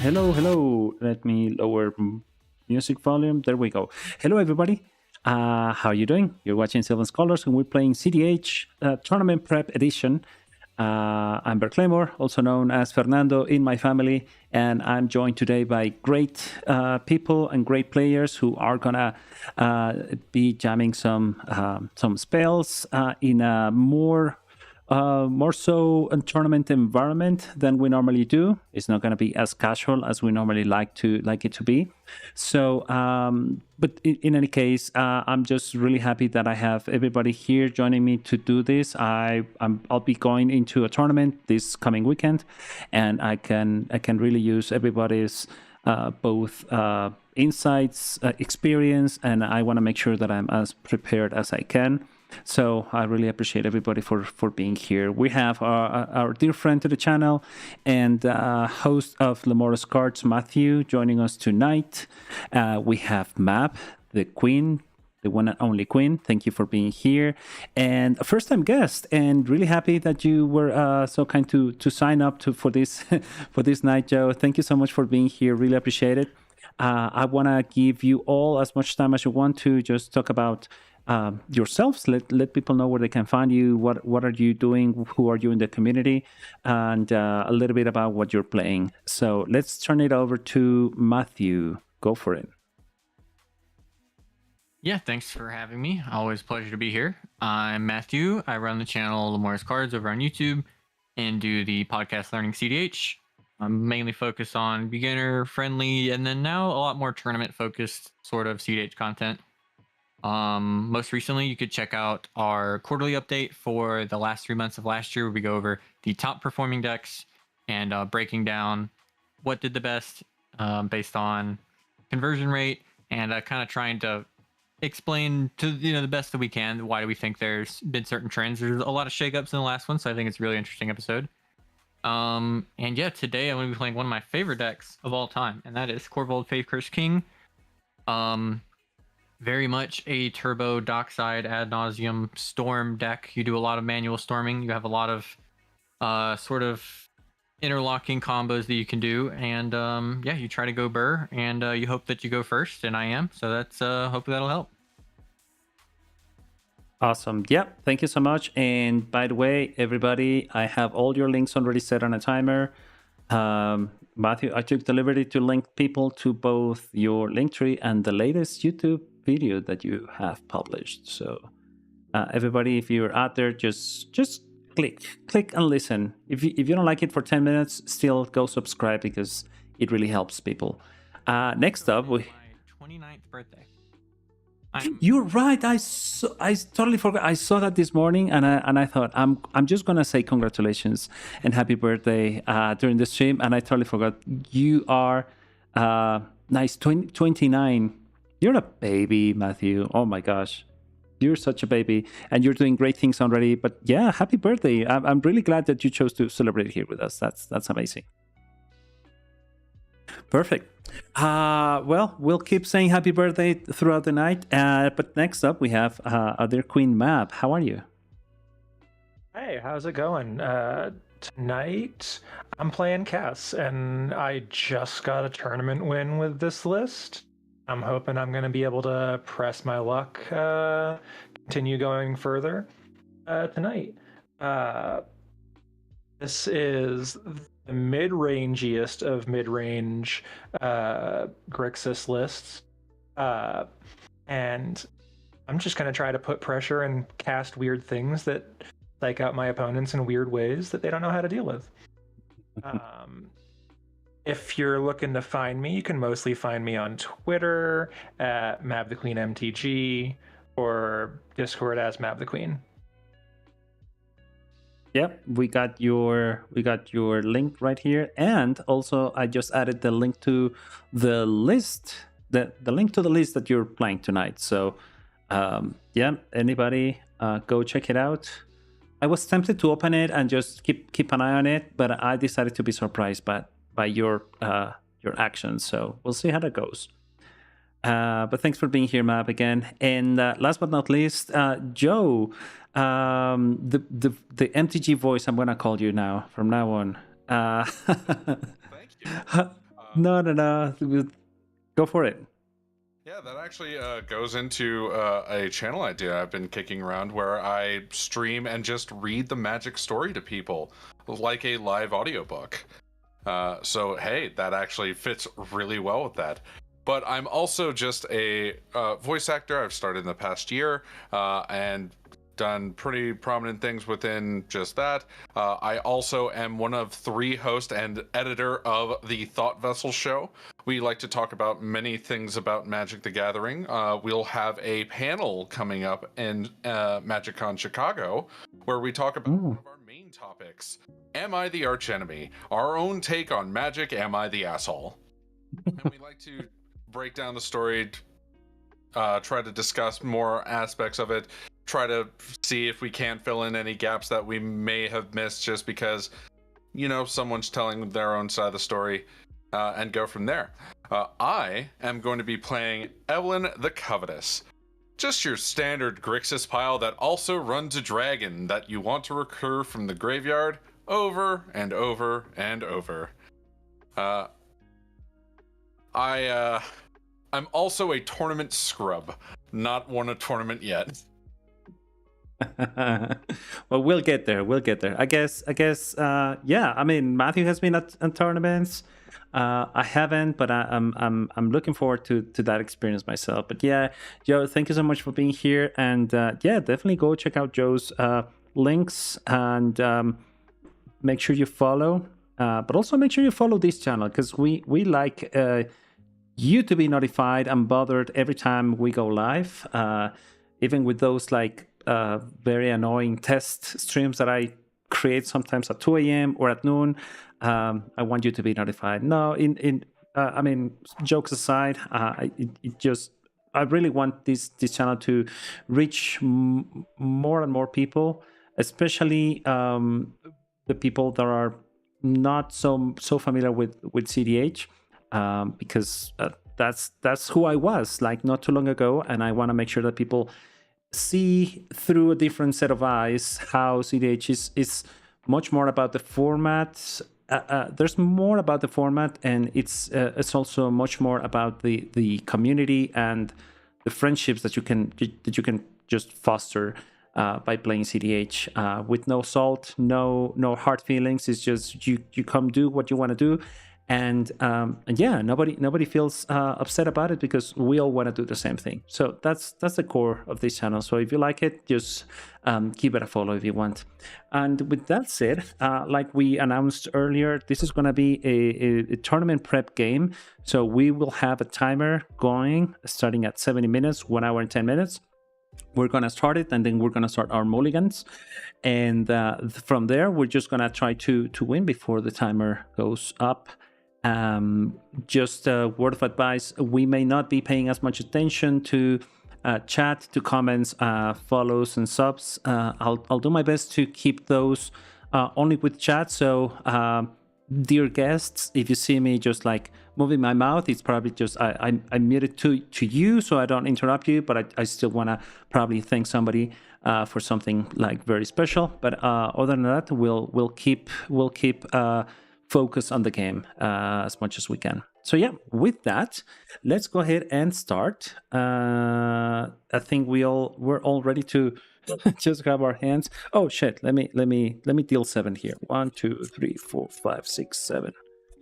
Hello, hello. Let me lower music volume. There we go. Hello, everybody. How are you doing? You're watching Seven Scholars, and we're playing cEDH Tournament Prep Edition. I'm Bert Claymore, also known as Fernando in my family, and I'm joined today by great people and great players who are gonna be jamming some spells in a more so a tournament environment than we normally do. It's not going to be as casual as we normally like it to be. So, but in any case, I'm just really happy that I have everybody here joining me to do this. I'll be going into a tournament this coming weekend, and I can really use everybody's both insights, experience, and I want to make sure that I'm as prepared as I can. So I really appreciate everybody for being here. We have our dear friend to the channel and host of Lemor's Cards, Matthew, joining us tonight. We have Map, the queen, the one and only queen. Thank you for being here. And a first-time guest, and really happy that you were so kind to sign up for this for this night, Joe. Thank you so much for being here. Really appreciate it. I want to give you all as much time as you want to just talk about yourselves. Let people know where they can find you. What are you doing? Who are you in the community? And a little bit about what you're playing. So let's turn it over to Matthew. Go for it. Yeah, thanks for having me. Always a pleasure to be here. I'm Matthew. I run the channel Lemor's Cards over on YouTube and do the podcast Learning cEDH. I'm mainly focused on beginner friendly and then now a lot more tournament focused sort of cEDH content. Most recently, you could check out our quarterly update for the last 3 months of last year, where we go over the top performing decks and breaking down what did the best based on conversion rate, and kind of trying to explain to the best that we can why do we think there's been certain trends. There's a lot of shakeups in the last one, so I think it's a really interesting episode. And yeah, today I'm going to be playing one of my favorite decks of all time, and that is Corvold Faith Curse King. very much a turbo dockside ad nauseum storm deck. You do a lot of manual storming. You have a lot of sort of interlocking combos that you can do, and yeah, you try to go burr, and you hope that you go first, and I am. So that's hopefully that'll help. Awesome. Yeah, thank you so much. And by the way, everybody, I have all your links already set on a timer. Matthew, I took the liberty to link people to both your Linktree and the latest YouTube video that you have published. So everybody, if you're out there, just click and listen. If you don't like it for 10 minutes, still go subscribe because it really helps people. Next up, my 29th birthday. You're right. I totally forgot. I saw that this morning, and I thought I'm just gonna say congratulations and happy birthday during the stream, and I totally forgot. You are nice 29. You're a baby, Matthew. Oh my gosh, you're such a baby, and you're doing great things already. But yeah, happy birthday! I'm really glad that you chose to celebrate here with us. That's amazing. Perfect. Well, we'll keep saying happy birthday throughout the night. But next up, we have our dear Queen Map. How are you? Hey, how's it going? Tonight, I'm playing Cass, and I just got a tournament win with this list. I'm hoping I'm going to be able to press my luck, continue going further tonight. This is the mid-rangiest of mid-range Grixis lists. And I'm just going to try to put pressure and cast weird things that psych out my opponents in weird ways that they don't know how to deal with. If you're looking to find me, you can mostly find me on Twitter at MabTheQueenMTG or Discord as MabTheQueen. Yep, we got your link right here, and also I just added the link to the list, the link to the list that you're playing tonight. So yeah, anybody go check it out. I was tempted to open it and just keep an eye on it, but I decided to be surprised by your actions. So we'll see how that goes. But thanks for being here, Map, again. And last but not least, Joe, the MTG voice, I'm gonna call you now from now on. Thank you. No, go for it. Yeah, that actually goes into a channel idea I've been kicking around where I stream and just read the Magic story to people like a live audiobook. So hey, that actually fits really well with that. But I'm also just a voice actor. I've started in the past year and done pretty prominent things within just that. I also am one of 3 hosts and editor of the Thought Vessel show. We like to talk about many things about Magic the Gathering. We'll have a panel coming up in MagicCon Chicago where we talk about one of our main topics. Am I the archenemy? Our own take on Magic, am I the asshole? And we like to break down the story, try to discuss more aspects of it, try to see if we can't fill in any gaps that we may have missed just because, you know, someone's telling their own side of the story, and go from there. I am going to be playing Evelyn the Covetous. Just your standard Grixis pile that also runs a dragon that you want to recur from the graveyard over and over and over. I'm also a tournament scrub. Not won a tournament yet. Well, we'll get there. I guess. Yeah. I mean, Matthew has been at tournaments. I haven't, but I'm looking forward to that experience myself. But yeah, Joe, thank you so much for being here. And yeah, definitely go check out Joe's links and make sure you follow. But also make sure you follow this channel because we like you to be notified and bothered every time we go live, even with those like very annoying test streams that I create sometimes at 2 a.m. or at noon. I want you to be notified. No, I mean, jokes aside, I really want this channel to reach more and more people, especially the people that are not so familiar with cEDH. Because that's who I was like not too long ago, and I want to make sure that people see through a different set of eyes how CDH is much more about the format. There's more about the format, and it's also much more about the community and the friendships that you can just foster by playing CDH with no salt, no hard feelings. It's just you come do what you want to do, and yeah, nobody feels upset about it because we all want to do the same thing. So that's the core of this channel. So if you like it, just give it a follow if you want. And with that said, like we announced earlier, this is going to be a tournament prep game. So we will have a timer going starting at 70 minutes, 1 hour and 10 minutes. We're going to start it, and then we're going to start our mulligans. And from there, we're just going to try to win before the timer goes up. Just a word of advice, we may not be paying as much attention to chat, to comments, follows, and subs. I'll do my best to keep those only with chat. So, dear guests, if you see me just like moving my mouth, it's probably just I'm muted to you, so I don't interrupt you. But I still want to probably thank somebody for something like very special. But other than that, we'll keep focus on the game as much as we can. So yeah, with that, let's go ahead and start. I think we're all ready to just grab our hands. Oh shit! Let me deal 7 here. 1, 2, 3, 4, 5, 6, 7.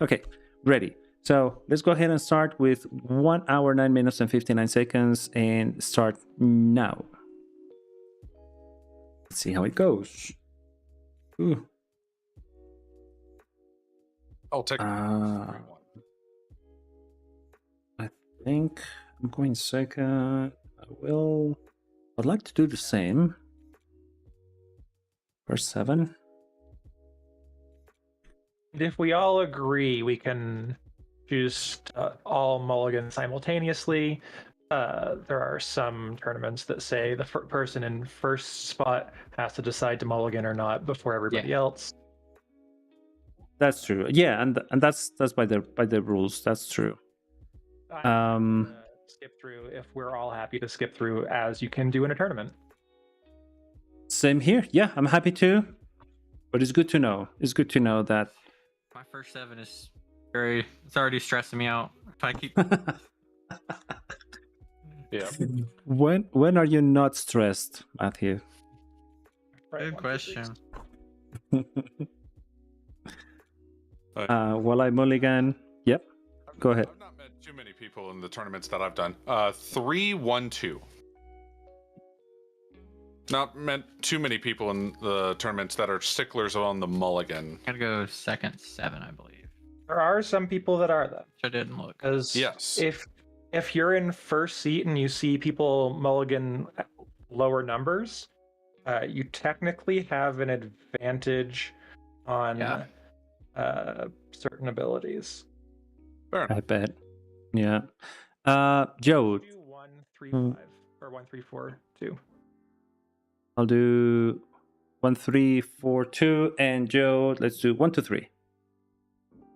Okay, ready. So let's go ahead and start with 1 hour, 9 minutes, and 59 seconds, and start now. Let's see how it goes. Ooh. I'll take 3-1. I think I'm going second. I'd like to do the same. First 7. If we all agree, we can choose all mulligans simultaneously. There are some tournaments that say the person in first spot has to decide to mulligan or not before everybody else. That's true. Yeah, and that's by the rules. That's true. Skip through if we're all happy to skip through, as you can do in a tournament. Same here. Yeah, I'm happy to. But it's good to know. It's good to know that My first 7 is it's already stressing me out. If I keep Yeah. when are you not stressed, Matthew? Good question. While I mulligan. Yep. Go ahead. I've not met too many people in the tournaments that I've done. 3-1-2. Not met too many people in the tournaments that are sticklers on the mulligan. Gotta go second 7, I believe. There are some people that are, though. I didn't look. Because Yes. if you're in first seat and you see people mulligan at lower numbers, you technically have an advantage on certain abilities. Fair enough. I bet. Yeah. Joe. Do 1, 3, 5 or 1, 3, 4, 2. I'll do 1, 3, 4, 2, and Joe, let's do 1, 2, 3.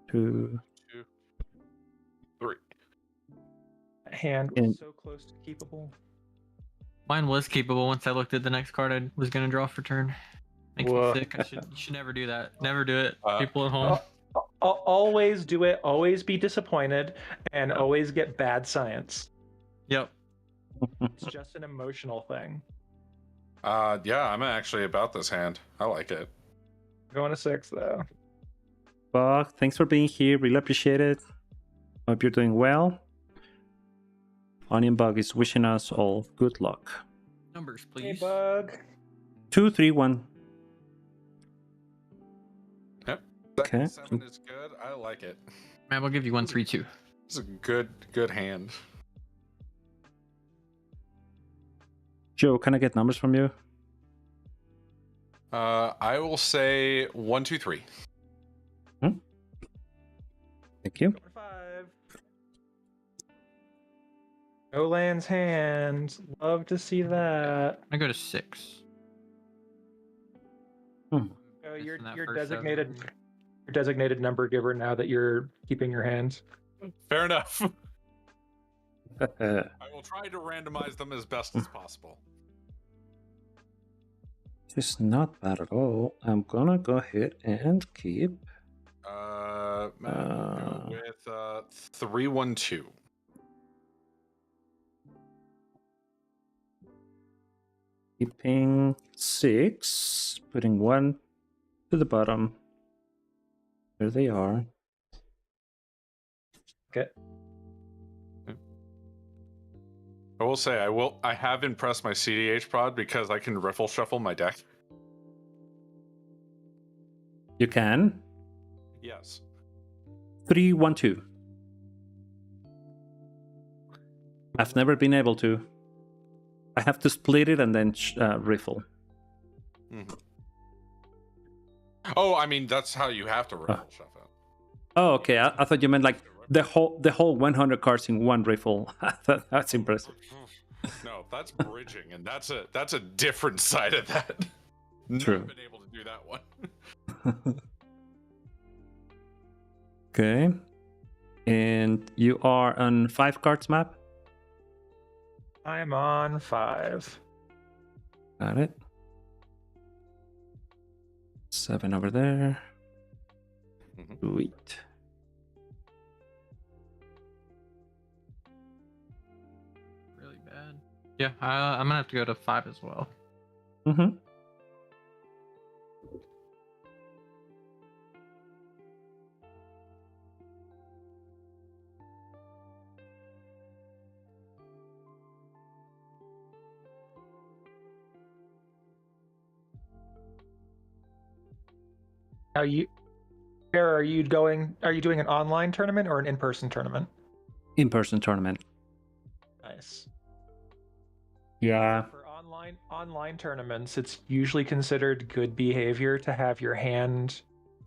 2, 2, 3. Hand was so close to keepable. Mine was keepable once I looked at the next card I was gonna draw for turn. Makes Whoa. me sick. You should never do that. Never do it. People at home. Always do it. Always be disappointed, and always get bad science. Yep. It's just an emotional thing. Yeah, I'm actually about this hand. I like it. Going to 6 though. Bug, thanks for being here. Really appreciate it. Hope you're doing well. Onion Bug is wishing us all good luck. Numbers, Hey, please. Bug. 2, 3, 1. Yep. Okay. 7 is good. I like it. Man, we'll give you 1, 3, 2. It's a good hand. Joe, can I get numbers from you? I will say 1, 2, 3. Thank you. Number 5. No lands hands. Love to see that. I go to 6. Oh, Guessing you're that you're first designated. 7. Your designated number giver now that you're keeping your hand. Fair enough. I will try to randomize them as best as possible. It's not bad at all. I'm gonna go ahead and keep. Matt, we'll go with 312. Keeping 6, putting 1 to the bottom. There they are. Okay. I will say I have impressed my cEDH prod because I can riffle shuffle my deck. You can. Yes. 312. I've never been able to. I have to split it and then riffle. Mm-hmm. Oh, I mean that's how you have to riffle shuffle. Oh, okay. I thought you meant like the whole 100 cards in one riffle. That's impressive. No, that's bridging, and that's a different side of that. True. Never been able to do that one. Okay. And you are on 5 cards map? I'm on 5. Got it. 7 over there. Sweet. Really bad. Yeah, I'm gonna have to go to 5 as well. Mm-hmm. Where are you going? Are you doing an online tournament or an in-person tournament? In-person tournament. Nice. Yeah. For online tournaments, it's usually considered good behavior to have your hand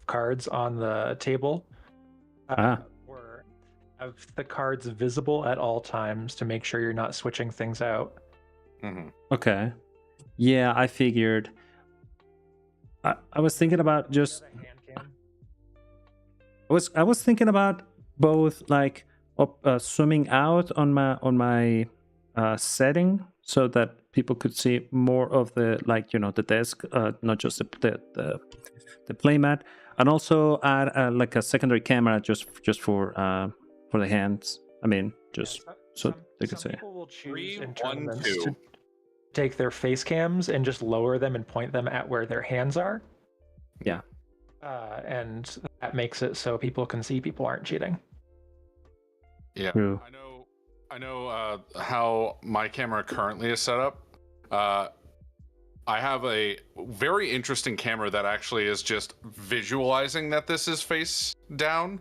cards on the table, or have the cards visible at all times to make sure you're not switching things out. Mm-hmm. Okay. Yeah, I figured. I was thinking about just. I was thinking about both like zooming out on my setting so that people could see more of the the desk, not just the playmat, and also add like a secondary camera just for the hands. I mean, just so they could see. People will choose 3, in 1, tournaments 2. to take their face cams and just lower them and point them at where their hands are. Yeah. And that makes it so people can see people aren't cheating. Yeah, True. I know how my camera currently is set up. I have a very interesting camera that actually is just visualizing that this is face down,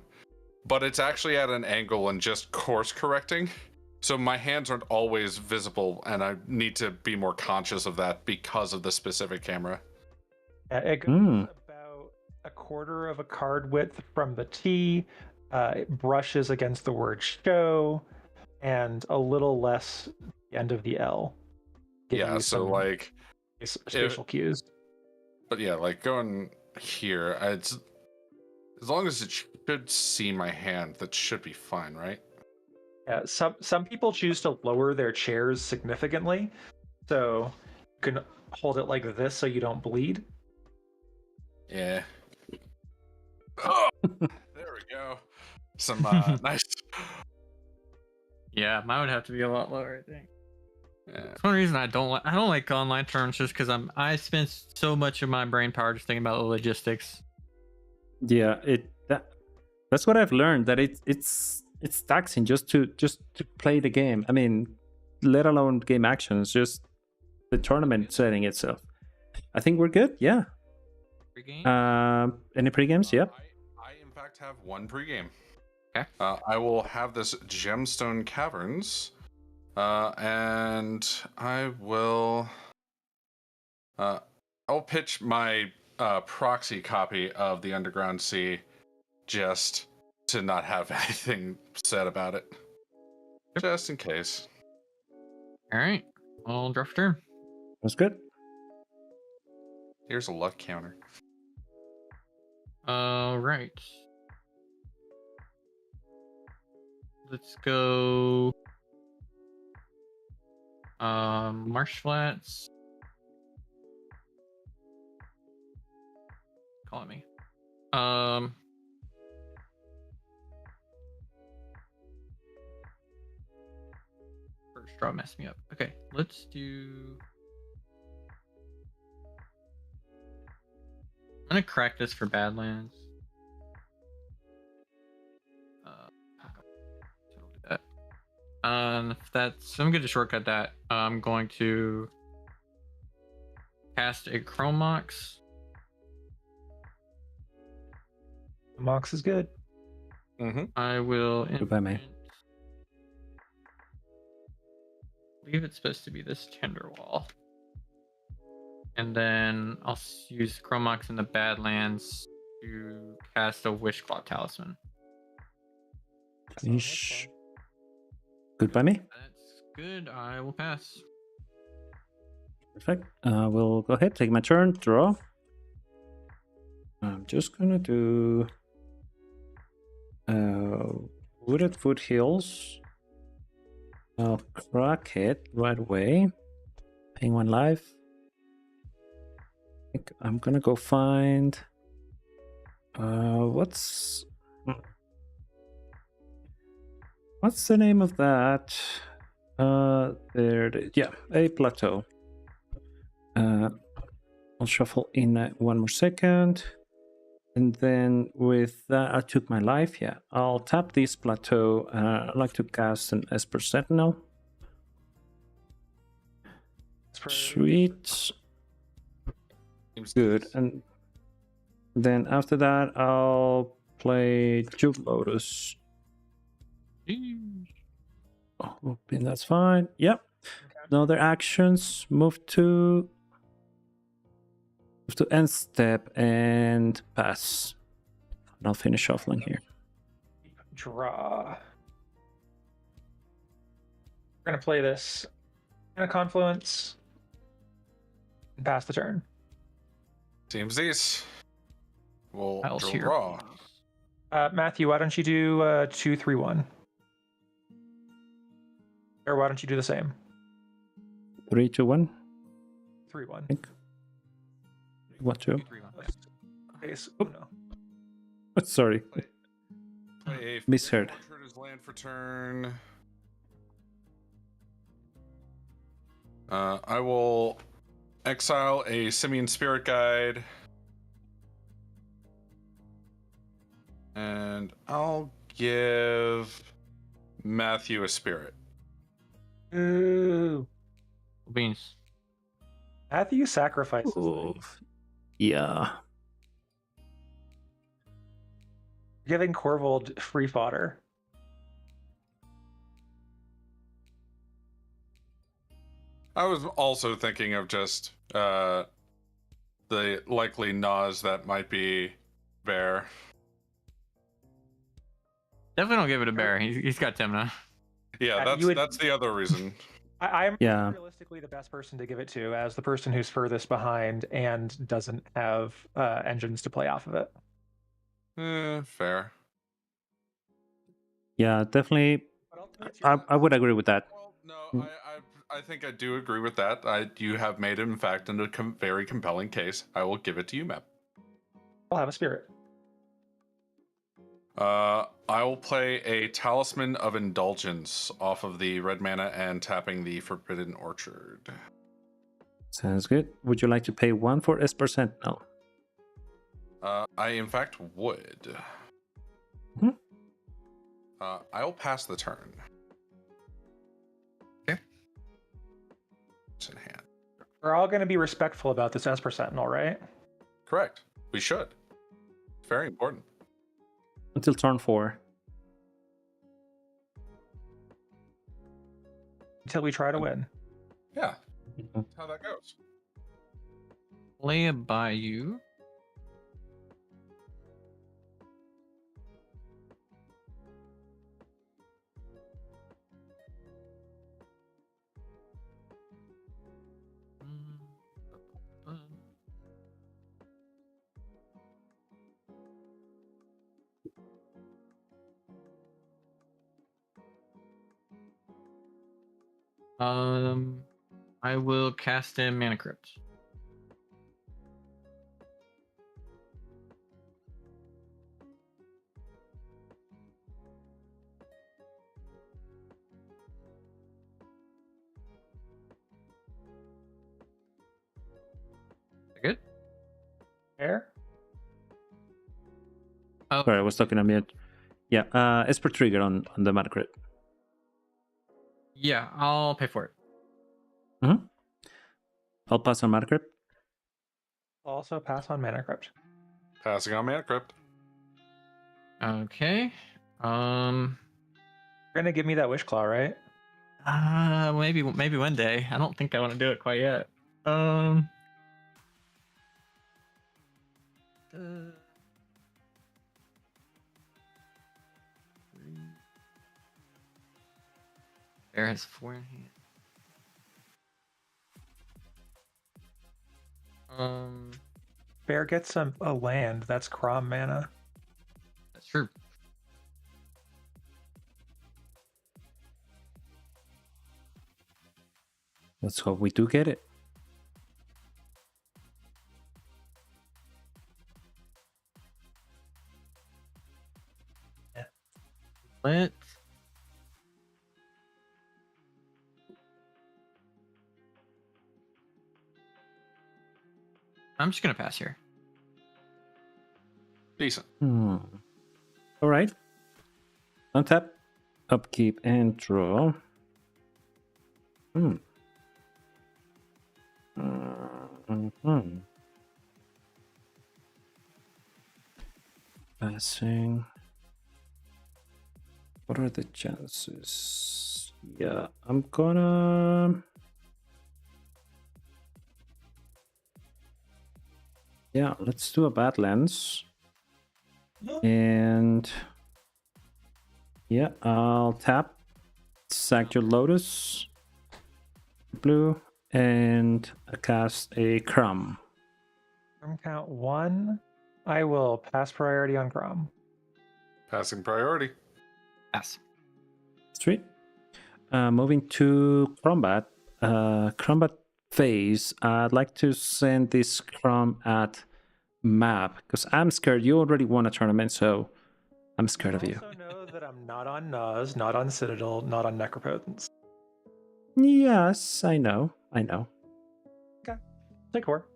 but it's actually at an angle and just course correcting. So my hands aren't always visible, and I need to be more conscious of that because of the specific camera. It goes about a quarter of a card width from the T. It brushes against the word show, and a little less the end of the L. Yeah, so like spatial cues. But yeah, like going here, it's as long as it should see my hand, that should be fine, right? Yeah, some people choose to lower their chairs significantly, so you can hold it like this so you don't bleed. Yeah. Oh, there we go. Some nice. Yeah, mine would have to be a lot lower, I think. Yeah. That's one reason I don't like online tournaments, just because I spend so much of my brain power just thinking about the logistics. Yeah, that's what I've learned, that it's taxing just to play the game. I mean, let alone game actions, just the tournament setting itself. I think we're good. Yeah. Pre-game? Any pre-games? Yep. I in fact have one pregame. Okay. I will have this Gemstone Caverns, and I will. I'll pitch my proxy copy of the Underground Sea, just to not have anything said about it, just in case. All right. I'll draw for turn. That's good. Here's a luck counter. All right. Let's go Marsh Flats. Calling me. First draw messed me up. Okay, let's do. I'm gonna crack this for Badlands. So I'll do that. If that's, I'm going to shortcut that. I'm going to cast a Chromox. Mox is good. Mm-hmm. I will Goodbye, man. I believe it's supposed to be this Tinderwall. And then I'll use Chromox in the Badlands to cast a Wishclaw Talisman. Ish. Goodbye, me. That's good. I will pass. Perfect. We'll go ahead, take my turn, draw. I'm just gonna do Wooded Foothills. I'll crack it right away. Paying 1 life. I think I'm gonna go find what's the name of that? There it is. Yeah, a plateau. I'll shuffle in 1 more second. And then with that, I took my life. Yeah, I'll tap this plateau. I'd like to cast an Esper Sentinel. Sweet. Seems Good. nice. And then after that, I'll play Juke Lotus. Oh, that's fine. Yep. No other actions. Move to end step and pass. And I'll finish shuffling here. Draw. We're gonna play this in a confluence and pass the turn. Seems these. We'll Piles here. draw. Matthew, why don't you do 2-3-1? Or why don't you do the same? 3, 2, 1. 3-1. What to? 3-1. Okay, so, Oop. no. Sorry. Play a Misheard. Orchard as land for turn. I will exile a Simian Spirit Guide. And I'll give Matthew a spirit. Ooh. Beans. Matthew sacrifices. Oh, yeah. Giving Corvold free fodder. I was also thinking of just the likely Nas that might be Bear. Definitely don't give it a bear. He's got Timna. Yeah, You would- that's the other reason. I'm Yeah. realistically the best person to give it to, as the person who's furthest behind and doesn't have engines to play off of it. Fair. Yeah, definitely. I would agree with that. Well, no, I think I do agree with that. You have made it, in fact, in a very compelling case. I will give it to you, Map. I'll have a spirit. I will play a Talisman of Indulgence off of the red mana and tapping the Forbidden Orchard. Sounds good. Would you like to pay 1 for Esper Sentinel? I, in fact, would. Mhm. I'll pass the turn. Okay. It's in hand. We're all going to be respectful about this Esper Sentinel, right? Correct. We should. It's very important. Until turn 4. Until we try to win. Yeah. That's how that goes. Play a Bayou. I will cast in Mana Crypt. Good. Fair. Oh, Sorry, I was talking on mute. Yeah, it's per trigger on the mana crit. yeah, I'll pay for it. I'll pass on mana crit. Also pass on Mana Crypt. Passing on Mana Crypt. Okay. You're gonna give me that Wish Claw, right? Maybe one day. I don't think I want to do it quite yet. Bear has 4 in hand. Bear gets a land. That's Crom mana. That's true. Let's hope we do get it. Let's. I'm just gonna pass here. Decent. All right. Untap, upkeep, and draw. Passing. What are the chances? Yeah, I'm gonna. Yeah, let's do a Badlands. And yeah, I'll tap, sack your Lotus, blue, and cast a Crumb. From count 1, I will pass priority on Crom. Passing priority. Pass. Sweet. Moving to combat. Combat phase. I'd like to send this Crumb at map because I'm scared. You already won a tournament, so I'm scared of you. Also know that I'm not on Nuz, not on Citadel, not on Necropotence. Yes, I know. I know. Okay. Take 4.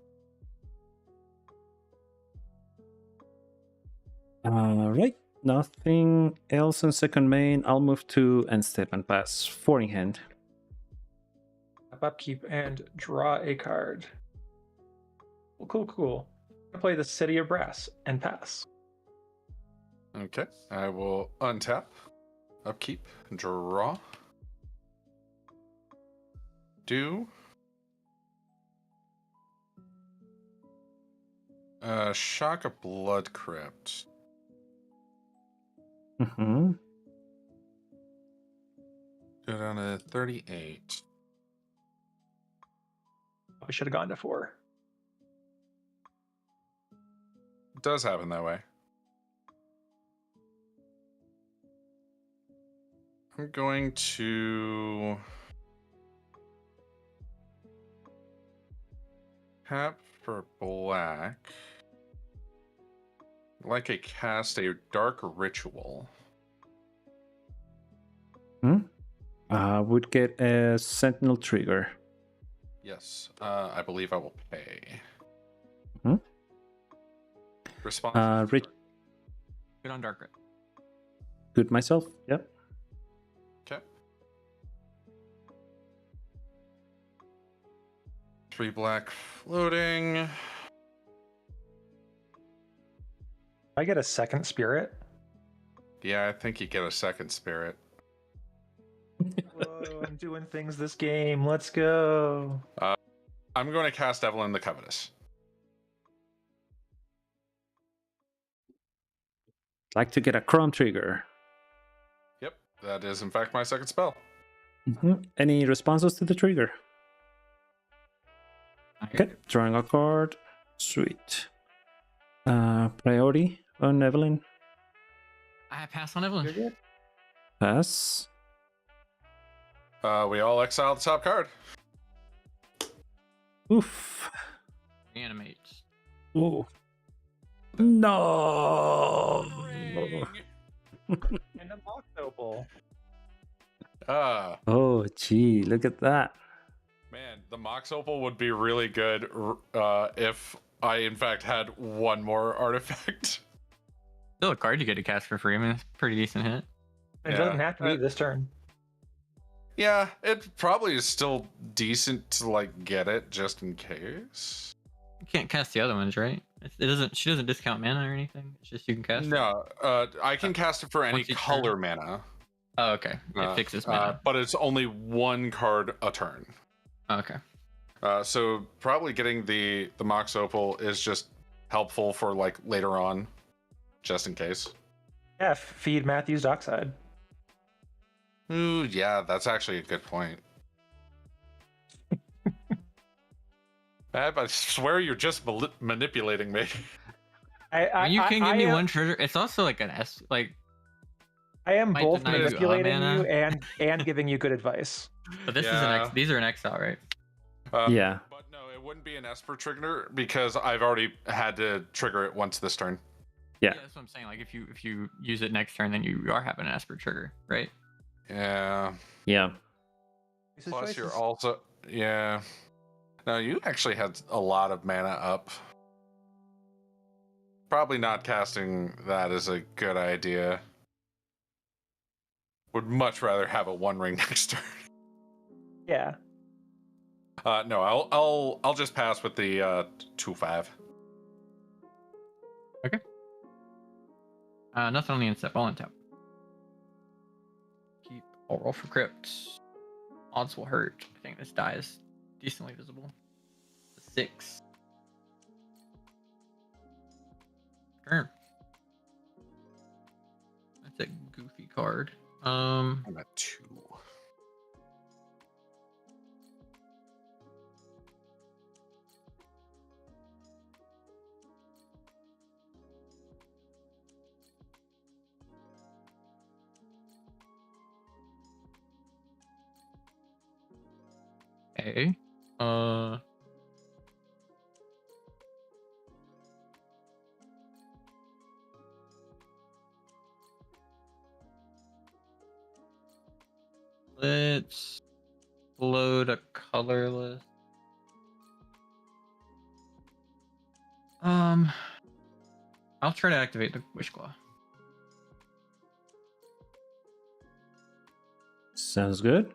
Right. Nothing else in second main. I'll move to end step and pass 4 in hand. Upkeep and draw a card. Cool. I'll play the City of Brass and pass. Okay. I will untap, upkeep, draw. Do. Shock of Blood Crypt. Mm-hmm. Go down to 38. We should have gone to 4. It does happen that way. I'm going to tap for black. Like I cast a dark ritual. Would get a sentinel trigger. Yes, I believe I will pay. Hmm? Response. Rich. Good on Dark Red. Good myself. Yep. Okay. 3 black floating. I get a second spirit. Yeah, I think you get a second spirit. Whoa, I'm doing things this game. Let's go. I'm going to cast Evelyn the Covetous. Like to get a Chrome trigger. Yep, that is in fact my second spell. Any responses to the trigger? Okay, drawing a card. Sweet. Priority on Evelyn. I pass on Evelyn. Pass. We all exile the top card. Oof. Reanimate. Ooh. No. And a mock opal. Oh, gee, look at that. Man, the Mox Opal would be really good if I, in fact, had one more artifact. Still a card you get to cast for free. I mean, it's a pretty decent hit. It doesn't have to be this turn. Yeah, it probably is still decent to like get it just in case. You can't cast the other ones, right? It doesn't. She doesn't discount mana or anything. It's just you can cast. No, I can cast it for any Once each color mana. Oh, okay. It fixes mana. But it's only one card a turn. Oh, okay. So probably getting the Mox Opal is just helpful for like later on, just in case. Yeah, feed Matthew's Dockside. Ooh, yeah, that's actually a good point. I swear you're just manipulating me. You can give me one treasure. It's also like an S. Like I am might both deny you manipulating mana. you and giving you good advice. But this is Yeah. these are an exile, right? Yeah. But no, it wouldn't be an Esper trigger because I've already had to trigger it once this turn. Yeah. That's what I'm saying. Like if you use it next turn, then you are having an Esper trigger, right? Yeah. Yeah. Plus, you're also No, you actually had a lot of mana up. Probably not casting that is a good idea. Would much rather have a One Ring next turn. Yeah. No, I'll just pass with the 2/5. Nothing on the instep. All on tap. I'll roll for crypts. Odds will hurt. I think this die is decently visible. 6. Turn. That's a goofy card. I'm at 2. Okay. Let's load a colorless. I'll try to activate the Wishclaw. Sounds good.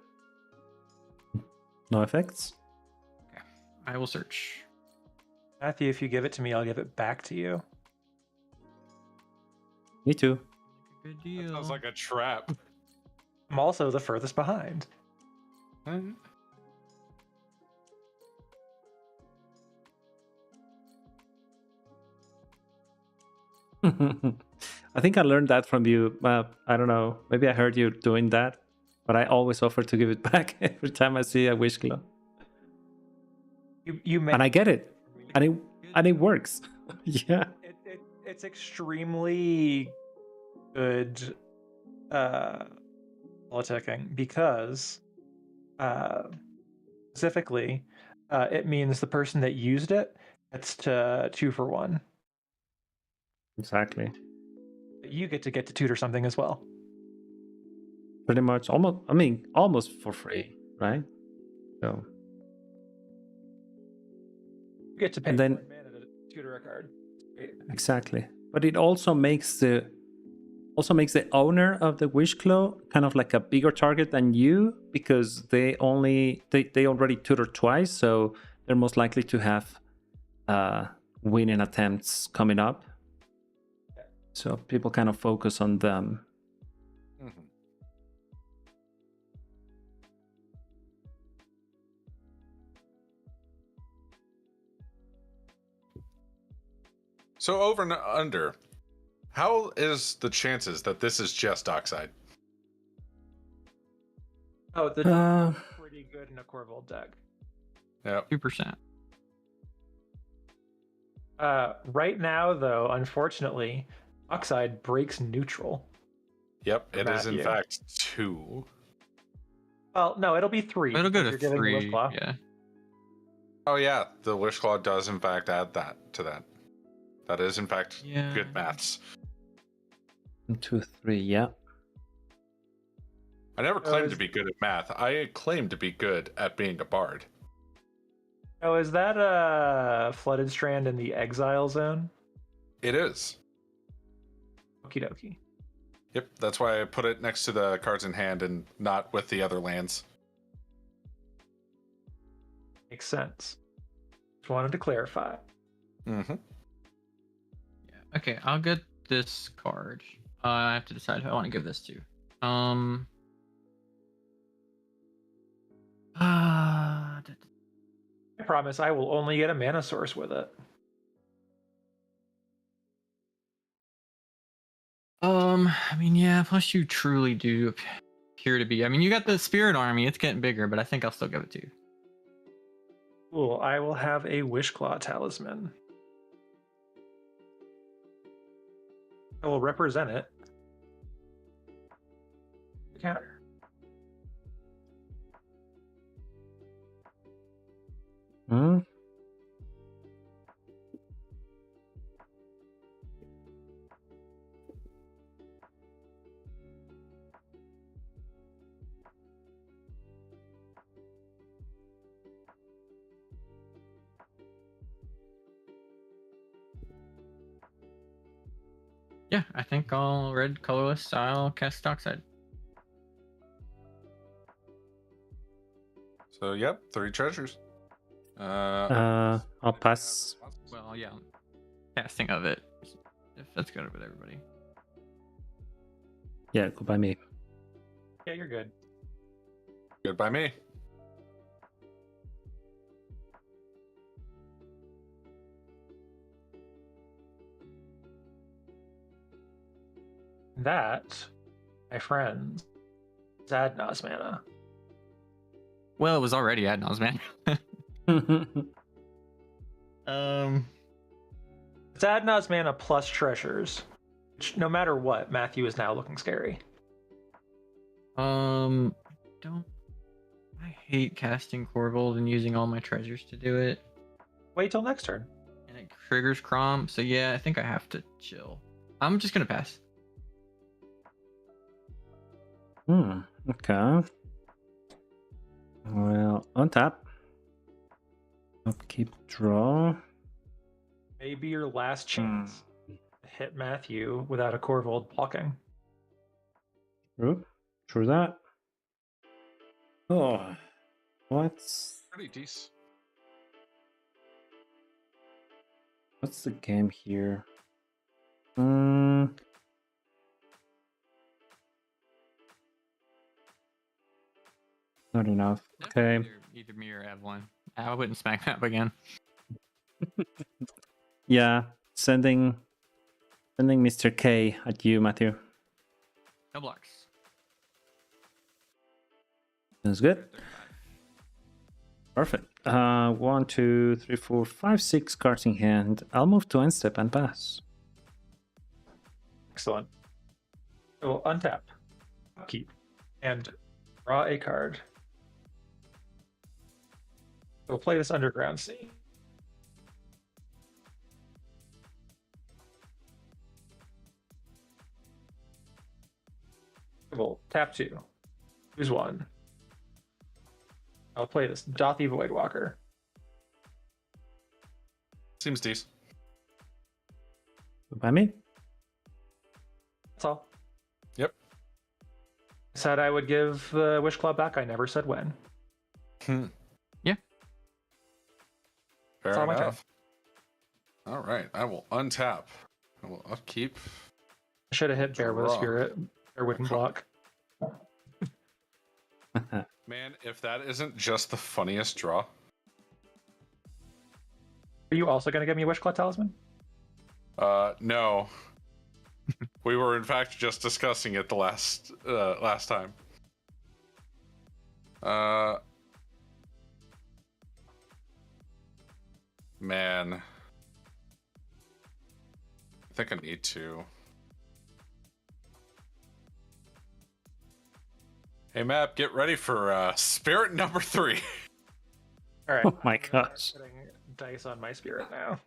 No effects. Okay. I will search. Matthew, if you give it to me, I'll give it back to you. Me too. Good That deal. sounds like a trap. I'm also the furthest behind. I think I learned that from you. I don't know. Maybe I heard you doing that, but I always offer to give it back every time I see a wish glow, You and I get it, and it works. Yeah. It's extremely good politicking because specifically it means the person that used it gets to 2 for 1. Exactly. You get to tutor something as well. Pretty much, almost. I mean, almost for free, right? So. You get to pay And then- 1 mana to tutor a card. Great. Exactly, but it also makes the owner of the wish claw kind of like a bigger target than you because they already tutor twice, so they're most likely to have winning attempts coming up. So people kind of focus on them. Mhm. So over and under, how is the chances that this is just Dockside? Oh, the Uh, pretty good in a Corvold deck. Yep. 2%. Right now, though, unfortunately, Oxide breaks neutral. Yep, it is in Matthew. fact 2. Well, no, it'll be 3. It'll go because to you're giving 3. Wishclaw. Yeah. Oh yeah, the wish claw does in fact add that to that. That is in fact Yeah. good maths. 1, 2, 3. Yeah. I never claimed to is- be good at math. I claimed to be good at being a bard. Oh, is that a flooded strand in the exile zone? It is. Okie dokie. Yep, that's why I put it next to the cards in hand and not with the other lands. Makes sense. Just wanted to clarify. Mm-hmm. Yeah. Okay, I'll get this card. I have to decide who I want to give this to. Uh, I promise I will only get a mana source with it. I mean, yeah. Plus, you truly do appear to be. I mean, you got the spirit army. It's getting bigger, but I think I'll still give it to you. Cool. I will have a Wishclaw talisman. I will represent it. Counter. Hmm. Yeah, I think I'll red colorless. I'll cast Dockside. So yep, 3 treasures. I'll pass. Well, yeah, casting of it. If that's good with everybody. Yeah, go by me. Yeah, you're good. Good by me. That, my friends, is Adna's mana. Well, it was already Adnals, man. It's Adna's mana plus treasures. Which, no matter what, Matthew is now looking scary. Don't. I hate casting Corvold and using all my treasures to do it, Wait till next turn. and it triggers Crom. So yeah, I think I have to chill. I'm just gonna pass. Okay. Well, on tap. Upkeep, draw. Maybe your last chance to hit Matthew without a Corvold blocking. True that. Oh, what's Pretty decent. the game here? Not enough. Okay. Either me or Evelyn. I wouldn't smack map again. Yeah, sending Mr. K at you, Matthew. No blocks. Sounds good. Perfect. 1, 2, 3, 4, 5, 6 cards in hand. I'll move to end step and pass. Excellent. I will untap, upkeep, and draw a card. We'll play this Underground Sea. We'll tap 2. Choose 1. I'll play this Dothy Voidwalker. Seems decent. By me? That's all. Yep. I said I would give the Wish Claw back. I never said when. Yeah. Fair all my turn. enough. All right, I will untap. I will upkeep. I should have hit Bear with a Draw. Spirit. Bear wouldn't block. Man, if that isn't just the funniest draw. Are you also going to give me a Wish Claw Talisman? No. We were in fact just discussing it the last time. Man. I think I need to. Hey Map, get ready for spirit number 3. All right. Oh my I'm gonna gosh. start putting dice on my spirit now.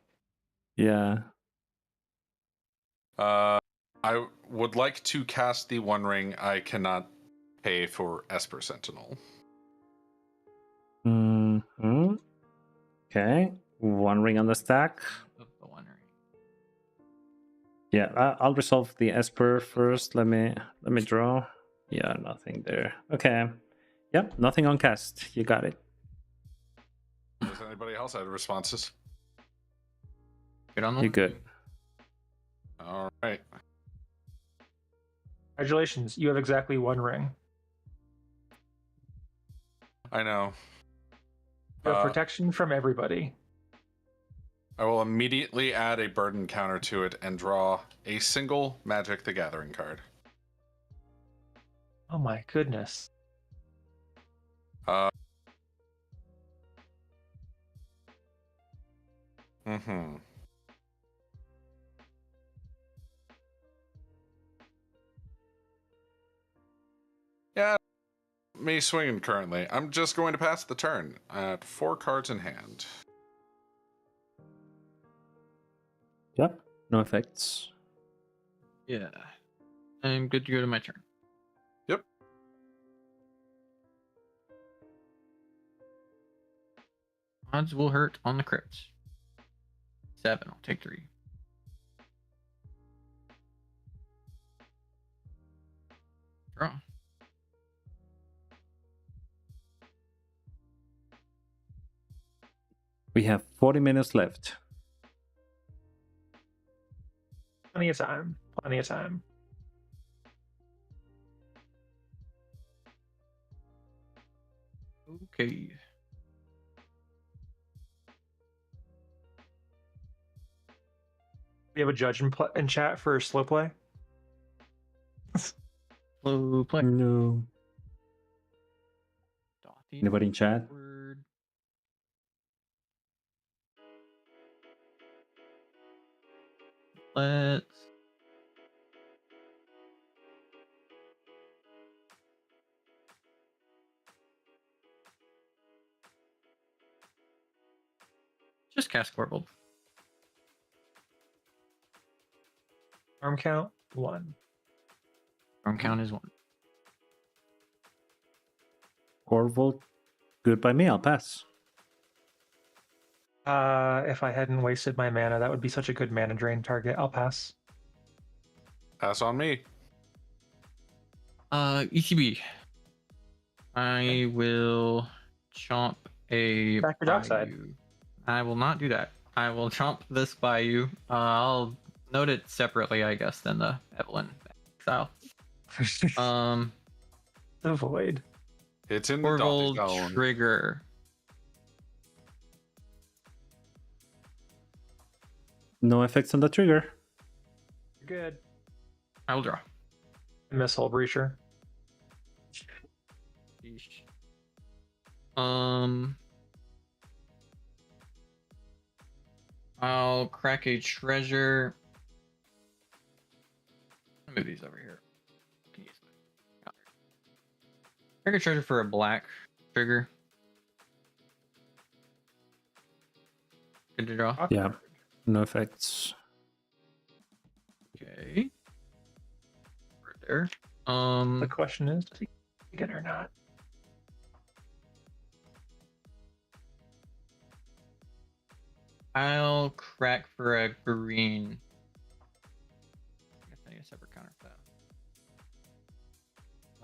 Yeah. I would like to cast the One Ring. I cannot pay for Esper Sentinel. Hmm. Okay. One ring on the stack. Of the One Ring. Yeah, I'll resolve the Esper first. Let me draw. Yeah, nothing there. Okay. Yep, nothing on cast. You got it. Does anybody else have responses? Good on the You're One good. Ring. All right. Congratulations, you have exactly one ring. I know. You have Uh, protection from everybody. I will immediately add a burden counter to it and draw a single Magic the Gathering card. Oh my goodness. Mm-hmm. Yeah, me swinging currently. I'm just going to pass the turn at 4 cards in hand. Yep, no effects. Yeah. I'm good to go to my turn. Yep. Odds will hurt on the crits. 7. I'll take 3. Draw. We have 40 minutes left. Plenty of time. Plenty of time. Okay. We have a judge in chat for slow play. Slow play. No. Anybody in chat? Word. Let's. Just cast Corvold. Arm count 1. Arm count is 1. Corvold, good by me. I'll pass. If I hadn't wasted my mana, that would be such a good mana drain target. I'll pass. Pass on me. ETB. I will chomp a Back your dockside. Bayou. I will not do that. I will chomp this Bayou. I'll note it separately, I guess, than the Evelyn style. The void. It's in the dotted Corvold zone. trigger. No effects on the trigger. Good. I will draw. Missile breacher. Sheesh. I'll crack a treasure. I'll move these over here. Can use my counter. Crack a treasure for a black trigger. Good to draw. Yeah, no effects. Okay. Right there. The question is, does he get it or not? I'll crack for a green. I guess I need a separate counter for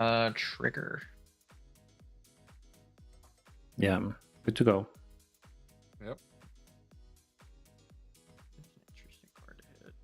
that. Trigger. Yeah, good to go. Yep. That's an interesting card to hit.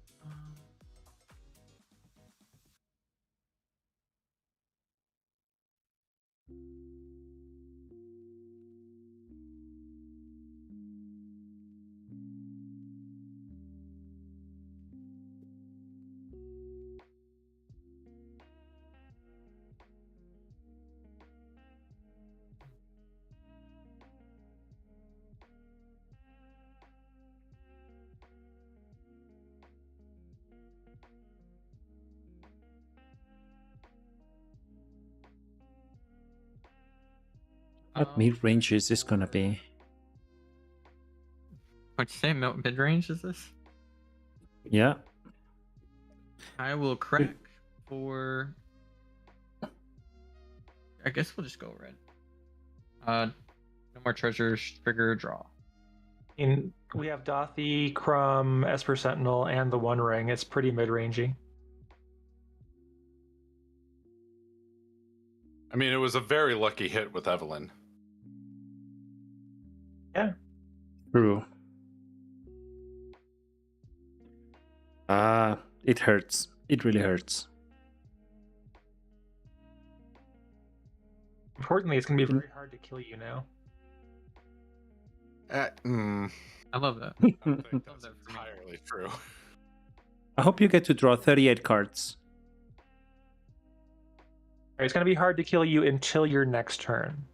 What mid range is this gonna be? What you say? Mid range is this? Yeah. I will crack for. I guess we'll just go red. No more treasures. Trigger draw. And we have Dothy, Crumb, Esper Sentinel, and the One Ring. It's pretty mid-rangey. I mean, it was a very lucky hit with Evelyn. Yeah. True. It hurts. It really hurts. Importantly, it's going to be very hard to kill you now. I love that. I don't think that's entirely true. I hope you get to draw 38 cards. It's going to be hard to kill you until your next turn.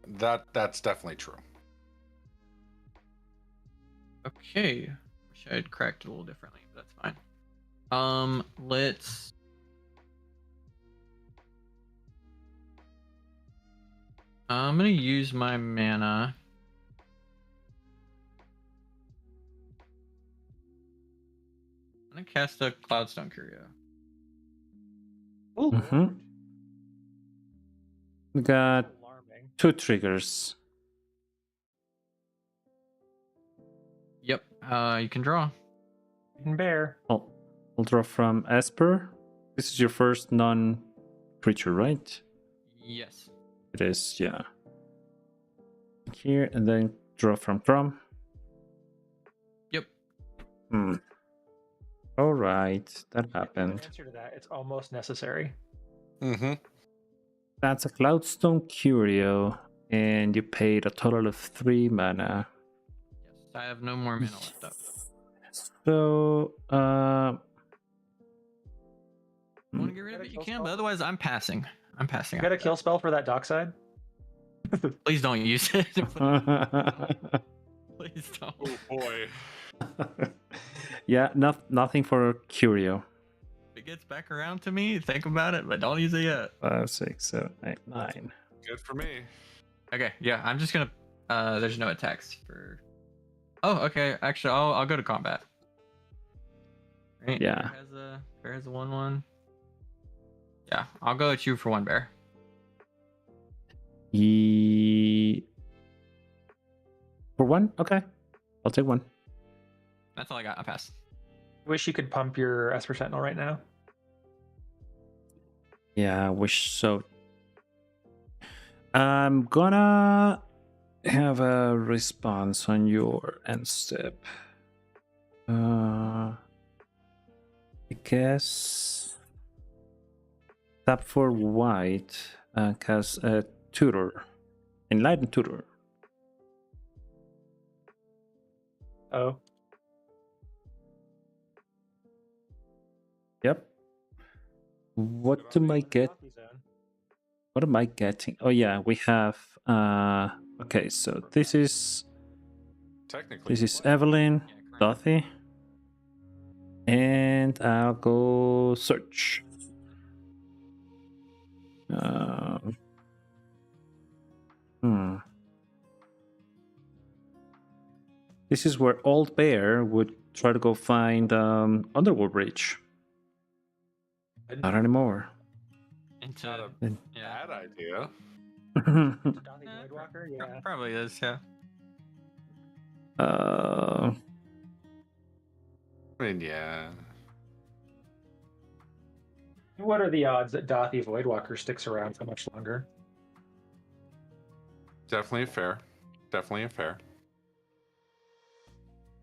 That's definitely true. Okay. Wish I had cracked it a little differently, but that's fine. Let's. I'm gonna use my mana. I'm gonna cast a Cloudstone Curio. Ooh, Mhm. We got alarming. 2 triggers. Yep. You can draw. Hidden Bear. I'll draw from Esper. This is your first non-creature, right? Yes. It is, yeah. Here, and then draw from Crom. Yep. All right, that In happened. answer to that, it's almost necessary. Mm-hmm. That's a Cloudstone Curio, and you paid a total of 3 mana. Yes. I have no more mana left up. So, You want to get rid of it? You can, but otherwise, I'm passing. I'm passing. You got a after kill spell for that dockside? that. Please don't use it. Please don't. Oh boy. yeah, nothing for Curio. If it gets back around to me, think about it, but don't use it yet. 5, 6, 7, 8, 9. Good for me. Okay, yeah, I'm just gonna. There's no attacks for. Oh, okay. Actually, I'll go to combat. Right? Yeah. Bear has a 1/1. Yeah, I'll go at you for 1 bear. For 1? Okay. I'll take 1. That's all I got. I pass. Wish you could pump your Esper Sentinel right now. Yeah, I wish so. I'm gonna have a response on your end step. I guess tap for white, cast a tutor, enlightened tutor. Oh. Yep. What am I get? What am I getting? Oh yeah, we have. Okay, so this is Technically. Evelyn, Yeah, correct. Dothy, and I'll go search. This is where Old Bear would try to go find Underworld Bridge. Not anymore. Into Not a yeah. bad idea. Dothy Voidwalker? Yeah. Probably is. Yeah. I mean, yeah. What are the odds that Dothy Voidwalker sticks around so much longer? Definitely fair. Definitely a fair.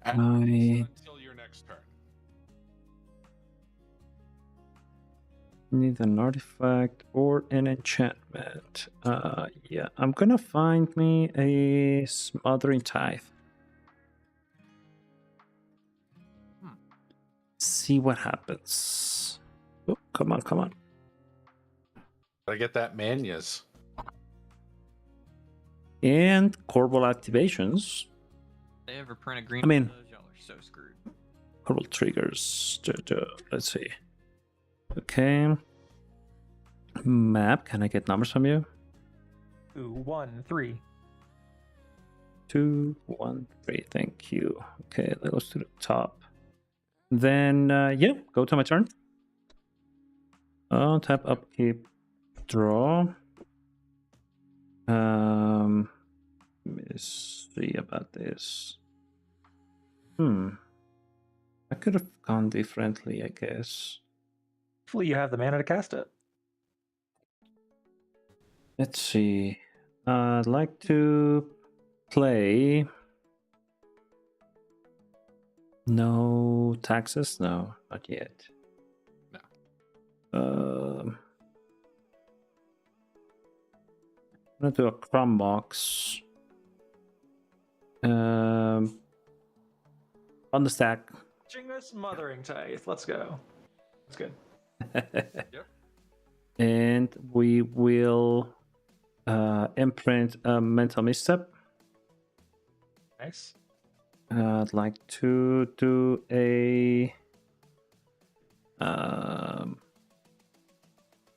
Until your next turn. Need an artifact or an enchantment. Yeah, I'm gonna find me a Smothering Tithe. See what happens. Oh, come on, come on. Gotta get that Manias. And Corval activations. They ever print a green? I mean- those, y'all are so screwed. Corval triggers. Let's see. Okay. Map, can I get numbers from you? 2, 1, 3. 2, 1, 3. Thank you. Okay, that goes to the top. Then, yeah, go to my turn. Tap upkeep, draw. Let me see about this. I could have gone differently, I guess. Hopefully you have the mana to cast it. Let's see. I'd like to play. No taxes? No, not yet. No. I'm gonna do a crumb box. On the stack. Jingus Mothering Tithe. Let's go. That's good. Yep. And we will imprint a mental misstep. Nice. I'd like to do a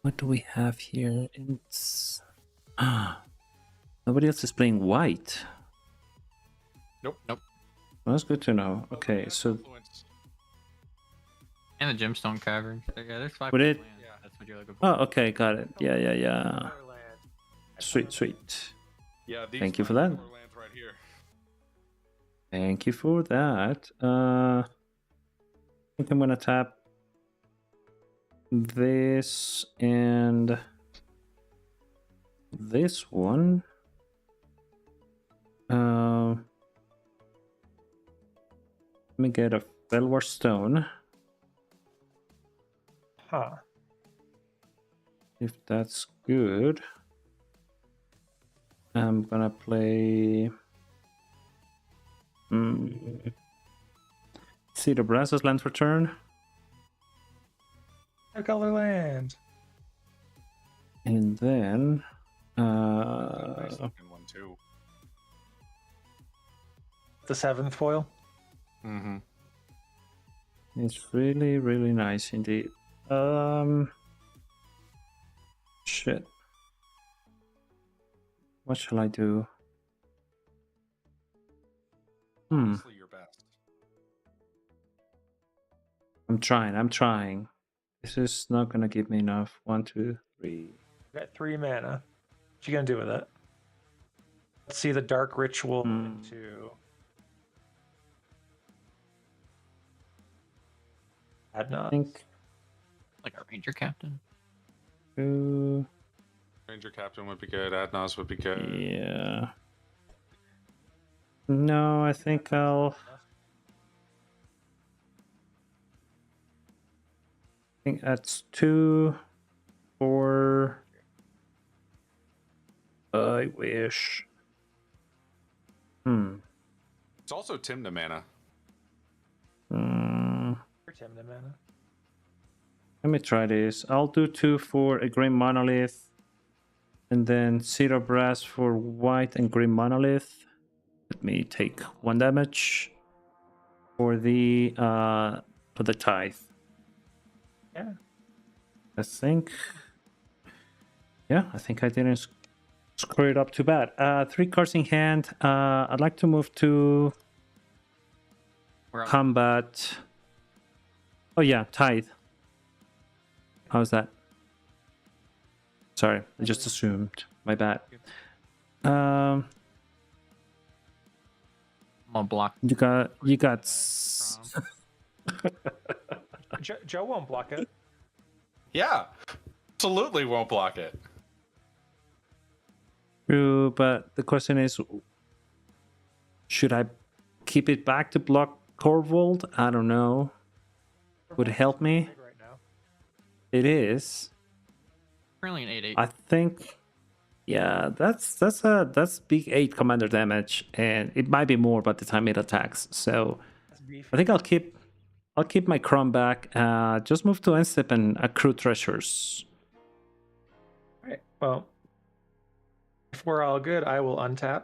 what do we have here? It's nobody else is playing white. Nope. Nope. Well, that's good to know. Okay, so Influence. And the Gemstone Cavern. So, yeah, there's 5 Would it- land. Yeah. That's what you're looking for. oh, okay, got it. Yeah. Motherland. Sweet, sweet. Yeah. These Thank you for five that. color lands right here. Thank you for that. I think I'm gonna tap this and this one. Let me get a Belwar Stone, Huh. if that's good. I'm gonna play Cedar Brass's land for turn. A color land. And then Nice looking one too. The 7th foil. Mm-hmm. it's really, really nice indeed. Shit. What shall I do? Honestly, your best. I'm trying. This is not gonna give me enough. 1, 2, 3. You got 3 mana. What you gonna do with it? Let's see the Dark Ritual into I Adna. think Like a Ranger Captain. 2. Ranger Captain would be good. Adnos would be good. Yeah. No, I think I'll. I think that's 2, 4. I wish. It's also Timna mana. Timna mana. Let me try this. I'll do 2 for a green monolith, and then Cedar Brass for white and green monolith. Let me take 1 damage for the tithe. Yeah. I think I didn't screw it up too bad. 3 cards in hand. I'd like to move to We're up. combat. Oh yeah, tithe. How's that? Sorry, I just assumed. My bad. I'm gonna block. You got Joe won't block it. Yeah. Absolutely won't block it. true, but the question is, should I keep it back to block Corvold? I don't know. Would it help me? Right now. It is. Currently an 8/8. I think. Yeah, that's big 8 commander damage, and it might be more by the time it attacks. So That's beefy. I think I'll keep my Chrome back. Just move to end step and accrue treasures. Right. Well, if we're all good, I will untap,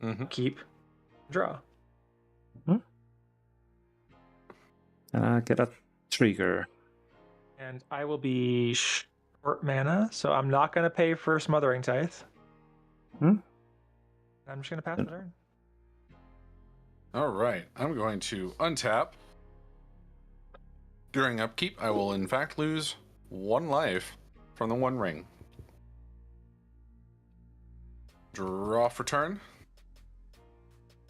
Mm-hmm. keep, draw. Get a trigger. And I will be short mana, so I'm not going to pay for Smothering Tithe. Hmm? I'm just going to pass the turn. All right, I'm going to untap. During upkeep, I will in fact lose 1 life from the 1 ring. Draw for turn.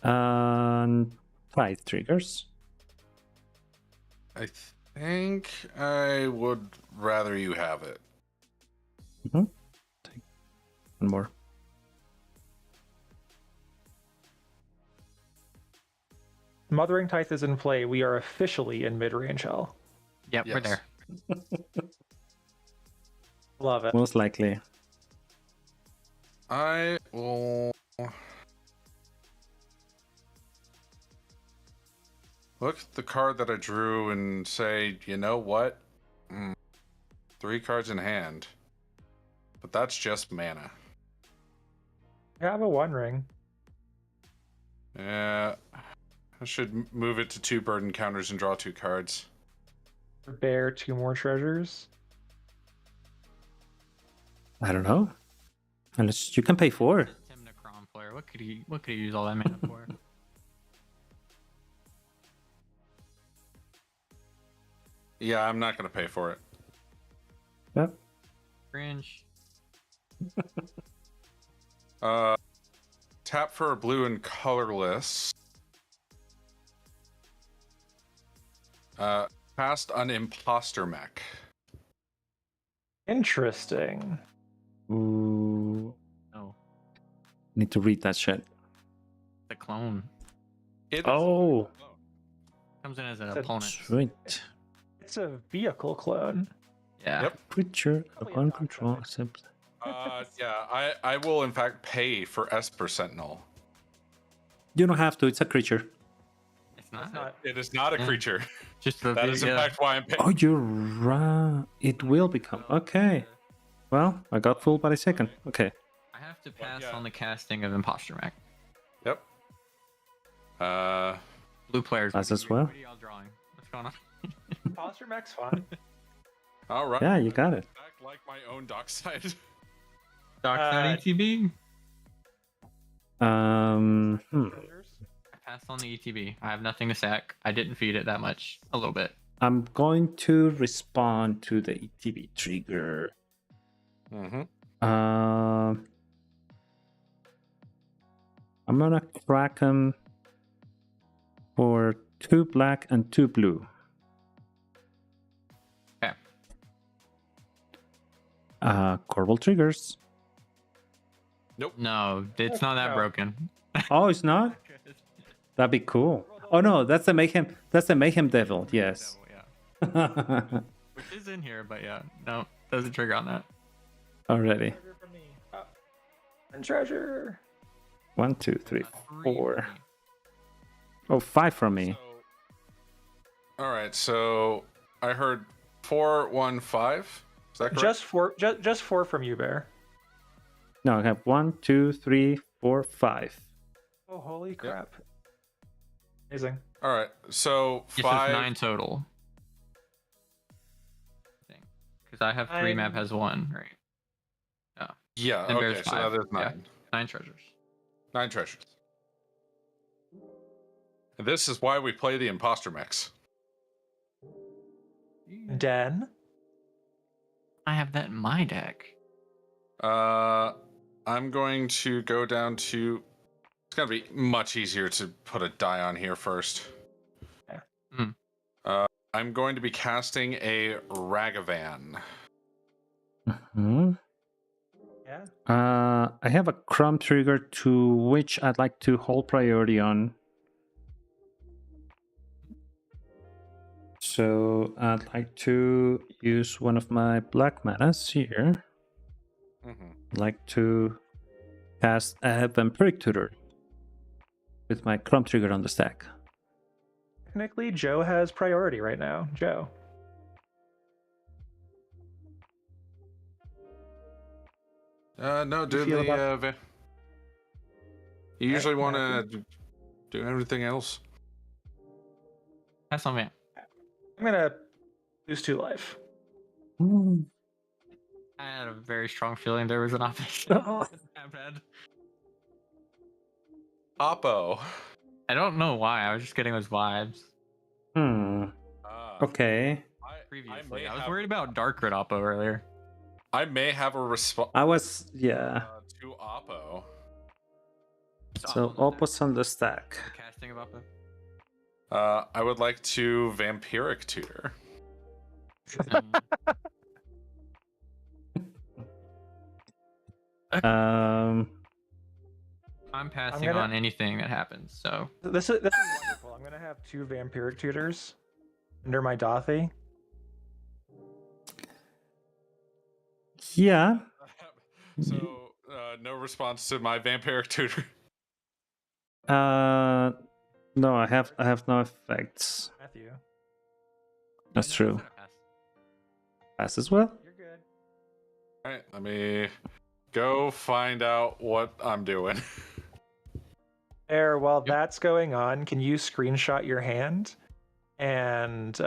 And 5 triggers. I think I would rather you have it. Take 1 more. Mothering Tithe is in play. We are officially in mid-range hell. Yep, we're Yes. there. Love it. Most likely. I will look at the card that I drew and say, you know what? 3 cards in hand. But that's just mana. I have a 1 ring. Yeah. I should move it to 2 burden counters and draw 2 cards. Bear 2 more treasures. I don't know. Unless you can pay 4. Tim Necron player. What could he use all that mana for? Yeah, I'm not going to pay for it. Yep. Cringe. Tap for a blue and colorless. Cast an imposter mech. Interesting. Ooh. No, Need to read that shit. the clone It is Oh. comes in as an It's a opponent. Sweet. It's a vehicle clone. Yeah. Yep. Creature Probably upon a control doctor. accept. Yeah, I will in fact pay for Esper Sentinel. You don't have to, it's a creature. It's not. It's not. It is not a Yeah. creature. Just the That is in yeah. fact why I'm paying. Oh, you're right. It will become. Okay. Well, I got fooled by the second. Okay. I have to pass yeah. on the casting of Imposter Mech. Yep. Blue players. Us what are as you- well. What are y'all drawing? What's going on? Imposter mech's fine. All right. Yeah, you got it. Act like my own dockside. Dockside ETB. Treasures. I passed on the ETB. I have nothing to sack. I didn't feed it that much. A little bit. I'm going to respond to the ETB trigger. Mm-hmm. I'm gonna crack him for 2 black and 2 blue. Okay. Corval triggers. No, it's not that No. broken. Oh, it's not? That'd be cool. Oh no, that's the mayhem. That's the mayhem devil. Yes. Yeah. Which is in here, but yeah, no, doesn't trigger on that. Already. Treasure from me. Oh. And treasure. 1, 2, 3, 3 4. for me. Oh, 5 from me. All right. So I heard 4, 1, 5. Is that correct? Just 4 from you, Bear. No, I have 1, 2, 3, 4, 5. Oh, holy crap. Amazing. All right. So It says 5. 9 total. Because I have 3, map I'm- has 1, right? Yeah. And Okay. there's So 5. now there's Yeah. 9. 9 treasures. 9 treasures. And this is why we play the imposter mechs. Den. I have that in my deck. I'm going to go down to. It's gonna be much easier to put a die on here first. Yeah. I'm going to be casting a Ragavan. Hmm. Yeah. I have a crumb trigger to which I'd like to hold priority on. So I'd like to use one of my black manas here. Mm-hmm. I'd like to cast a Vampiric Tutor with my crumb trigger on the stack. Technically, Joe has priority right now. Joe. No, do feel the. about- You usually want Matthew? to do everything else. That's on me. I'm gonna lose 2 life. Ooh. I had a very strong feeling there was an option. Oh. That bad. Oppo. I don't know why. I was just getting those vibes Hmm. Okay. previously. I was worried about Dark Red Oppo earlier. I may have a response I was, yeah. to Oppo. So Oppo's on the stack. The casting of Oppo. I would like to Vampiric Tutor. I'm passing gonna- on anything that happens. So This is wonderful. I'm gonna have 2 vampiric tutors under my Dothy. Yeah. So, no response to my Vampiric Tutor. No, I have no effects. Matthew, That's No, I true. said I pass. Pass as well. you're good. All right, let me go find out what I'm doing. There, while that's going on, can you screenshot your hand and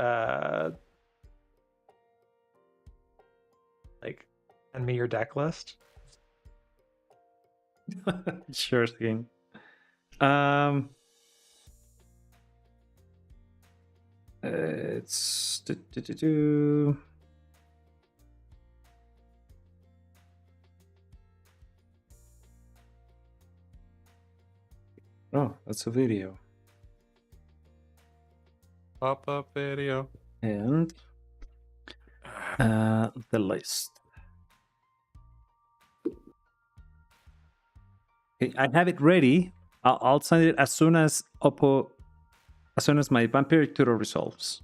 like send me your deck list? Sure thing. It's Oh, that's a video. Pop-up video. And the list. Okay, I have it ready. I'll send it as soon as my Vampiric Tutor resolves.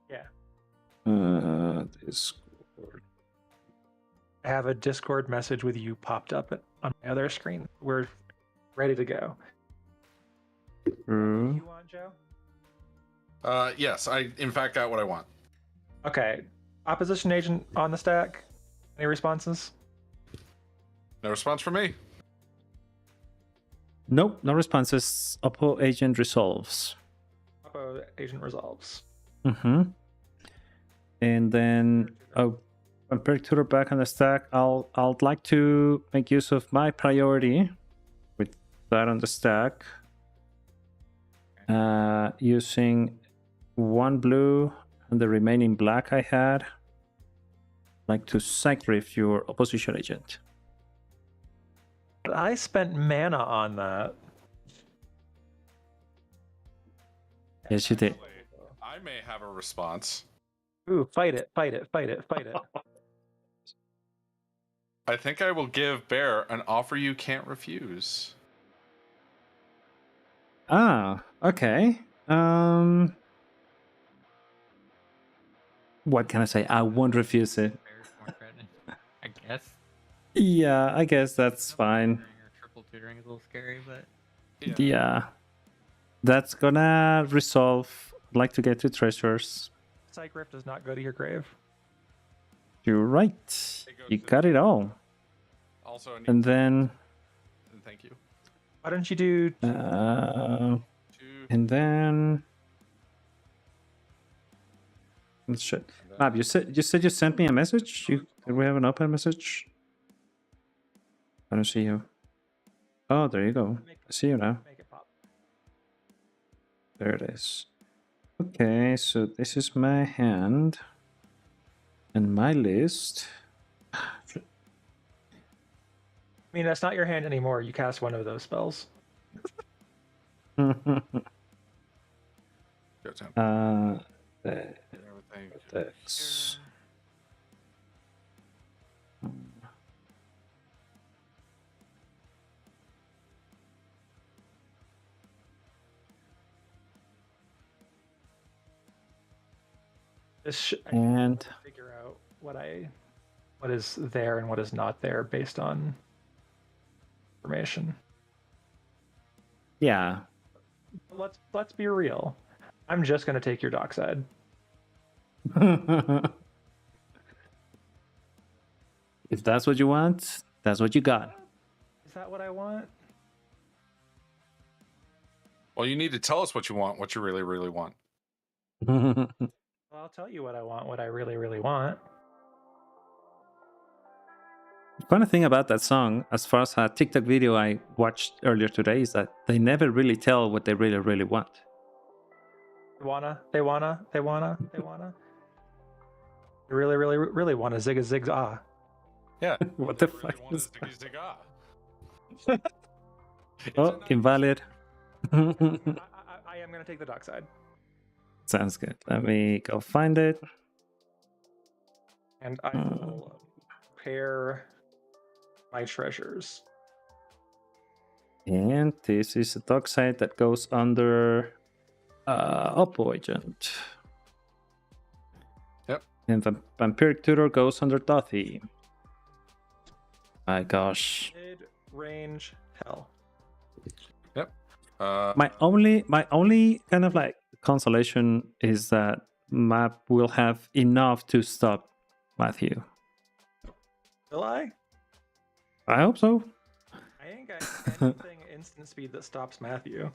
Yeah. Discord. I have a Discord message with you popped up on my other screen. We're ready to go. You want, Joe? Yes, I in fact got what I want. Okay. Opposition agent on the stack. Any responses? No response from me. Nope, no responses. Oppo agent resolves. Oppo agent resolves. Mm-hmm. And then Vampiric Tutor back on the stack. I'd like to make use of my priority with that on the stack. Using 1 blue and the remaining black I had. Like to sacrifice your opposition agent. But I spent mana on that. Yes, you did. I may have a response. Ooh, fight it, fight it, fight it, fight it. I think I will give Bear an offer you can't refuse. Ah, okay. What can I say? I won't refuse it. Bears more threatening, I guess. Yeah, I guess that's fine. Tutoring or triple tutoring is a little scary, but Yeah. That's gonna resolve. I'd like to get to treasures. Psych Rift does not go to your grave. You're right. You got it all. Also, I need And then thank you. Why don't you do and then shit. Mab, you said you sent me a message? Did we have an open message? I don't see you. Oh, there you go. I see you now. make it pop? There it is. Okay, so this is my hand and my list. I mean, that's not your hand anymore. You cast one of those spells. Go Tim. Everything. That's I and figure out what is there and what is not there based on information. yeah. Let's be real. I'm just gonna take your dockside. If that's what you want, that's what you got. Is that what I want? Well, you need to tell us what you want, what you really, really want. Well, I'll tell you what I want, what I really, really want. Funny thing about that song, as far as a TikTok video I watched earlier today, is that they never really tell what they really, really want. They wanna. They really, really, really wanna zig a zig ah. Yeah. What the Really fuck want is to ziggy zig ah. Oh, It's a nice- invalid. I am gonna take the dock side. Sounds good. Let me go find it. And I will pair my treasures. And this is a dock site that goes under Oppo agent. Yep. And the Vampiric Tutor goes under Dothy. My gosh. Mid range hell. Yep. My only kind of like consolation is that map will have enough to stop Matthew. Will I? I hope so. I ain't got anything instant speed that stops Matthew.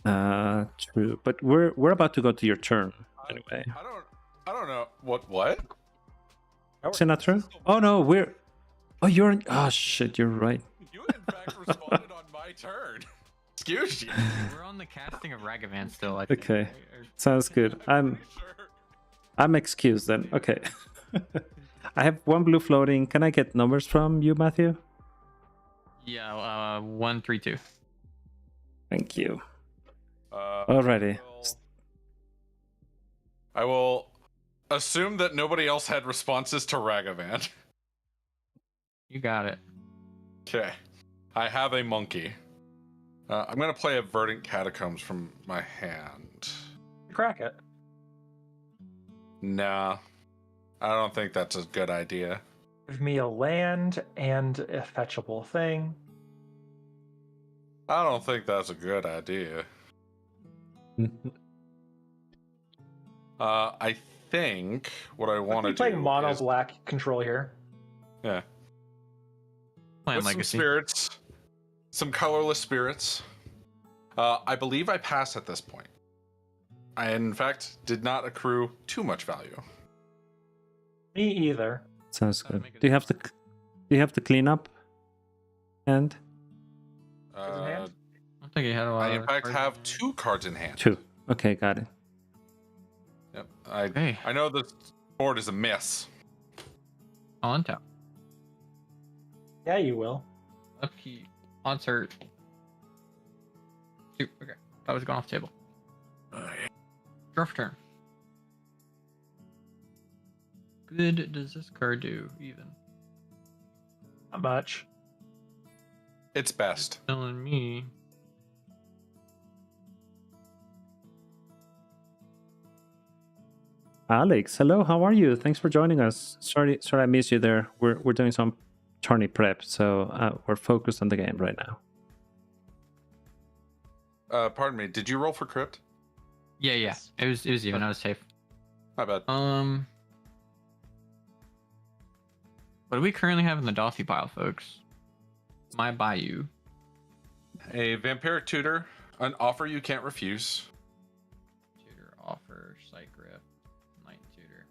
True. But we're about to go to your turn anyway. I don't know what. Is it not true? Oh no, we're. Oh, you're. Oh shit, you're right. You in fact responded on my turn. Excuse you. We're on the casting of Ragavan still. I think, Okay, right? Or- sounds good. Pretty sure. I'm excused then. Okay. I have one blue floating. Can I get numbers from you, Matthew? Yeah, 132. Thank you. Uh, Alrighty. I will assume that nobody else had responses to Ragavan. You got it. Okay. I have a monkey. I'm gonna play a Verdant Catacombs from my hand. Crack it. Nah. I don't think that's a good idea. Give me a land and a fetchable thing. I don't think that's a good idea. I think what I want to I'm do playing mono is, black control here. yeah, Plan with some Legacy. spirits, some colorless spirits. I believe I pass at this point. I, in fact, did not accrue too much value. Me either. Sounds Gotta good. make it- Do you have the cleanup? And Cards in hand? I don't think he had a lot. I, in of fact, cards have hand. 2 cards in hand. two. Okay, got it. Yep. Hey, I know this board is a miss. on top. Yeah, you will. Upkeep. Concert. Shoot, okay. That was gone off the table. Draw for turn. Good does this card do, even? Not much. It's best. Telling me. Alex, hello, how are you? Thanks for joining us. Sorry I missed you there. We're doing some tourney prep, so we're focused on the game right now. Pardon me. Did you roll for crypt? Yeah. Yes. It was even. I was safe. My bad. What do we currently have in the Dothy pile, folks? My Bayou. A vampiric tutor, an offer you can't refuse. Tutor offer, Psych Grip, Light Tutor.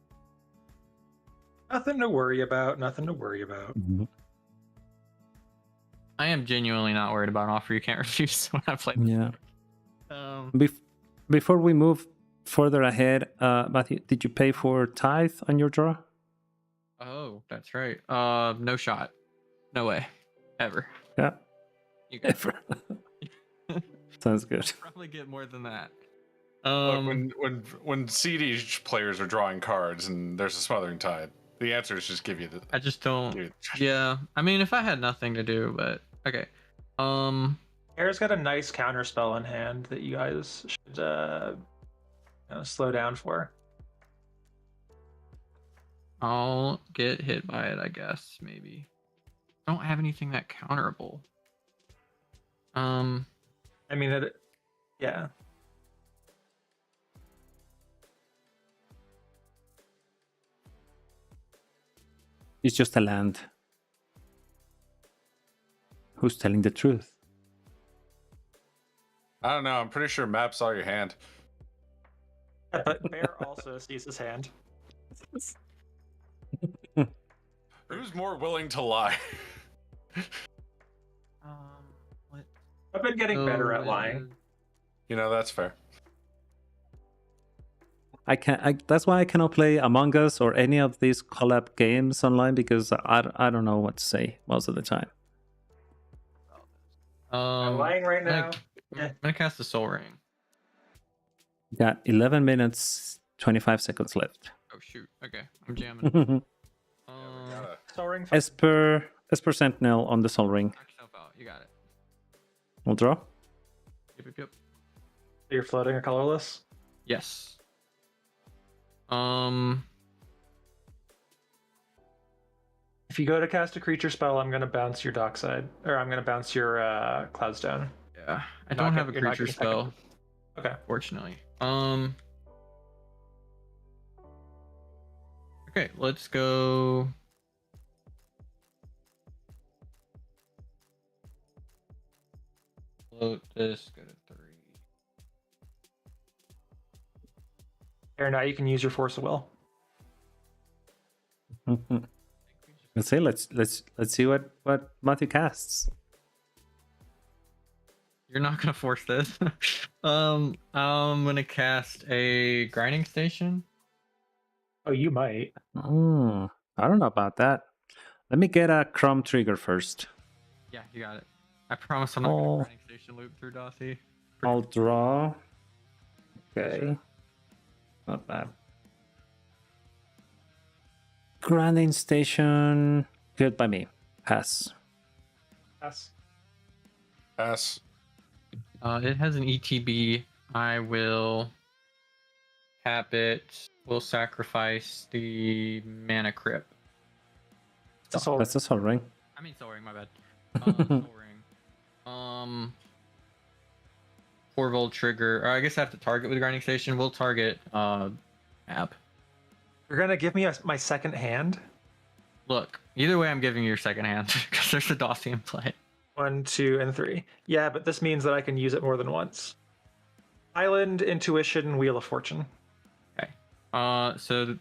Nothing to worry about. Nothing to worry about. I am genuinely not worried about an offer you can't refuse when I play this. Yeah. Deck. Before we move further ahead, Matthew, did you pay for tithe on your draw? Oh, that's right. No shot. No way. Ever. Yeah. You guys Ever. Sounds good. probably get more than that. Look, when cEDH players are drawing cards and there's a Smothering Tide, the answer is just give you the. I just don't. Give you Yeah. I mean, if I had nothing to do, but okay. Air's got a nice counter spell in hand that you guys should slow down for. I'll get hit by it, I guess. Maybe. I don't have anything that counterable. I mean, yeah. It's just a land. Who's telling the truth? I don't know. I'm pretty sure Map saw your hand. But Bear also sees his hand. Who's more willing to lie? What? I've been getting better at lying. You know, that's fair. That's why I cannot play Among Us or any of these collab games online because I don't know what to say most of the time. I'm lying right now. I'm gonna cast the Soul Ring. Got 11 minutes, 25 seconds left. Oh shoot. Okay, I'm jamming. Soul Ring. Esper Sentinel on the Soul Ring. Knock yourself out. You got it. We'll draw. Yep. You're floating or colorless? Yes. If you go to cast a creature spell, I'm gonna bounce your Dockside, or I'm gonna bounce your Cloudstone. Yeah. I don't have a you're not creature getting spell, Okay. fortunately. Okay, let's go. Float this, go to 3. Here, now you can use your Force of Will. Let's see. Let's see what Matthew casts. You're not gonna force this. I'm gonna cast a grinding station. Oh, you might. I don't know about that. Let me get a Chrome trigger first. Yeah, you got it. I promise I'm not gonna grinding station loop through Dothy. I'll draw. Okay. Not bad. Grinding station. Good by me. Pass. Pass. Pass. It has an ETB. I will tap it. We'll sacrifice the mana crypt. It's a Soul That's a Soul Ring. I mean, Soul Ring, my bad. Soul Ring. Corvold trigger. Or I guess I have to target with grinding station. We'll target app. You're gonna give me my second hand? Look, either way, I'm giving you your second hand because there's a Dothy in play. 1, 2, and 3. Yeah, but this means that I can use it more than once. Island, Intuition, Wheel of Fortune. Okay. So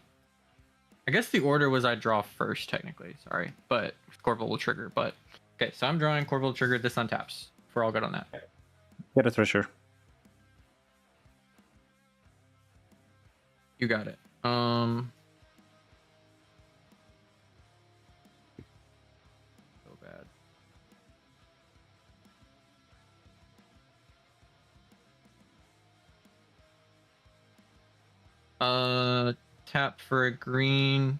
I guess the order was I draw first, technically. Sorry, but Corvold will trigger. But okay, so I'm drawing Corvold trigger. This untaps. We're all good on that. Get a treasure. You got it. So bad. Tap for a green.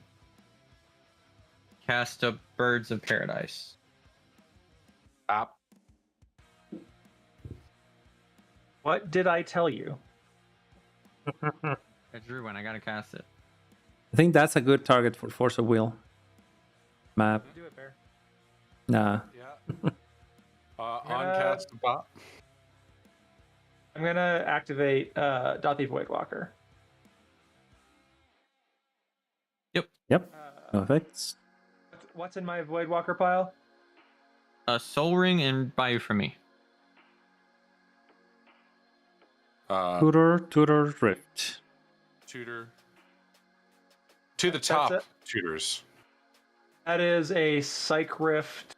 Cast a Birds of Paradise. Stop. What did I tell you? I drew one. I gotta cast it. I think that's a good target for Force of Will. Map. Do it, Bear. Nah. Yeah. On cast the bot. I'm gonna activate Dothy Voidwalker. Yep. Perfect. What's in my Voidwalker pile? A Soul Ring and Bayou for me. Tutor Rift. Tutor. To the That's top, it. tutors. That is a Psych Rift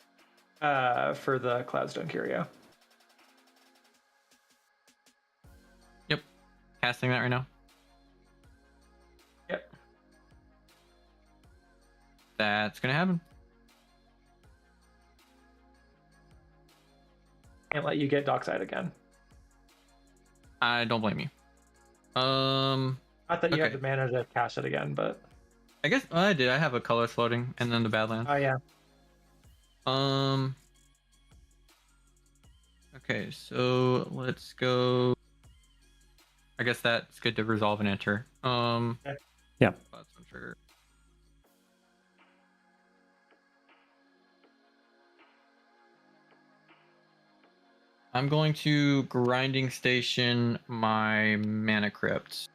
for the Cloudstone Curio. Yep. Casting that right now. Yep. That's gonna happen. Can't let you get Dockside again. I don't blame you. Not that you have Okay. the mana to cast it again, but I guess I did. I have a color floating and then the Badlands. oh yeah. Okay, so let's go. I guess that's good to resolve and enter. Okay. Yeah. That's one trigger. I'm going to grinding station my mana crypt.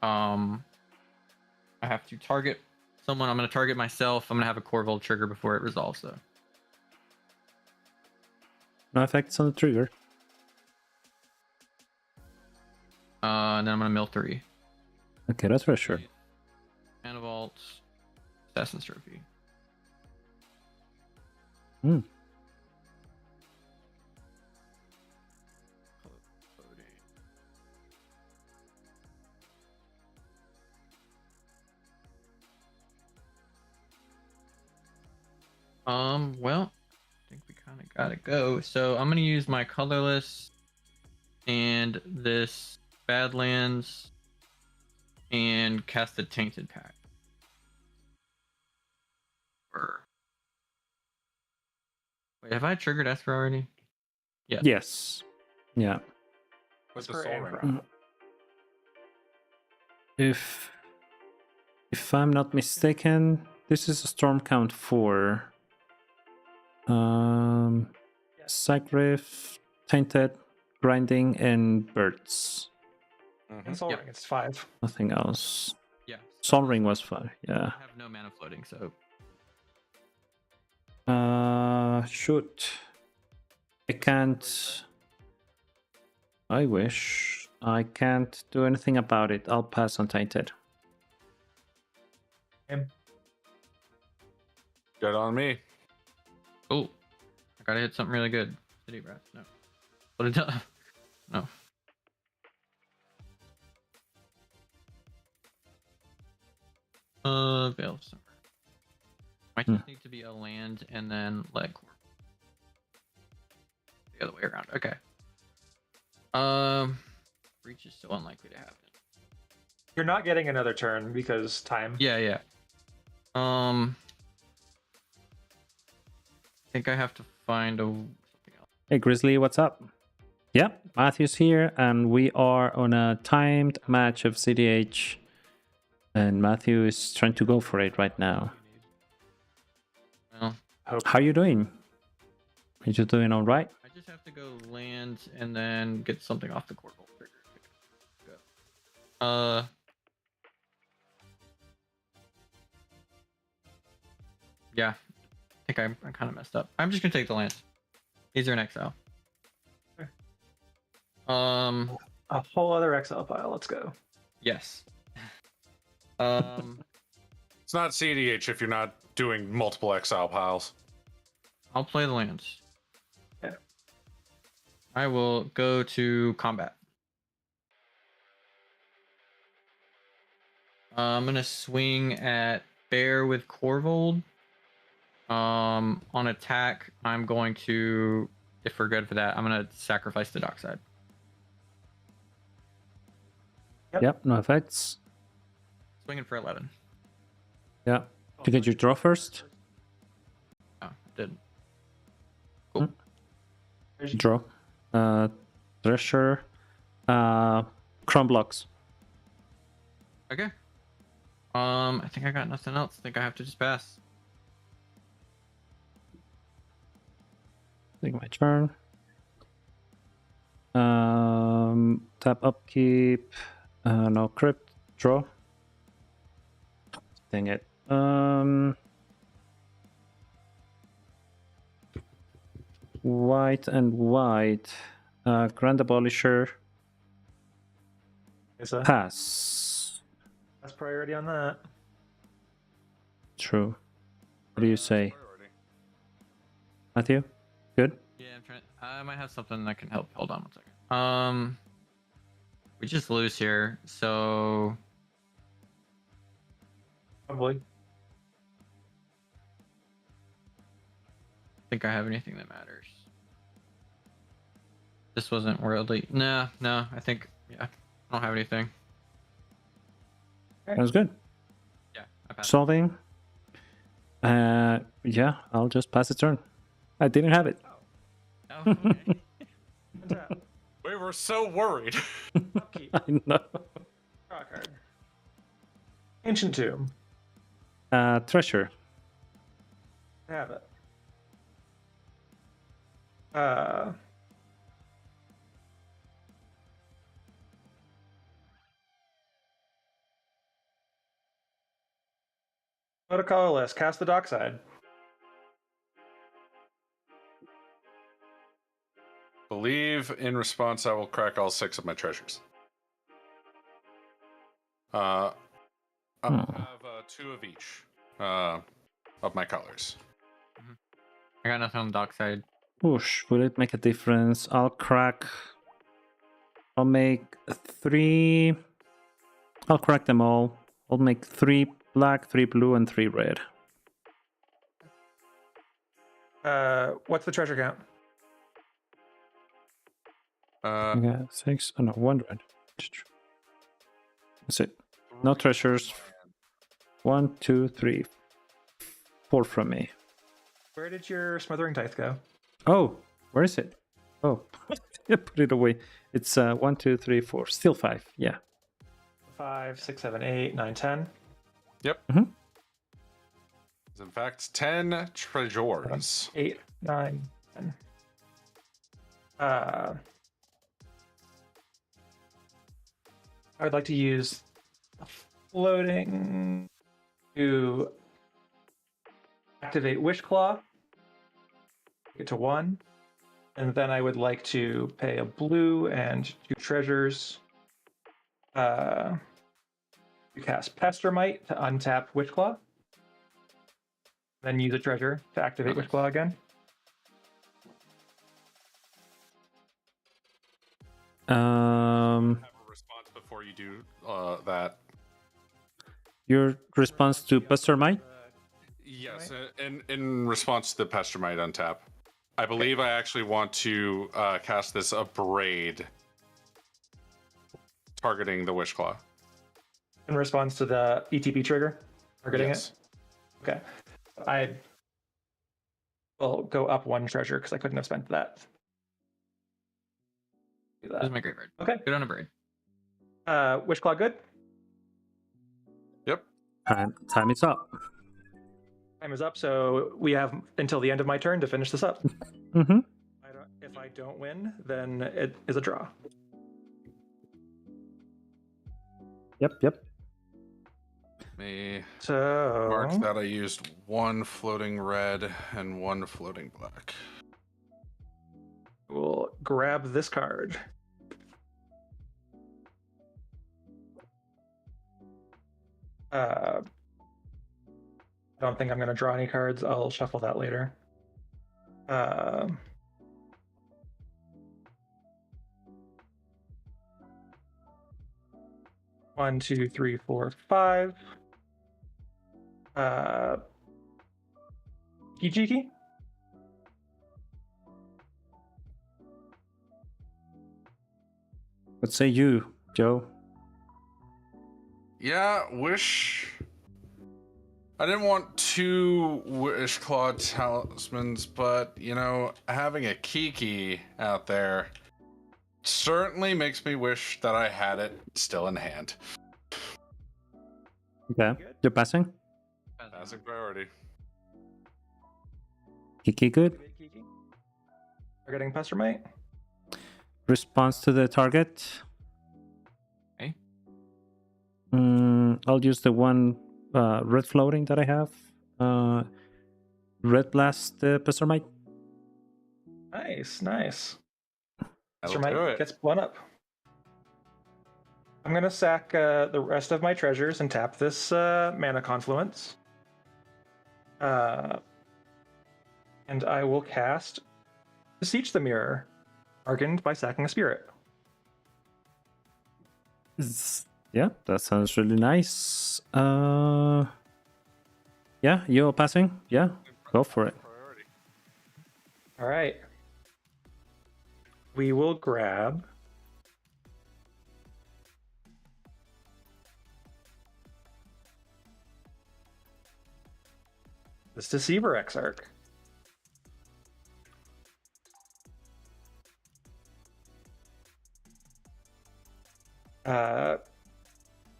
I have to target someone. I'm going to target myself. I'm going to have a Corvold trigger before it resolves, though. No effects on the trigger. And then I'm going to mill 3. Okay, that's for sure. Mana Vault, Assassin's Trophy. Hmm. Well, I think we kind of gotta go. So I'm gonna use my colorless and this Badlands and cast the Tainted Pack. Wait, have I triggered Esper already? Yeah. Yes. Yeah. With the For soul and ring. Rob. If I'm not mistaken, this is a storm count 4. Cyclif, Tainted, Grinding, and Birds. Mhm. And Soul Yep. Ring, it's 5. Nothing else. Yeah. Sol Ring was 5. Yeah. I have no mana floating, so Shoot. I can't. I wish. I can't do anything about it. I'll pass on Tainted. Him. Good on me. oh, I gotta hit something really good. City Breath. No. What it does? No. Veil of Summer. Might just need to be a land and then like the other way around. Okay. Breach is so unlikely to happen. You're not getting another turn because time. Yeah, yeah. I think I have to find something else. Hey, Grizzly, what's up? Yeah, Matthew's here, and we are on a timed match of cEDH. And Matthew is trying to go for it right now. Well, How are you doing? Are you doing all right? I just have to go land and then get something off the Corval trigger. Go. Yeah. I think I kind of messed up. I'm just gonna take the land. These are in exile. Okay. A whole other exile pile. Let's go. Yes. It's not cEDH if you're not doing multiple exile piles. I'll play the lands. Yeah. I will go to combat. I'm gonna swing at Bear with Corvold. On attack, I'm going to, if we're good for that, I'm gonna sacrifice the Dockside. Yep, no effects. Swinging for 11. Yeah. To get your draw first? Oh, didn't. Cool. Draw. Thresher. Chrome blocks. Okay. I think I got nothing else. I think I have to just pass. Take my turn. Tap upkeep. No crypt. Draw. Dang it. White and white. Grand Abolisher. Is that Pass. that's priority on that? True. What do you say, Matthew? Good? Yeah, I'm trying. I might have something that can help. Hold on one second. We just lose here, so Probably. I think I have anything that matters. This wasn't worldly. No, I think, yeah, I don't have anything. Sounds good. Yeah, I passed. Solving. Yeah, I'll just pass the turn. I didn't have it. Oh, okay. Tap. We were so worried. Upkeep. I know. Draw a card. Ancient Tomb. Treasure. Have it. Go to colorless. Cast the Dockside. Believe in response, I will crack all 6 of my treasures. I have 2 of each of my colors. I got nothing on the dock side. Whoosh, will it make a difference? I'll make 3. I'll crack them all. I'll make 3 black, 3 blue, and 3 red. What's the treasure count? Yeah, 6. Oh no, 1 red. That's it. No treasures. 1, 2, 3, 4 from me. Where did your smothering tithe go? Oh, where is it? Oh, I put it away. It's 1, 2, 3, 4. Still 5. Yeah. 5, 6, 7, 8, 9, 10. Yep. Mhm. It's in fact 10 treasures. 8, 9, 10. I would like to use floating to activate Wish Claw. Get to 1. And then I would like to pay a blue and 2 treasures to cast Pestermite to untap Witch Claw. Then use a treasure to activate Witch Claw again. Have a response before you do that. Your response to Pestermite? Yes, in response to the Pestermite untap. I believe I actually want to cast this Abrade, targeting the Wishclaw. In response to the ETP trigger, targeting Yes. it. Okay, I will go up 1 treasure because I couldn't have spent that. Do This is that. my graveyard. Okay. Good on a bird. Witch Claw good. Yep. Time is up. Time is up, so we have until the end of my turn to finish this up. Mm-hmm. If I don't win, then it is a draw. Yep. Me So mark that I used 1 floating red and 1 floating black. we'll grab this card. I don't think I'm going to draw any cards. I'll shuffle that later. 1, 2, 3, 4, 5. Kijiki? What say you, Joe? Yeah, wish. I didn't want 2 Wish Claw talismans, but you know, having a Kiki out there certainly makes me wish that I had it still in hand. Okay. You're passing? As a priority. Kiki good? Kiki? Targeting Pestermite? Response to the target? Okay. I'll use the 1 red floating that I have. Red blast Pestermite. Nice. That'll do Pestermite it. gets 1 up. I'm going to sack the rest of my treasures and tap this mana confluence. And I will cast Beseech the Mirror, darkened by sacking a spirit. Yeah, that sounds really nice. Yeah, you're passing? Yeah, go for it. Priority. All right. We will grab this Deceiver Exarch.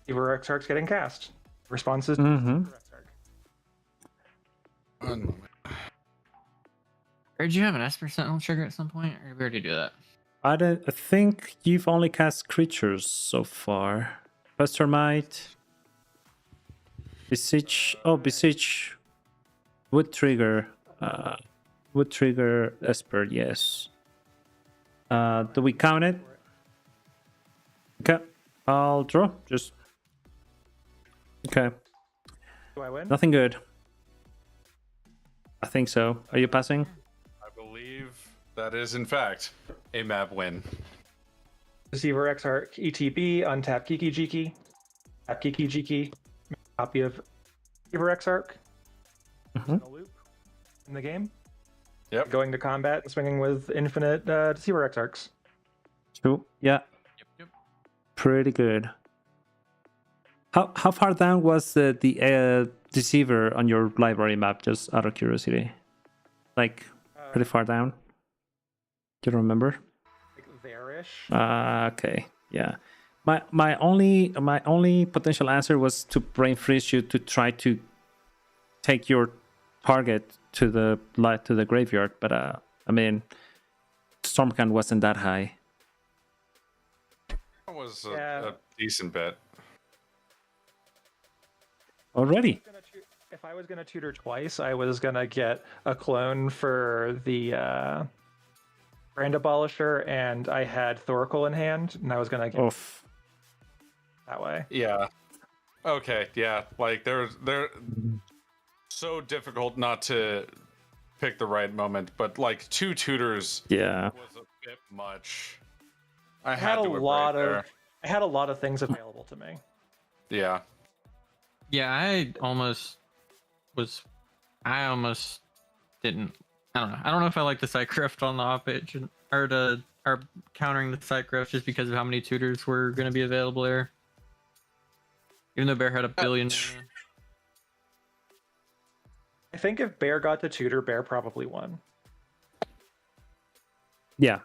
Deceiver Exarch's getting cast. Responses to Mm-hmm. Deceiver Exarch. 1 moment. Or did you have an Esper Sentinel trigger at some point? Or did we already do that? I think you've only cast creatures so far. Pestermite. Beseech. Oh, Beseech would trigger. Would trigger Esper, yes. Do we count it? Okay. I'll draw. Just. Okay. Do I win? Nothing good. I I think so. Are you passing? I believe that is, in fact, a map win. Deceiver X Arc ETB, untap Kiki Jiki, tap Kiki Jiki, copy of Deceiver X Arc. Mhm. In a loop in the game. Yep. Going to combat and swinging with infinite Deceiver X Arcs. True. Yeah. Yep. Pretty good. How far down was the deceiver on your library map? Just out of curiosity, like pretty far down. Do you remember? Like there-ish. Okay. Yeah. My only potential answer was to brain freeze you to try to take your target to the graveyard, but I mean, Stormcount wasn't that high. That was Yeah. a decent bit. Already. If I was gonna tutor twice, I was gonna get a clone for the Brand Abolisher, and I had Thoracle in hand, and I was gonna get Oof. that way. Yeah. Okay. Yeah. Like they're so difficult not to pick the right moment, but like 2 tutors Yeah. was a bit much. I I had a to lot break of there. I had a lot of things available to me. Yeah. Yeah, I almost didn't. I don't know. I don't know if I like the Cycrift on the off page or countering the Cycrift just because of how many tutors were going to be available there. Even though Bear had a billion. I think if Bear got the tutor, Bear probably won. Yeah.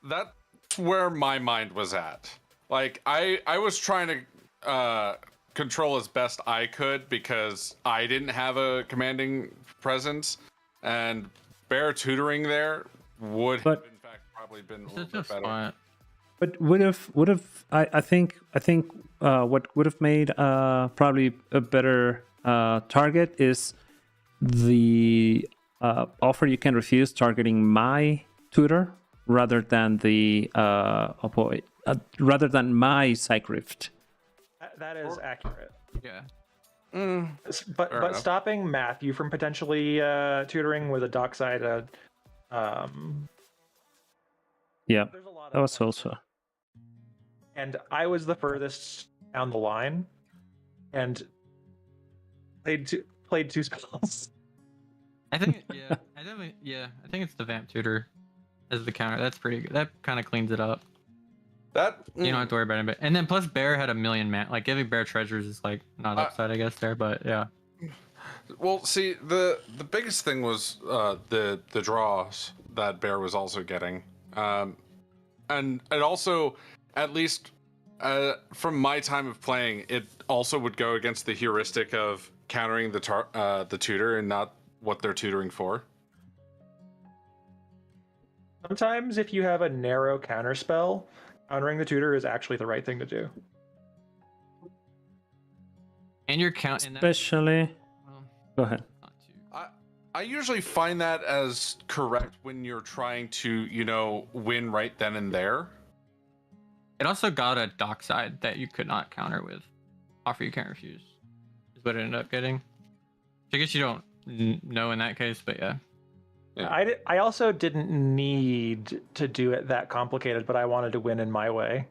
That's where my mind was at. Like I was trying to control as best I could because I didn't have a commanding presence, and Bear tutoring there would But- have in fact probably been a It's little just bit better. fun. But would have I think what would have made probably a better target is the offer you can refuse targeting my tutor rather than the rather than my Cycrift. That is accurate. Yeah. But Fair but enough. stopping Matthew from potentially tutoring with a dockside, Yeah, there's a lot that of was also. and I was the furthest down the line, and played 2 spells. I think I think it's the Vamp tutor as the counter. That's pretty good. That kind of cleans it up. That You don't have to worry about it. And then plus Bear had a million man. Like giving Bear treasures is like not upside, I guess there, but yeah. Well, see, the biggest thing was the draws that Bear was also getting, and it also, at least from my time of playing, it also would go against the heuristic of countering the tutor and not what they're tutoring for. Sometimes, if you have a narrow counter spell, countering the tutor is actually the right thing to do. And you're counting Especially, go ahead. not too. I usually find that as correct when you're trying to, win right then and there. It also got a dockside that you could not counter with. Offer you can't refuse. Is what it ended up getting. I guess you don't know in that case, but yeah. Yeah. I also didn't need to do it that complicated, but I wanted to win in my way.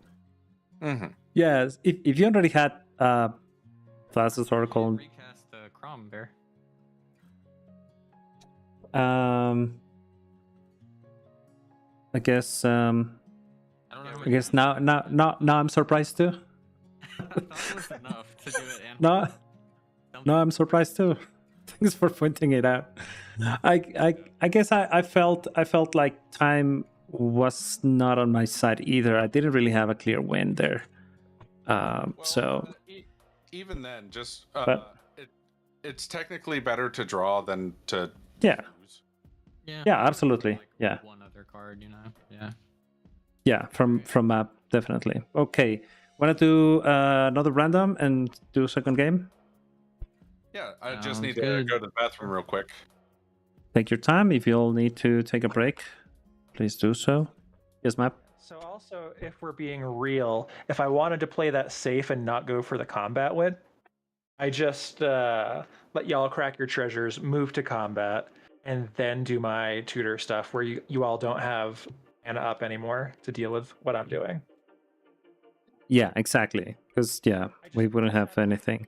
Mm-hmm. Yes, if you already had Thassa's Oracle, Recast the Crom Bear. I guess I don't know. I guess now I'm surprised too. I thought it was enough to do it. And No, I'm surprised too. Thanks for pointing it out. I guess I felt like time was not on my side either. I didn't really have a clear win there. So Even then, just But- it's technically better to draw than to yeah, lose. Yeah, absolutely. Like Yeah. One other card, Yeah. yeah, from map definitely. Okay, want to do another random and do second game? Yeah, I just Sounds need to good. go to the bathroom real quick. Take your time. If you'll need to take a break, please do so. Yes, map. So also, if we're being real, if I wanted to play that safe and not go for the combat win, I just let y'all crack your treasures, move to combat, and then do my tutor stuff where you all don't have mana up anymore to deal with what I'm doing. Yeah, exactly. Because we wouldn't have anything.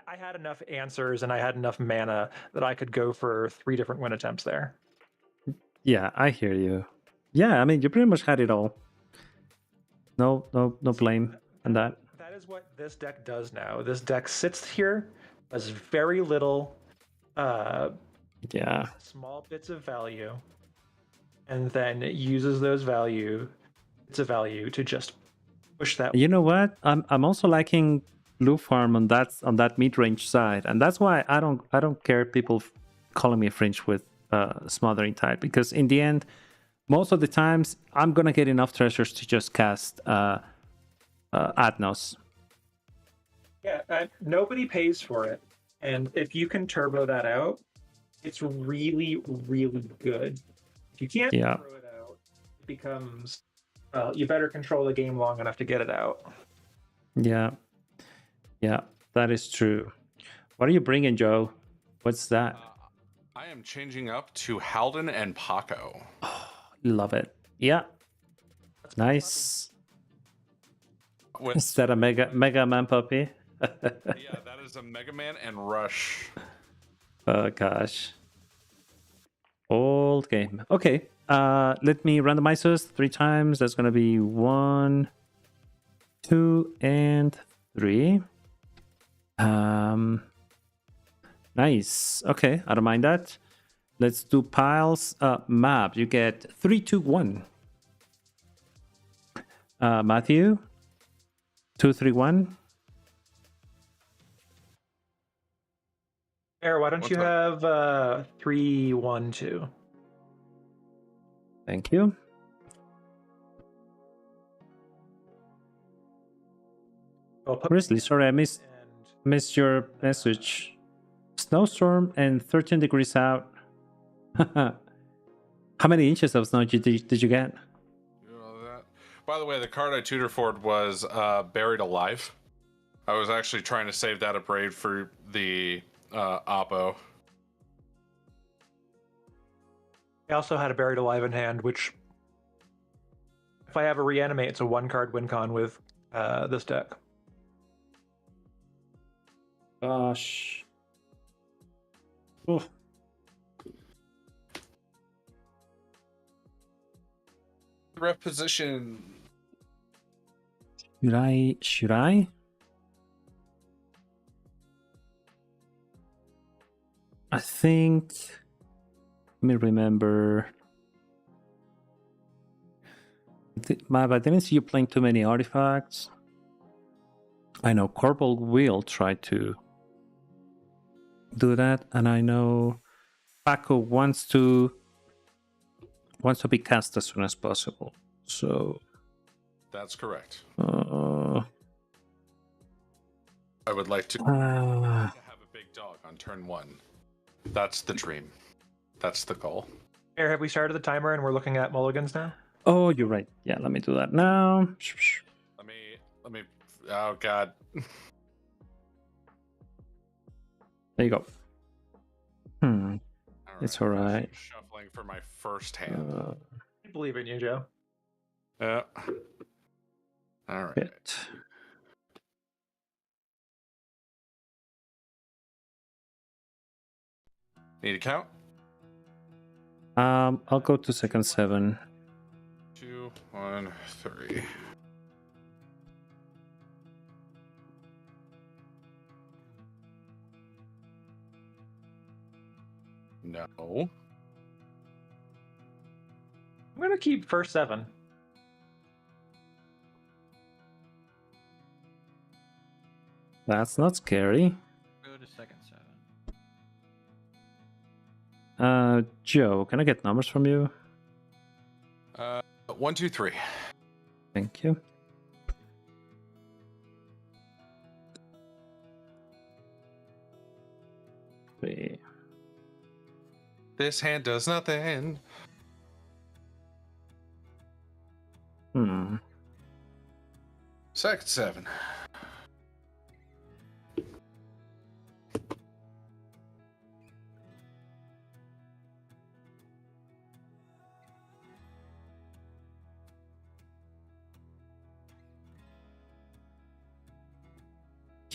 I had enough answers and I had enough mana that I could go for 3 different win attempts there. Yeah, I hear you. Yeah, I mean, you pretty much had it all. No blame on that. That is what this deck does now. This deck sits here, does very little, Yeah. small bits of value, and then it uses those bits of value to just push that. You know what? I'm also liking blue farm on that mid range side, and that's why I don't care people calling me a fringe with smothering tide, because in the end, most of the times I'm gonna get enough treasures to just cast Atnos. Yeah, nobody pays for it, and if you can turbo that out, it's really, really good. If you can't Yeah. throw it out, it becomes you better control the game long enough to get it out. Yeah, that is true. What are you bringing, Joe? What's that? I am changing up to Halden and Paco. Love it. Yeah, nice. With, Is that a mega man puppy? yeah, that is a Mega Man and Rush. Oh gosh. Old game. Okay. Let me randomize this 3 times. That's gonna be 1, 2, and 3. Nice. Okay, I don't mind that. Let's do piles. Map. You get 3, 2, 1. Matthew. 2, 3, 1. Air, why don't What's you up? have 3, 1, 2? Thank you. I'll put Grizzly, sorry, I missed your message. Snowstorm and 13 degrees out. How many inches of snow did you get? You know that. By the way, the card I tutor for was Buried Alive. I was actually trying to save that upgrade for the Oppo. I also had a Buried Alive in hand, which, if I have a Reanimate, it's a 1-card win con with this deck. Gosh. Oof. Rep position. Should I? I think. Let me remember. Mab, I didn't see you playing too many artifacts. I know Corporal will try to do that, and I know Paco wants to be cast as soon as possible. So That's correct. uh, I would like to uh, have a big dog on turn 1. That's the dream. That's the goal. Air, have we started the timer and we're looking at mulligans now? oh, you're right. Yeah, let me do that now. Let me. Oh God. There you go. It's all right. Shuffling for my first hand. I believe in you, Joe. Yeah. All right. Bit. Need a count? I'll go to second 7. 2, 1, 3. No. I'm gonna keep first 7. That's not scary. Go to second 7. Joe, can I get numbers from you? 1, 2, 3. Thank you. Three. This hand does nothing. Second 7.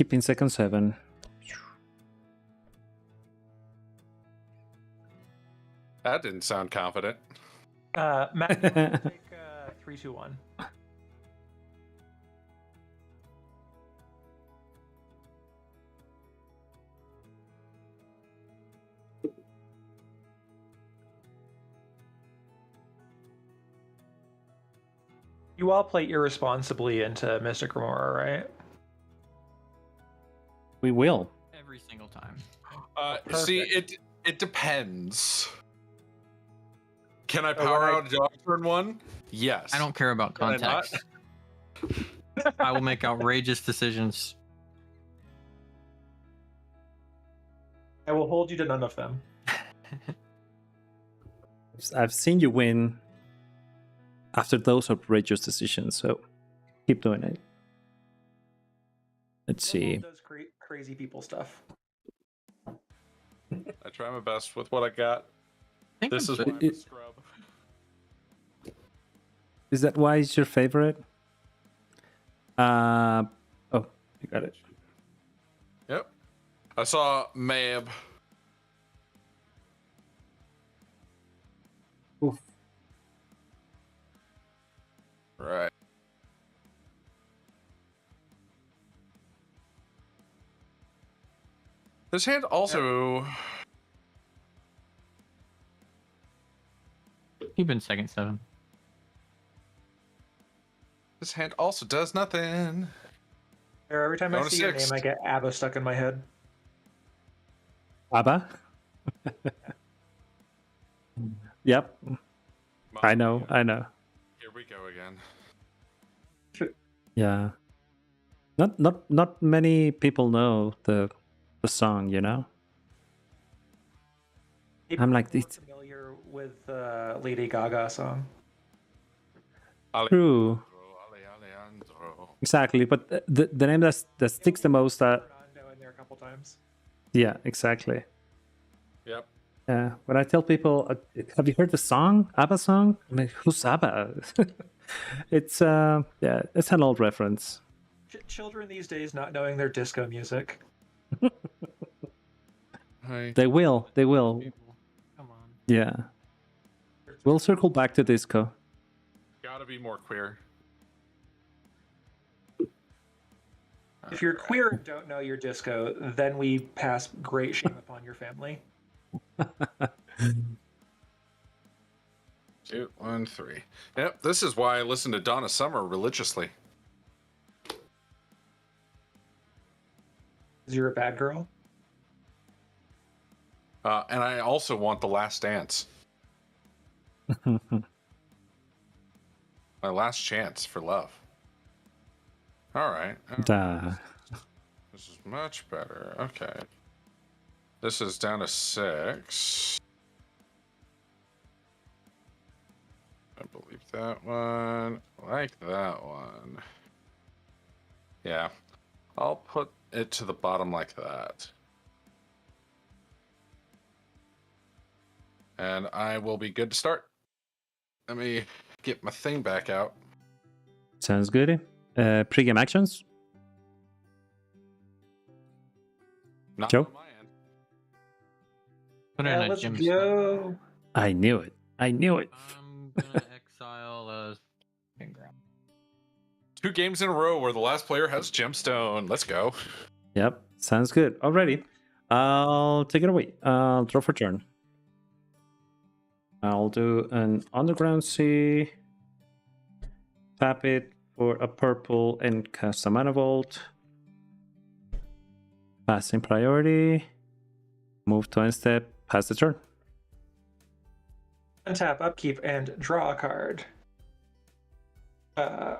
keeping second 7. That didn't sound confident. Matt, take 3, 2, 1. You all play irresponsibly into Mystic Remora, right? We will. Every single time. See, it depends. Can I So when power I- out a dog turn 1? Yes. I don't care about Can I not? context. I will make outrageous decisions. I will hold you to none of them. I've seen you win after those outrageous decisions, so keep doing it. Let's see. Does crazy people stuff. I try my best with what I got. I think This is I'm- why I'm a scrub. Is that why it's your favorite? Oh, you got it. Yep. I saw Mab. Oof. Right. This hand also. keeping second 7. This hand also does nothing. Every time I Going to see your 6. name, I get ABBA stuck in my head. Abba? Yep. I know. Here we go again. Yeah. Not many people know the song, you know? People I'm like, are more it's familiar with Lady Gaga song. true. Alejandro. Exactly, but the name that sticks the most, Fernando in there a couple times. yeah, exactly. Yep. Yeah, when I tell people, have you heard the song, ABBA song? I'm like, who's ABBA? It's yeah, it's an old reference. Children these days not knowing their disco music. Hi. They will. Come on. Yeah, we'll circle back to disco. Gotta be more queer. If you're queer and don't know your disco, then we pass great shame upon your family. 2, 1, 3. Yep. This is why I listen to Donna Summer religiously. Because you're a bad girl. And I also want The Last Dance. My last chance for love. All right. Duh. This is much better. Okay. This is down to 6. I believe that one. I like that one. Yeah. I'll put it to the bottom like that. And I will be good to start. Let me get my thing back out. Sounds good. Pre-game actions. Not Joe? on my end. Put her in a Let's gym. go. I knew it. I'm gonna exile ground. 2 games in a row where the last player has gemstone. Let's go. Yep, sounds good. Alrighty, I'll take it away. I'll draw for turn. I'll do an underground sea. Tap it for a purple and cast a mana vault. Passing priority. Move to end step. Pass the turn. Untap, upkeep, and draw a card. We're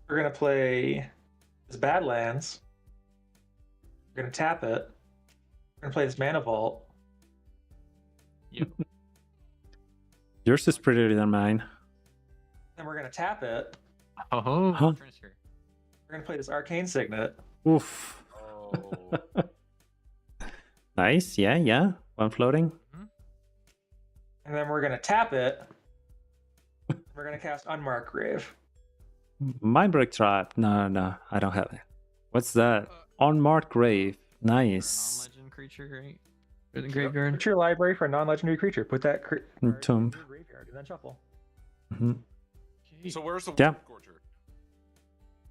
gonna play this Badlands. We're gonna tap it. We're gonna play this Mana Vault. Yep. Yours is prettier than mine. Then we're gonna tap it. Oh, Huh? transfer. We're gonna play this Arcane Signet. Oof. Oh. Nice. Yeah. One floating. And then we're gonna tap it. We're gonna cast Unmarked Grave. Mindbreak Trap. No, I don't have it. What's that? Unmarked grave. For a Nice. non-legend creature, right? For the graveyard. Put your library for a non-legendary creature. Put that card in Tomb. your graveyard and then shuffle. Mhm. So where's the Yeah. Wood Gorger?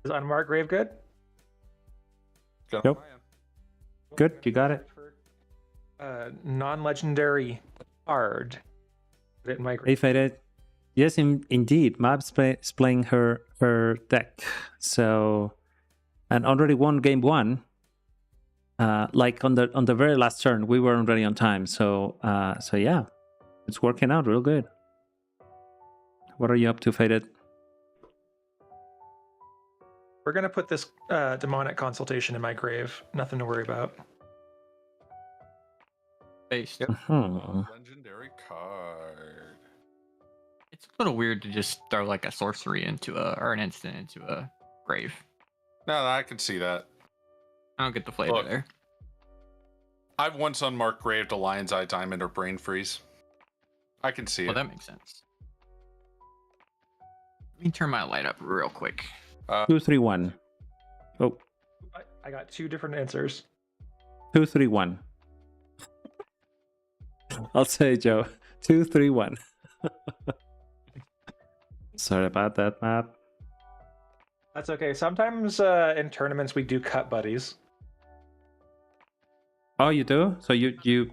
Is unmarked grave good? Got Yep. my end. Good, you got it. Non-legendary card. Put it in my Hey, grave. Faded. Yes, indeed. Mab's is playing her deck. So, and already won game one. Like on the very last turn, we were already on time. So yeah, it's working out real good. What are you up to, Faded? We're gonna put this demonic consultation in my grave. Nothing to worry about. Based. Legendary card. It's a little weird to just throw like a sorcery into or an instant into a grave. No, I can see that. I don't get the flavor Look. there. I've once unmarked graved a Lion's Eye Diamond or Brain Freeze. I can see Well, it. that makes sense. Let me turn my light up real quick. 2-3-1. Oh, I got two different answers. 2-3-1. I'll say, Joe. 2-3-1. Sorry about that, Map. That's okay. Sometimes in tournaments we do cut buddies. Oh, you do? So you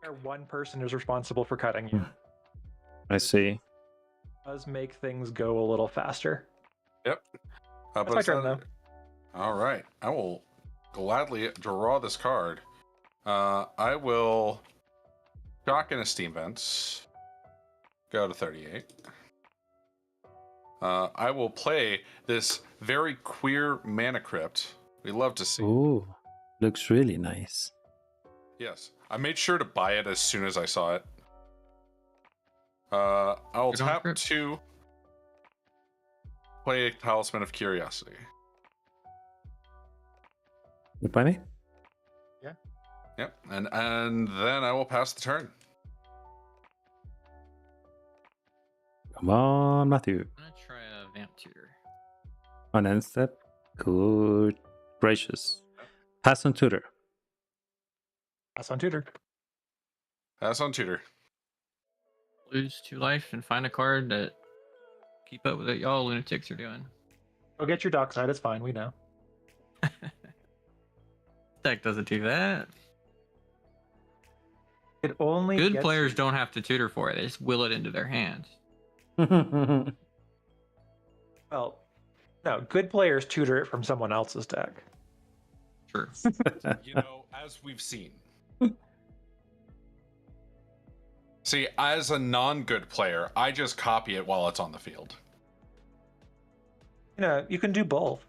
Where one person is responsible for cutting you. I see. It does make things go a little faster. Yep. That's my turn, though. All right. I will gladly draw this card. I will shock in a Steam Vents. Go to 38. I will play this very queer Mana Crypt. We love to see. Ooh, looks really nice. Yes. I made sure to buy it as soon as I saw it. I'll Good on tap Crypt. to play a Talisman of Curiosity. You buy me? Yep. And then I will pass the turn. Come on, Matthew. I'm gonna try a Vamp Tutor. On end step. Good gracious. Pass on tutor. That's on tutor. Pass on Tutor. Lose 2 life and find a card that keep up with what y'all lunatics are doing. Go get your dockside. It's fine. We know. Deck doesn't do that. It only Good gets players you- don't have to tutor for it. They just will it into their hands. Well, no. Good players tutor it from someone else's deck. True. You know, as we've seen. See, as a non-good player, I just copy it while it's on the field. You know, you can do both.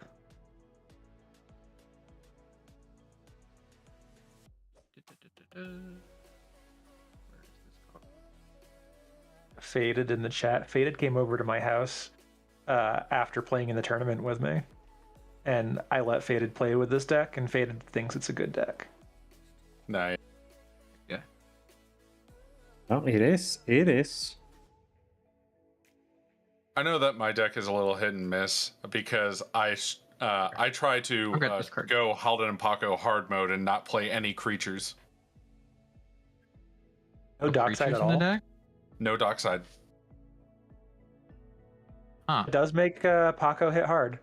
Where is this card? Faded in the chat. Faded came over to my house after playing in the tournament with me, and I let Faded play with this deck, and Faded thinks it's a good deck. Nice. Yeah. Oh, it is. It is. I know that my deck is a little hit and miss because I try to I'll get this card. go Halden and Paco hard mode and not play any creatures. No dockside Creatures at in the all. deck? No dockside. Huh. It does make Paco hit hard.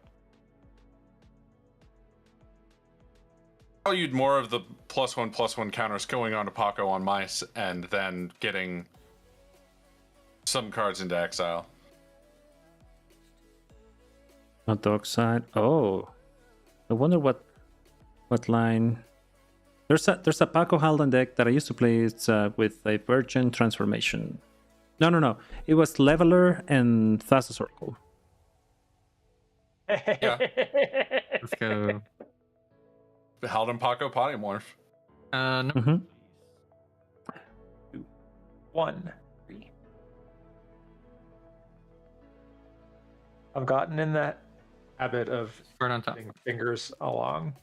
Valued more of the +1/+1 counters going on to Paco on my end than getting some cards into exile. On dog side. Oh, I wonder what line. There's a Paco Haldan deck that I used to play. It's with a Virgin Transformation. No. It was Leveler and Thassa's Oracle. Let's go. The Halden Paco Polymorph. No. Mm-hmm. 1, 3. I've gotten in that habit of Right on top. putting fingers along.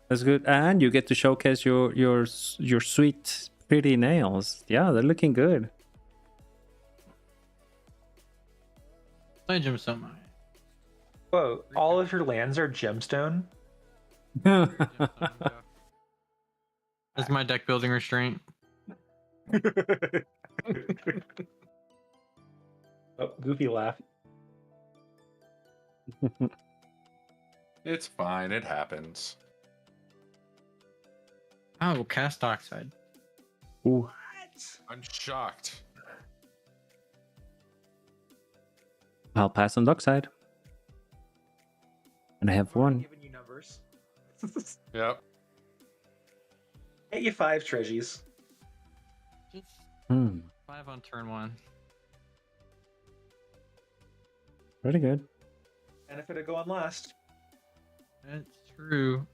That's good, and you get to showcase your sweet, pretty nails. Yeah, they're looking good. Play Jim Soma. Whoa, all of your lands are gemstone? That's my deck building restraint. Oh, goofy laugh. It's fine. It happens. Oh, cast oxide. Ooh. I'm shocked. I'll pass on dockside. And I have one. Giving you numbers. Yep. Get you 5 treasures. Just Hmm. 5 on turn 1. Pretty good. Benefit of going last. That's true.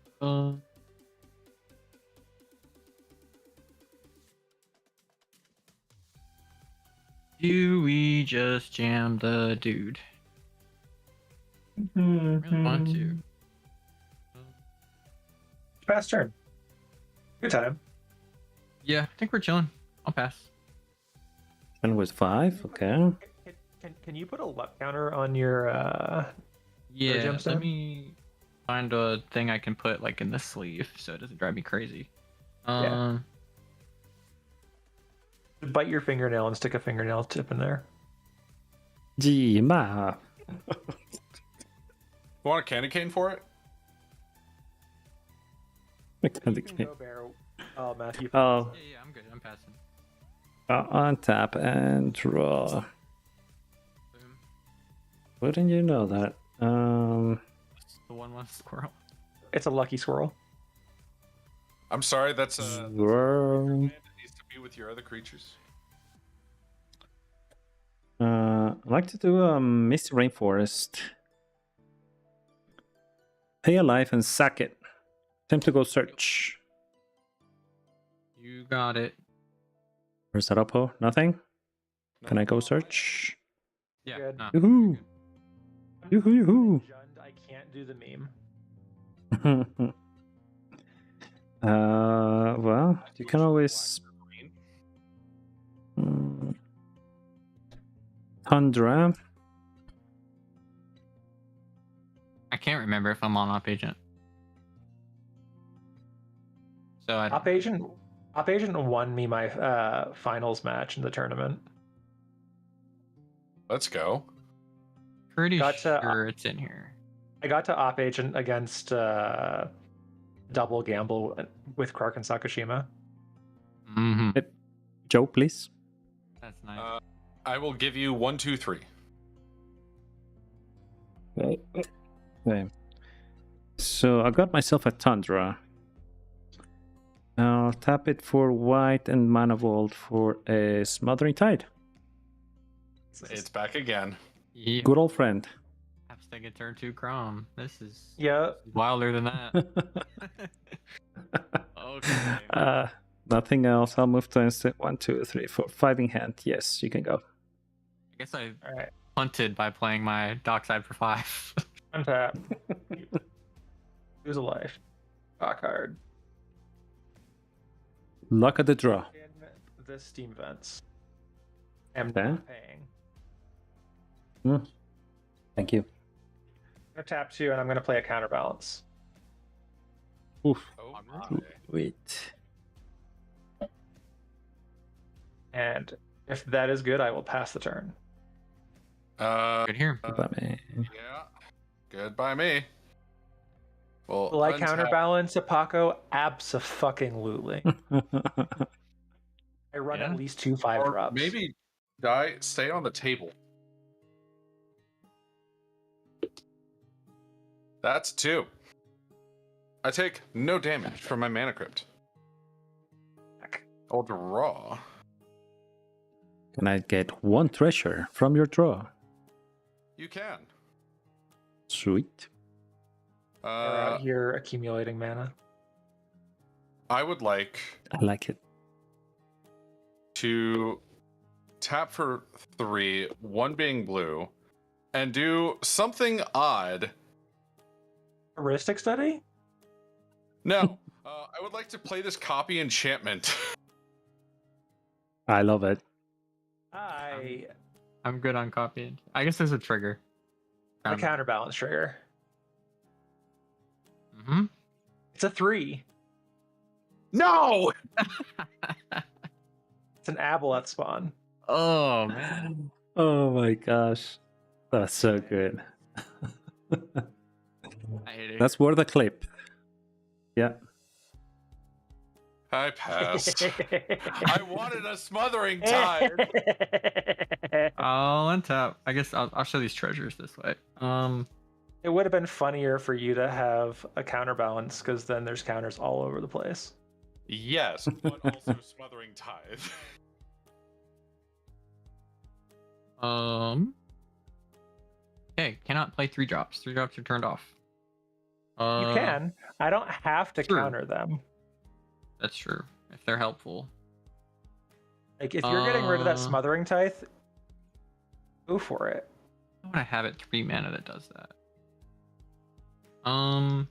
Do we just jam the dude? Really want to. Pass turn. Good time. Yeah, I think we're chilling. I'll pass. And with 5, okay. Can you put a luck counter on your Yeah, gemstone? let me find a thing I can put like in the sleeve so it doesn't drive me crazy. Yeah. Bite your fingernail and stick a fingernail tip in there. Jima. You want a candy cane for it? You can go bear. Oh, Matthew. Oh, Yeah, I'm good. I'm passing. untap and draw. Boom. Wouldn't you know that? It's the 1/1 squirrel. It's a lucky squirrel. I'm sorry. That's Swirl. it needs to be with your other creatures. I'd like to do a Misty Rainforest. Pay a life and sack it. Time to go search. You got it. Where's that Oppo? Nothing? Can I go No. search? Yeah. Good. Nah, Yoo-hoo. Yoo-hoo, yoo-hoo. I can't do the meme. Well, you can always Tundra. I can't remember if I'm on Op Agent. So I Op Agent won me my finals match in the tournament. Let's go. pretty got to- sure it's in here. I got to Op Agent against Double Gamble with Clark and Sakashima. Mm-hmm. Joe, please. That's nice. I will give you 1, 2, 3. Okay. So I got myself a Tundra. I'll tap it for white and Mana Vault for a Smothering Tide. It's back again. Yeah. Good old friend. Have to take a turn 2 Chrome. This is Yeah, wilder than that. Okay. Nothing else. I'll move to instant 1, 2, 3, 4, 5 in hand. Yes, you can go. I guess I all right. punted by playing my dockside for 5. Untap. Lose a life. Rock hard. Luck of the draw. In the Steam vents. Am Okay. not paying. Thank you. I'm gonna tap 2 and I'm gonna play a counterbalance. Oof. Oh I'm my. Wait. And if that is good, I will pass the turn. Good here. Goodbye, Yeah. Good by me. Well, Will I untap- counterbalance a Paco? Abso-fucking-lutely. man. I run Yeah. at least 2 5 or drops. maybe stay on the table. That's 2. I take no damage from my mana crypt. I'll draw. Can I get 1 treasure from your draw? You can. Sweet. You're out here accumulating mana. I would like I like it. to tap for 3, 1 being blue, and do something odd. Heuristic study? No, I would like to play this copy enchantment. I love it. I I'm good on copying. I guess there's a trigger. A counterbalance trigger. Mm-hmm. It's a 3. No! It's an aboleth spawn. Oh man. Oh my gosh. That's so good. I hate it. That's worth a clip. Yeah. I passed. I wanted a smothering tide. I'll untap. I guess I'll show these treasures this way. It would have been funnier for you to have a counterbalance because then there's counters all over the place. Yes, but also smothering tithe. Okay, cannot play 3 drops. 3 drops are turned off. You can. I don't have to true. counter them. That's true. If they're helpful. Like if you're getting rid of that Uh, smothering tithe, go for it. I want to have it 3 mana that does that. I'm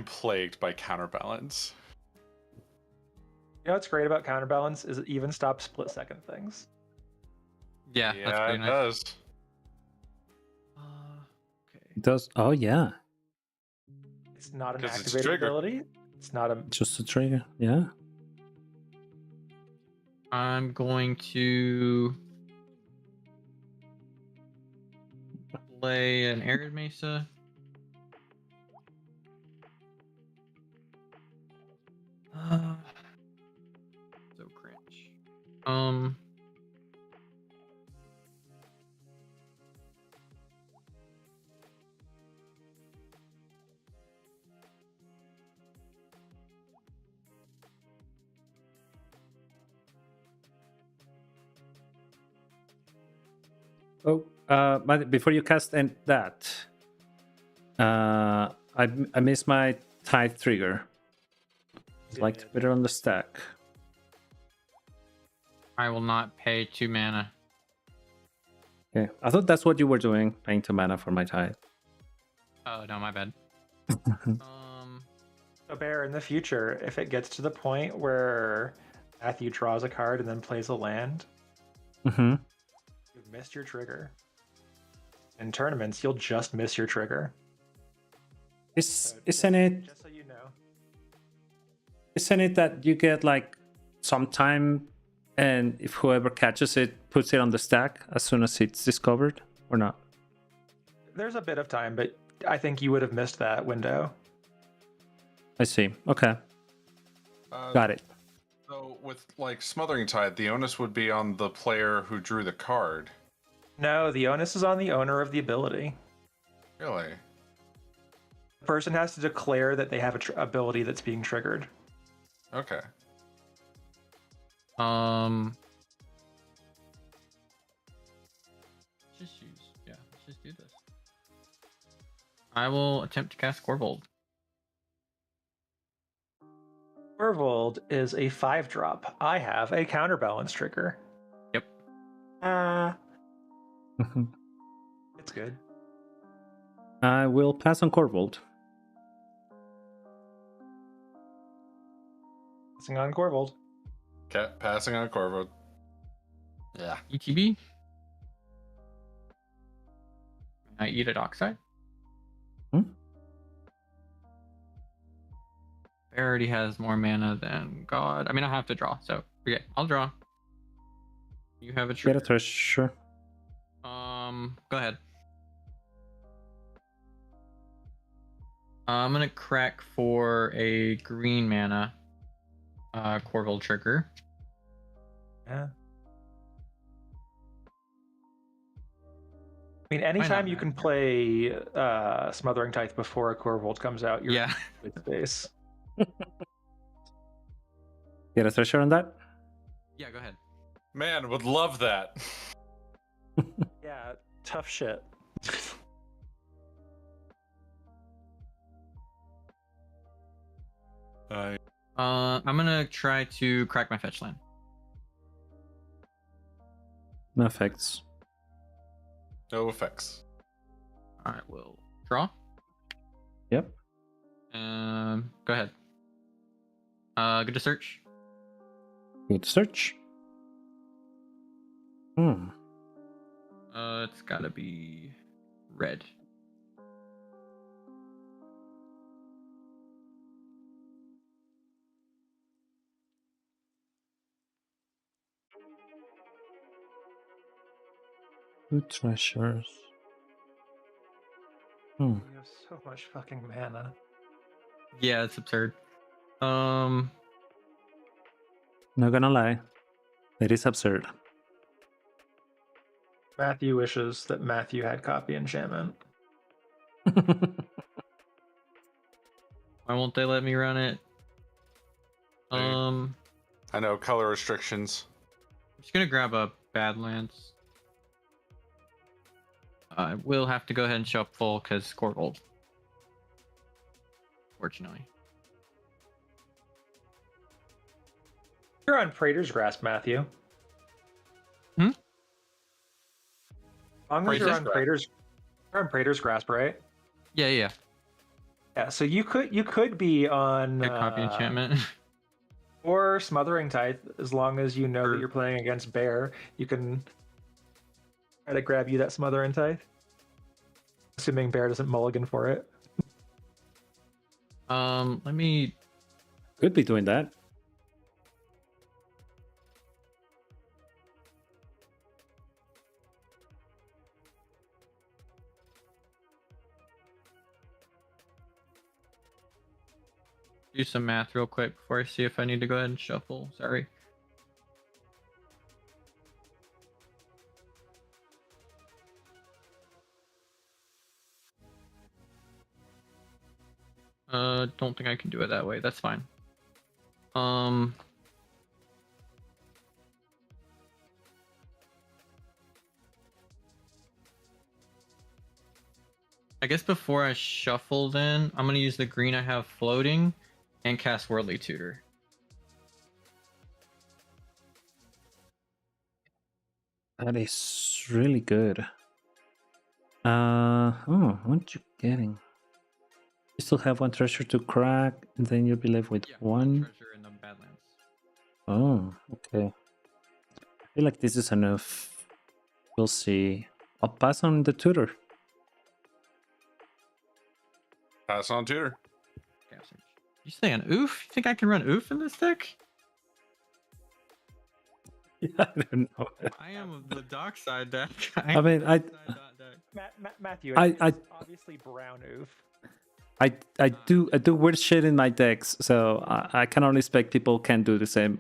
plagued by counterbalance. You know what's great about counterbalance is it even stops split second things. Yeah, that's Yeah, pretty it nice. does. Okay. It does. Oh, yeah. It's not an 'Cause it's activated triggered. ability. It's not a. Just a trigger. Yeah. I'm going to play an Arid Mesa. So cringe. Oh, but before you cast that, I missed my tithe trigger. I'd like to put it on the stack. I will not pay 2 mana. Okay, I thought that's what you were doing, paying 2 mana for my tithe. Oh no, my bad. So Bear, in the future, if it gets to the point where Matthew draws a card and then plays a land, Mm-hmm. you've missed your trigger. In tournaments, you'll just miss your trigger. So Isn't it? Just so you know. Isn't it that you get like some time, and if whoever catches it puts it on the stack as soon as it's discovered, or not? There's a bit of time, but I think you would have missed that window. I see. Okay, Uh, got it. So with like smothering tide, the onus would be on the player who drew the card. No, the onus is on the owner of the ability. Really? The person has to declare that they have a ability that's being triggered. Okay. Let's just do this. I will attempt to cast Corvold. Corvold is a 5-drop. I have a counterbalance trigger. Yep. It's good. I will pass on Corvold. Passing on Corvold. Passing on Corvo. Yeah. ETB. I eat at Oxide. Hmm? Bear already has more mana than God. I mean, I have to draw, so okay, I'll draw. You have a Get trigger. a treasure. Go ahead. I'm gonna crack for a green mana. Corvold trigger. Yeah. I mean, anytime you can play Smothering Tithe before a Corvold comes out, you're Yeah. in good space. Get a treasure on that. Yeah, go ahead. Man, would love that. Yeah, tough shit. I'm gonna try to crack my fetch land. No effects. No effects. I will draw. Yep. Go ahead. Good to search. Good search. It's gotta be red. Two treasures. Hmm. You have so much fucking mana. Yeah, it's absurd. Not gonna lie, it is absurd. Matthew wishes that Matthew had copy enchantment. Why won't they let me run it? Dude. I'm I know color restrictions. just gonna grab a Badlands. I will have to go ahead and show up full because score gold. Fortunately. You're on Praetor's Grasp, Matthew. Hmm? As long as you're Praetor's on Grasp? you're on Praetor's Grasp, right? Yeah. Yeah, so you could be on Get copy enchantment. or Smothering Tithe, as long as you know Sure. that you're playing against Bear. You can try to grab you that Smothering Tithe. Assuming Bear doesn't mulligan for it. Let me. Could be doing that. Do some math real quick before I see if I need to go ahead and shuffle. Sorry. Don't think I can do it that way. That's fine. I guess before I shuffle then, I'm gonna use the green I have floating and cast Worldly Tutor. That is really good. What you getting? You still have one treasure to crack, and then you'll be left with one. Treasure in the Badlands. Oh, okay. I feel like this is enough. We'll see. I'll pass on the tutor. Pass on tutor. You saying oof? You think I can run oof in this deck? I don't know. I am the dockside deck. I mean, Matthew, I- it's obviously brown oof. I do weird shit in my decks, so I can only expect people can do the same.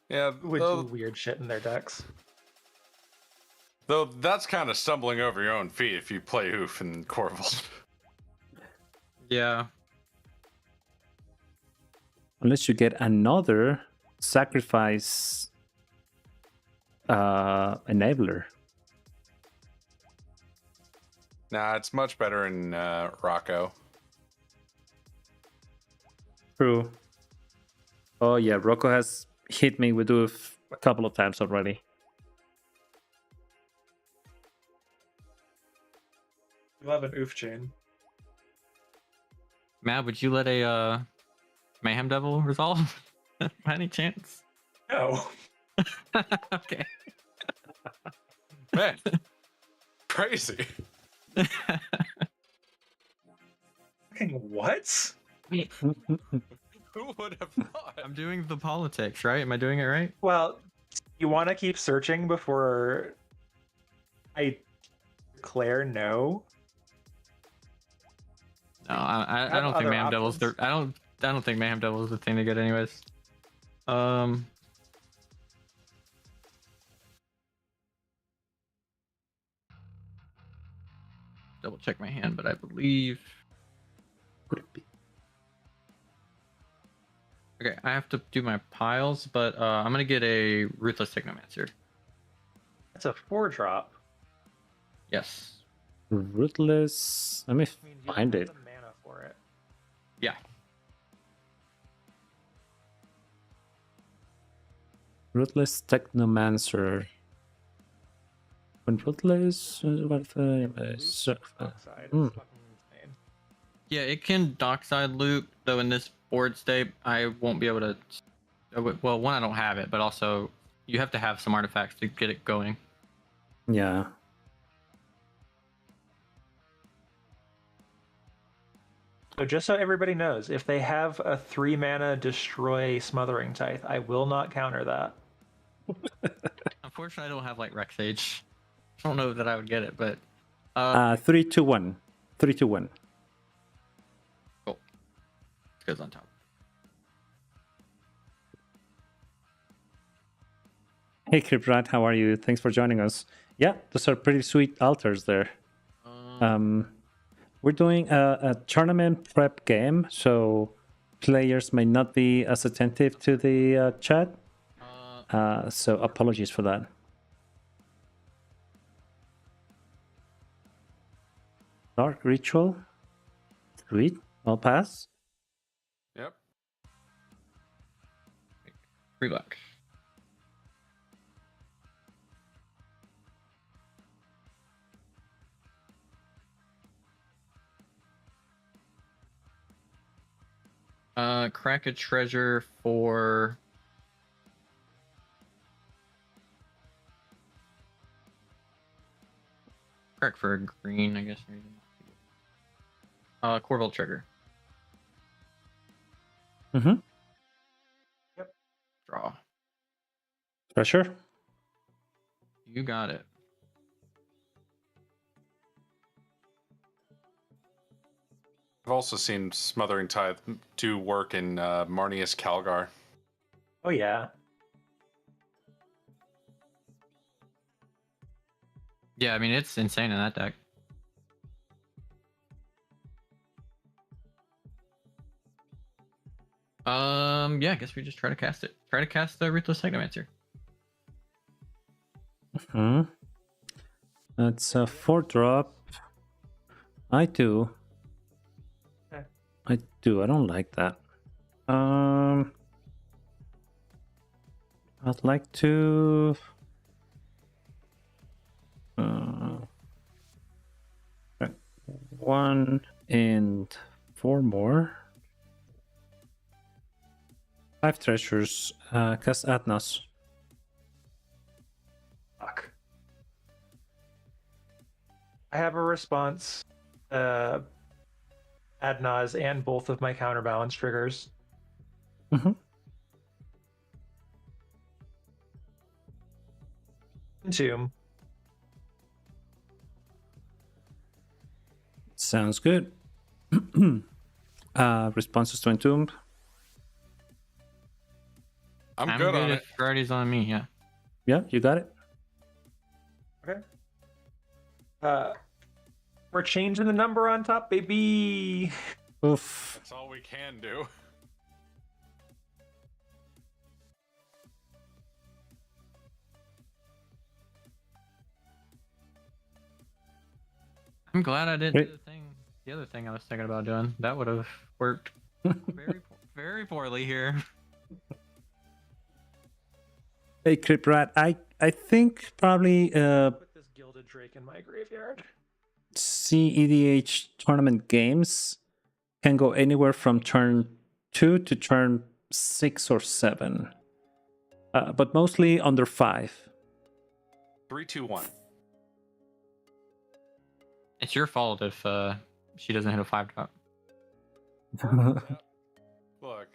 Yeah, Who would do weird shit in their decks? though that's kind of stumbling over your own feet if you play Oof and Corval. Yeah. Unless you get another sacrifice enabler. Nah, it's much better in Rocco. True. Oh yeah, Rocco has hit me with Oof a couple of times already. You love an oof chain. Matt, would you let a Mayhem Devil resolve? By any chance? No. Okay. Man, crazy. Fucking what? Who would have thought? I'm doing the politics, right? Am I doing it right? Well, you want to keep searching before I declare no? No, I have don't think other Mayhem Devil's the options. I don't think Mayhem Devil is the thing to get anyways. Double check my hand, but I believe okay, I have to do my piles, but I'm gonna get a Ruthless Technomancer. It's a 4-drop. Yes. Ruthless. Let me I mean, you find have it. the mana for it. Yeah. Ruthless Technomancer. When Ruthless. Oxide. It's Hmm. fucking insane. Yeah, it can dockside loot, though in this board state, I won't be able to. Well, one, I don't have it, but also you have to have some artifacts to get it going. Yeah. So just so everybody knows, if they have a 3 mana destroy Smothering Tithe, I will not counter that. Unfortunately, I don't have like Rex Age. I don't know that I would get it, but 3, 2, 1. 3, 2, 1. cool. It goes on top. Hey, Criprat, how are you? Thanks for joining us. Yeah, those are pretty sweet altars there. We're doing a tournament prep game, so players may not be as attentive to the chat. So apologies for that. Dark Ritual. Sweet. I'll pass. Yep. 3 black. Crack a treasure for crack for a green, I guess. Corval trigger. Mm-hmm. Draw. Pressure. You got it. I've also seen Smothering Tithe do work in Marnius Calgar. Oh yeah. Yeah, I mean it's insane in that deck. Yeah, I guess we just try to cast it. Try to cast the Ruthless Technomancer. Hmm. That's a 4-drop. I do. Okay. I do. I don't like that. I'd like to. 1 and 4 more. 5 treasures. Cast Atnas. Fuck. I have a response. Adnaz and both of my counterbalance triggers. Mm-hmm. Entomb. Sounds good. Responses to Entomb. I'm good on it. if Friday's on me, yeah. Yeah, you got it. Okay. We're changing the number on top, baby. Oof. That's all we can do. I'm glad I didn't Great. do the other thing I was thinking about doing. That would have worked very poorly here. Hey, Criprat, I think probably Put this Gilded Drake in my graveyard. cEDH tournament games can go anywhere from turn 2 to turn 6 or 7. But mostly under 5. 3, 2, 1. It's your fault if she doesn't hit a 5-drop. Look,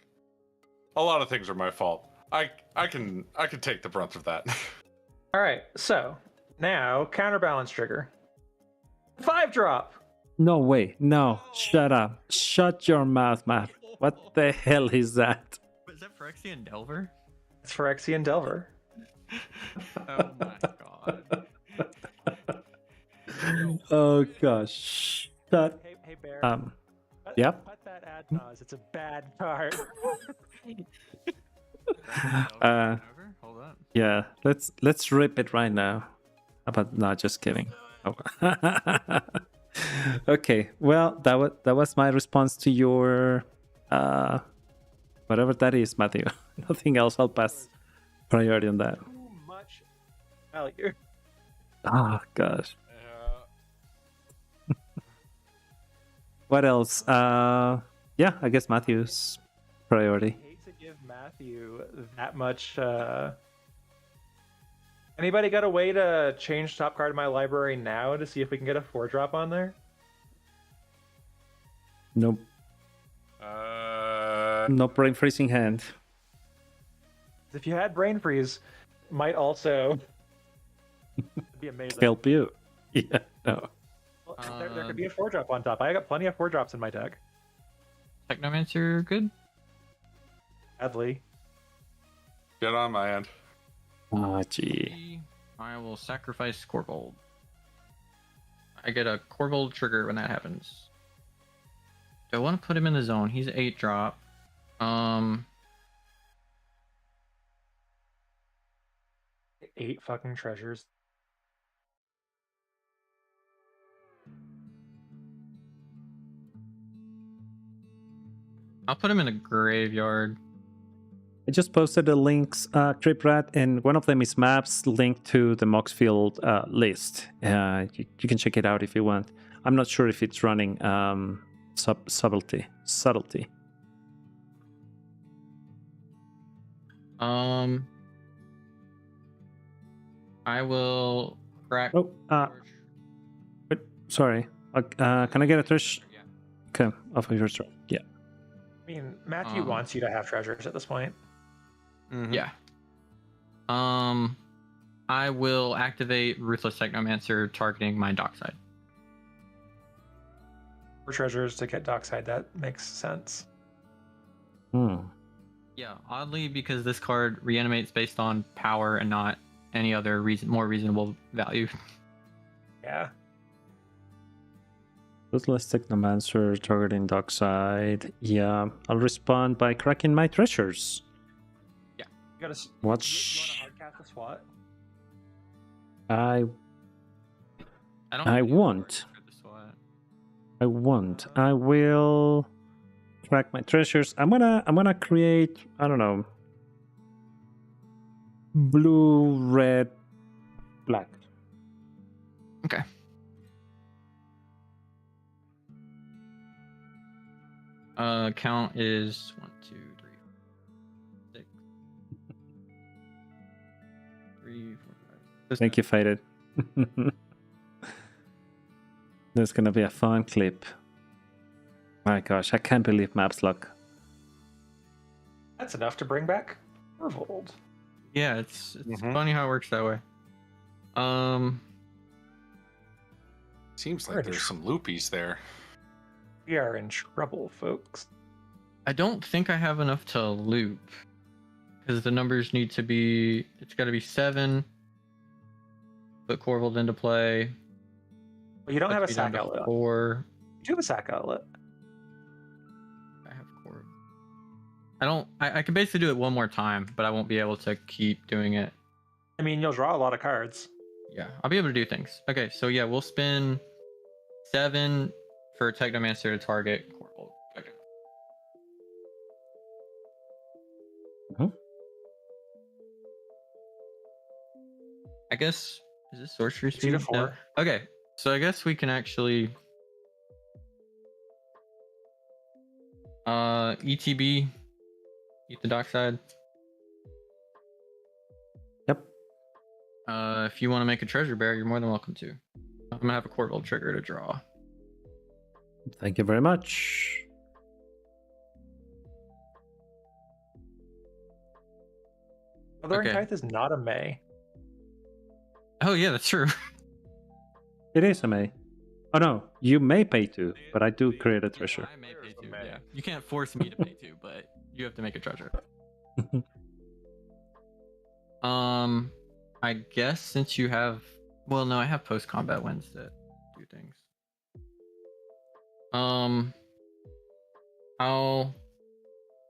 a lot of things are my fault. I can take the brunt of that. All right, so now counterbalance trigger. 5-drop. No way. No. Shut up. Shut your mouth, Matt. What the hell is that? Is that Phyrexian Delver? It's Phyrexian Delver. Oh my god. Oh gosh. Shut. Hey Bear. Yep. Put that Adnaz. It's a bad card. Hold up. Yeah. Let's rip it right now. But no, just kidding. Oh. Okay. Well, that was my response to your whatever that is, Matthew. Nothing else. I'll pass priority on that. Too much value. Oh gosh. What else? Yeah, I guess Matthew's priority. I hate to give Matthew that much. Anybody got a way to change top card in my library now to see if we can get a 4-drop on there? Nope. No brain freezing hand. If you had brain freeze, might also be amazing. Help you. Yeah. No. Well, there could be a 4-drop on top. I got plenty of 4-drops in my deck. Technomancer, good. Sadly. Get on my end. Ah, gee. I will sacrifice Corvold. I get a Corvold trigger when that happens. Do I want to put him in the zone? He's 8-drop. 8 fucking treasures. I'll put him in a graveyard. I just posted the links, Triprat, and one of them is maps linked to the Moxfield list. You can check it out if you want. I'm not sure if it's running subtlety. I will crack. Oh, wait, sorry. Can I get a treasure? Yeah. Okay, off of your turn. Yeah. I mean, Matthew wants you to have treasures at this point. Mhm. Yeah. I will activate Ruthless Technomancer targeting my dockside. For treasures to get dockside, that makes sense. Yeah, oddly, because this card reanimates based on power and not any other more reasonable value. Yeah. Ruthless Technomancer targeting dockside. Yeah, I'll respond by cracking my treasures. You gotta. Watch. You want to hardcast a SWAT? I don't I think you won't. for the SWAT. I won't. I will crack my treasures. I'm gonna create, I don't know, blue, red, black. Okay. Count is 1, 2, 3, 6, 3, 4, 5. Thank you, Faded. There's gonna be a fun clip. My gosh, I can't believe Maps luck. That's enough to bring back Corvold. Yeah, it's Mhm. funny how it works that way. Seems like there's some loopies there. We are in trouble, folks. I don't think I have enough to loop because the numbers need to be. It's got to be 7. Put Corvold into play. Well, you don't have a Puts me down sack to outlet. 4. You do have a sack outlet. I have Corvold. I don't. I can basically do it one more time, but I won't be able to keep doing it. I mean, you'll draw a lot of cards. Yeah, I'll be able to do things. Okay, so yeah, we'll spin 7 for Technomancer to target Corvold. Okay. I guess, is this sorcery speed? 2 to 4. No. Okay, so I guess we can actually ETB, eat the dockside. Yep. If you want to make a treasure bear, you're more than welcome to. I'm gonna have a Corvold trigger to draw. Thank you very much. Othering Okay. Tithe is not a May. Oh yeah, that's true. It is a May. Oh no, you may pay 2, but I do create a treasure. I may pay 2. Yeah, you can't force me to pay 2, but you have to make a treasure. I guess since you have, well, no, I have post combat wins that do things.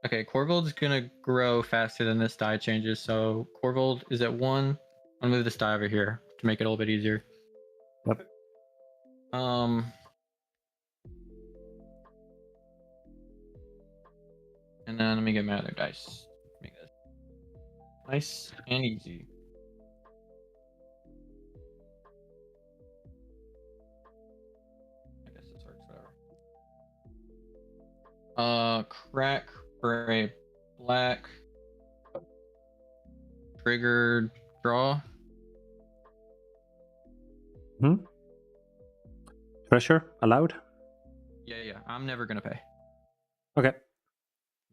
Okay, Corvold's gonna grow faster than this die changes, so Corvold is at 1. I'll move this die over here to make it a little bit easier. Yep. And then let me get my other dice. Make this nice and easy. I guess this works, whatever. Crack for a black. Trigger draw. Treasure allowed? Yeah, I'm never gonna pay. Okay.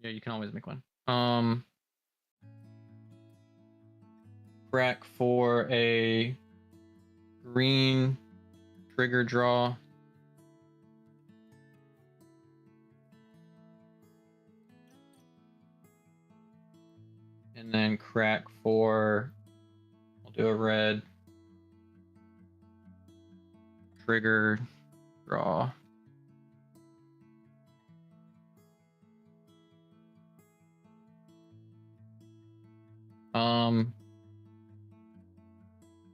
Yeah, you can always make one. Crack for a green trigger draw. And then crack for, I'll do a red trigger draw.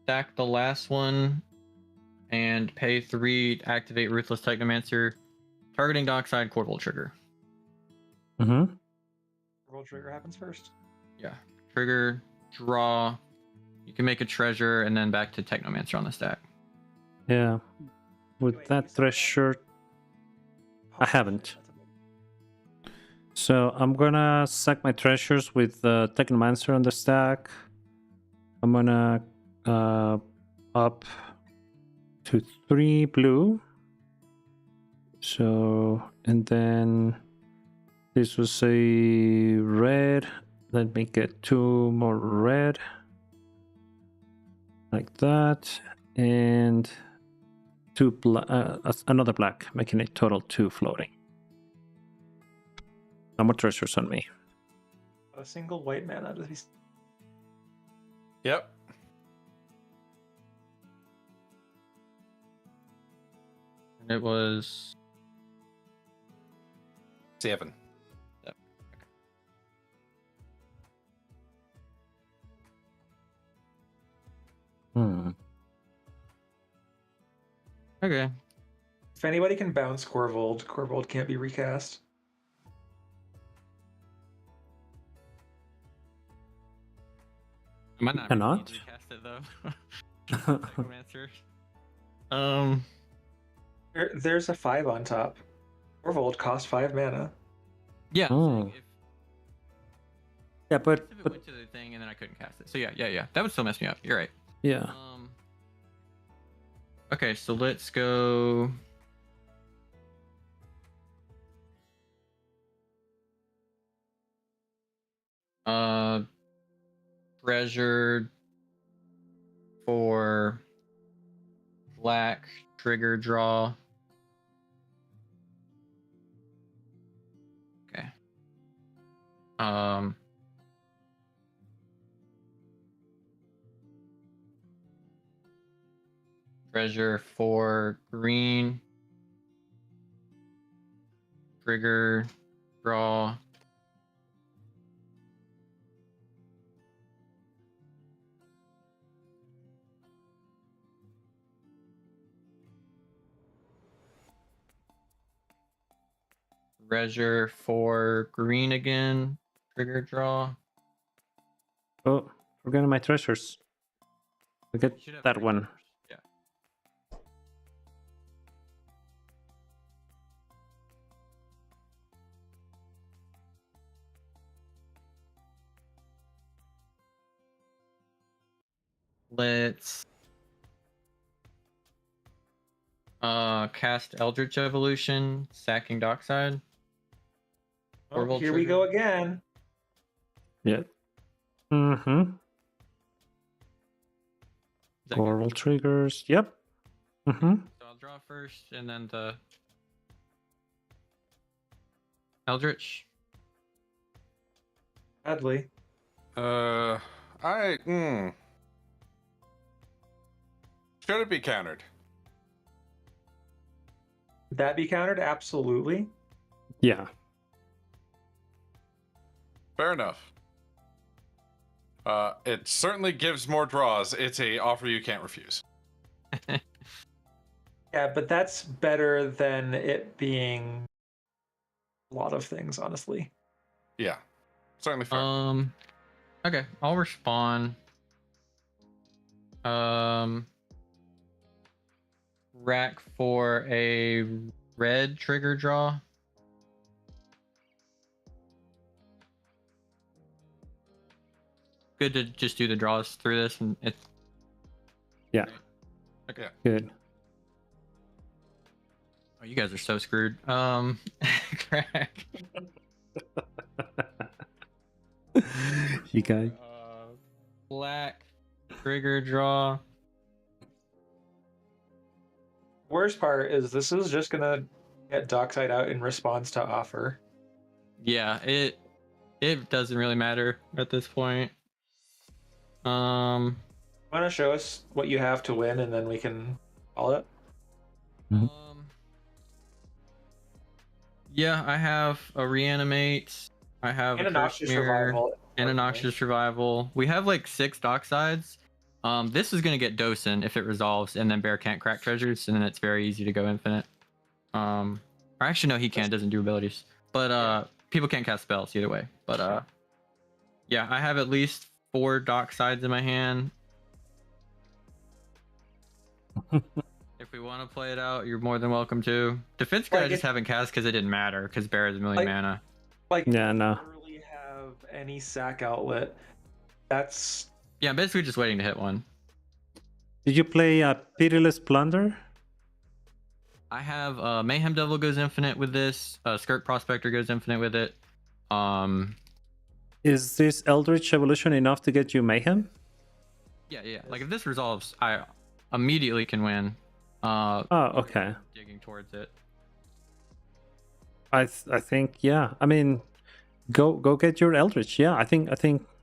Stack the last one and pay 3 to activate Ruthless Technomancer, targeting Dockside Corval trigger. Mm-hmm. Roll trigger happens first. Yeah. Trigger, draw. You can make a treasure and then back to Technomancer on the stack. Yeah. With Wait, you that said treasure, I Oh, haven't. shit, that's a big- So I'm gonna sack my treasures with Technomancer on the stack. I'm gonna up to 3 blue. So, and then this was a red. Let me get 2 more red. Like that. And 2 another black, making it total 2 floating. No more treasures on me. A single white mana to be. Yep. And it was 7. okay. If anybody can bounce Corvold, Corvold can't be recast. I might not Cannot? really cast it though. Technomancer. There's a 5 on top. Corvold costs 5 mana. Yeah. I'm Oh. saying Yeah, if but it went to the thing and then I couldn't cast it. So yeah. That would still mess me up. You're right. yeah. Okay, so let's go. Treasure for black trigger draw. Okay. Treasure for green trigger draw. Treasure for green again. Trigger draw. Oh, forgetting my treasures. Look at You should have that 3 one. treasures. Yeah. Let's cast Eldritch Evolution, sacking Dockside. Oh, Corvold here we trigger. go again. Yeah. Mm-hmm. Is that good? Coral triggers. Yep. Mm-hmm. So I'll draw first and then the Eldritch. Sadly. Should it be countered? Would that be countered? Absolutely. Yeah. Fair enough. It certainly gives more draws. It's a offer you can't refuse. Yeah, but that's better than it being a lot of things, honestly. Yeah, certainly fair. Okay, I'll respond. Rack for a red trigger draw. Good to just do the draws through this and it's Yeah. okay. Good. Oh, you guys are so screwed. Crack. You guys. Black trigger draw. Worst part is this is just gonna get Dockside out in response to offer. Yeah, it doesn't really matter at this point. Want to show us what you have to win, and then we can call it. Mhm. Yeah, I have a reanimate. I have And a a curse noxious mirror revival. and a noxious revival. We have like 6 Docksides. This is gonna get Docin if it resolves, and then Bear can't crack treasures, and then it's very easy to go infinite. Or actually, no, he can't. Doesn't do abilities. But people can't cast spells either way. But yeah, I have at least 4 Docksides in my hand. If we want to play it out, you're more than welcome to. Defense guy I just haven't cast because it didn't matter because Bear has a million mana. Like, Yeah, no. literally have any sack outlet. That's Yeah, I'm basically just waiting to hit one. Did you play Pitiless Plunder? I have Mayhem Devil goes infinite with this. Skirt Prospector goes infinite with it. Is this Eldritch Evolution enough to get you Mayhem? Yeah. Like if this resolves, I immediately can win. Oh, okay. Digging towards it. I think, yeah. I mean, go get your Eldritch. Yeah, I think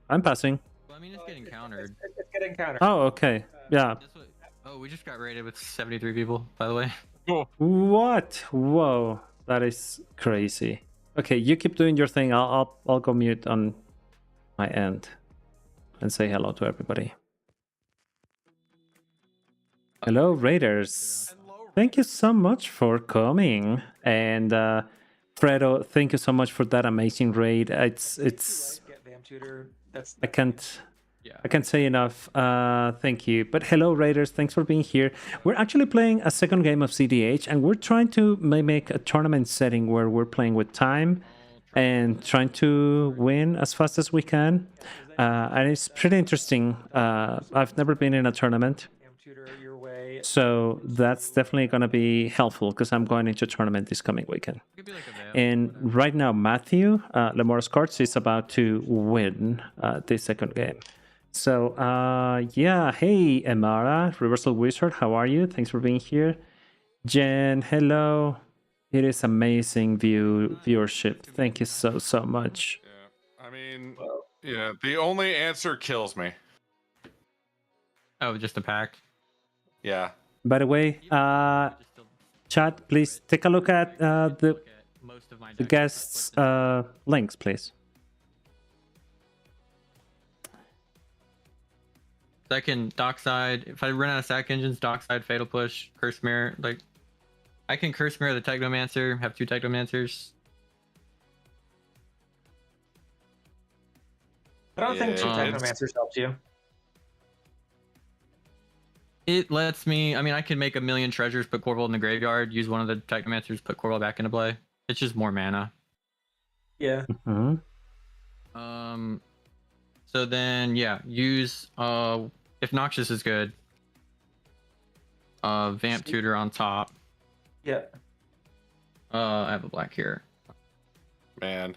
I'm passing. Well, I mean, it's getting countered. it's getting countered. Oh, okay. Yeah. Oh, we just got raided with 73 people, by the way. What? Whoa, that is crazy. Okay, you keep doing your thing. I'll go mute on my end and say hello to everybody. Hello, Raiders. Thank you so much for coming. And Fredo, thank you so much for that amazing raid. It's Get Vam Tutor. I can't say enough. Thank you. But hello, Raiders. Thanks for being here. We're actually playing a second game of cEDH, and we're trying to mimic a tournament setting where we're playing with time and trying to win as fast as we can. And it's pretty interesting. I've never been in a tournament, so that's definitely going to be helpful because I'm going into a tournament this coming weekend. And right now, Matthew, Lemor's Cards, is about to win this second game. So, yeah, hey, Emara, Reversal Wizard, how are you? Thanks for being here. Jen, hello. It is amazing viewership. Thank you so much. Yeah, I mean, yeah, the only answer kills me. Oh, just a pack. Yeah. By the way, chat, please take a look at the guests' links, please. Second, Dockside. If I run out of sack engines, Dockside, Fatal Push, Curse Mirror. Like, I can Curse Mirror the Technomancer, have 2 Technomancers. I don't think 2 Technomancers helps you. It lets me, I mean, I can make a million treasures, put Corvold in the graveyard, use one of the Technomancers, put Corvold back into play. It's just more mana. Yeah. Mm-hmm. So then, yeah, use, if Noxious is good, Vamp Tutor on top. Yeah. I have a black here. Man.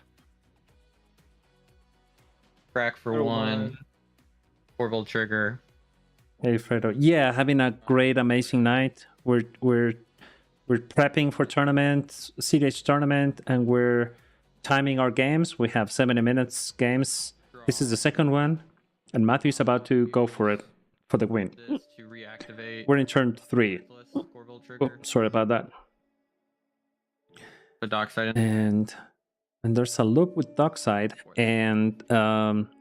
Crack for 1. Corvold trigger. Hey, Fredo. Yeah, having a great, amazing night. We're prepping for tournament, cEDH tournament, and we're timing our games. We have 70 minutes games. This is the second one, and Matthew's about to go for it for the win. To reactivate. We're in turn 3. Corvold trigger. Oh, sorry about that. The Dockside. And there's a loop with Dockside and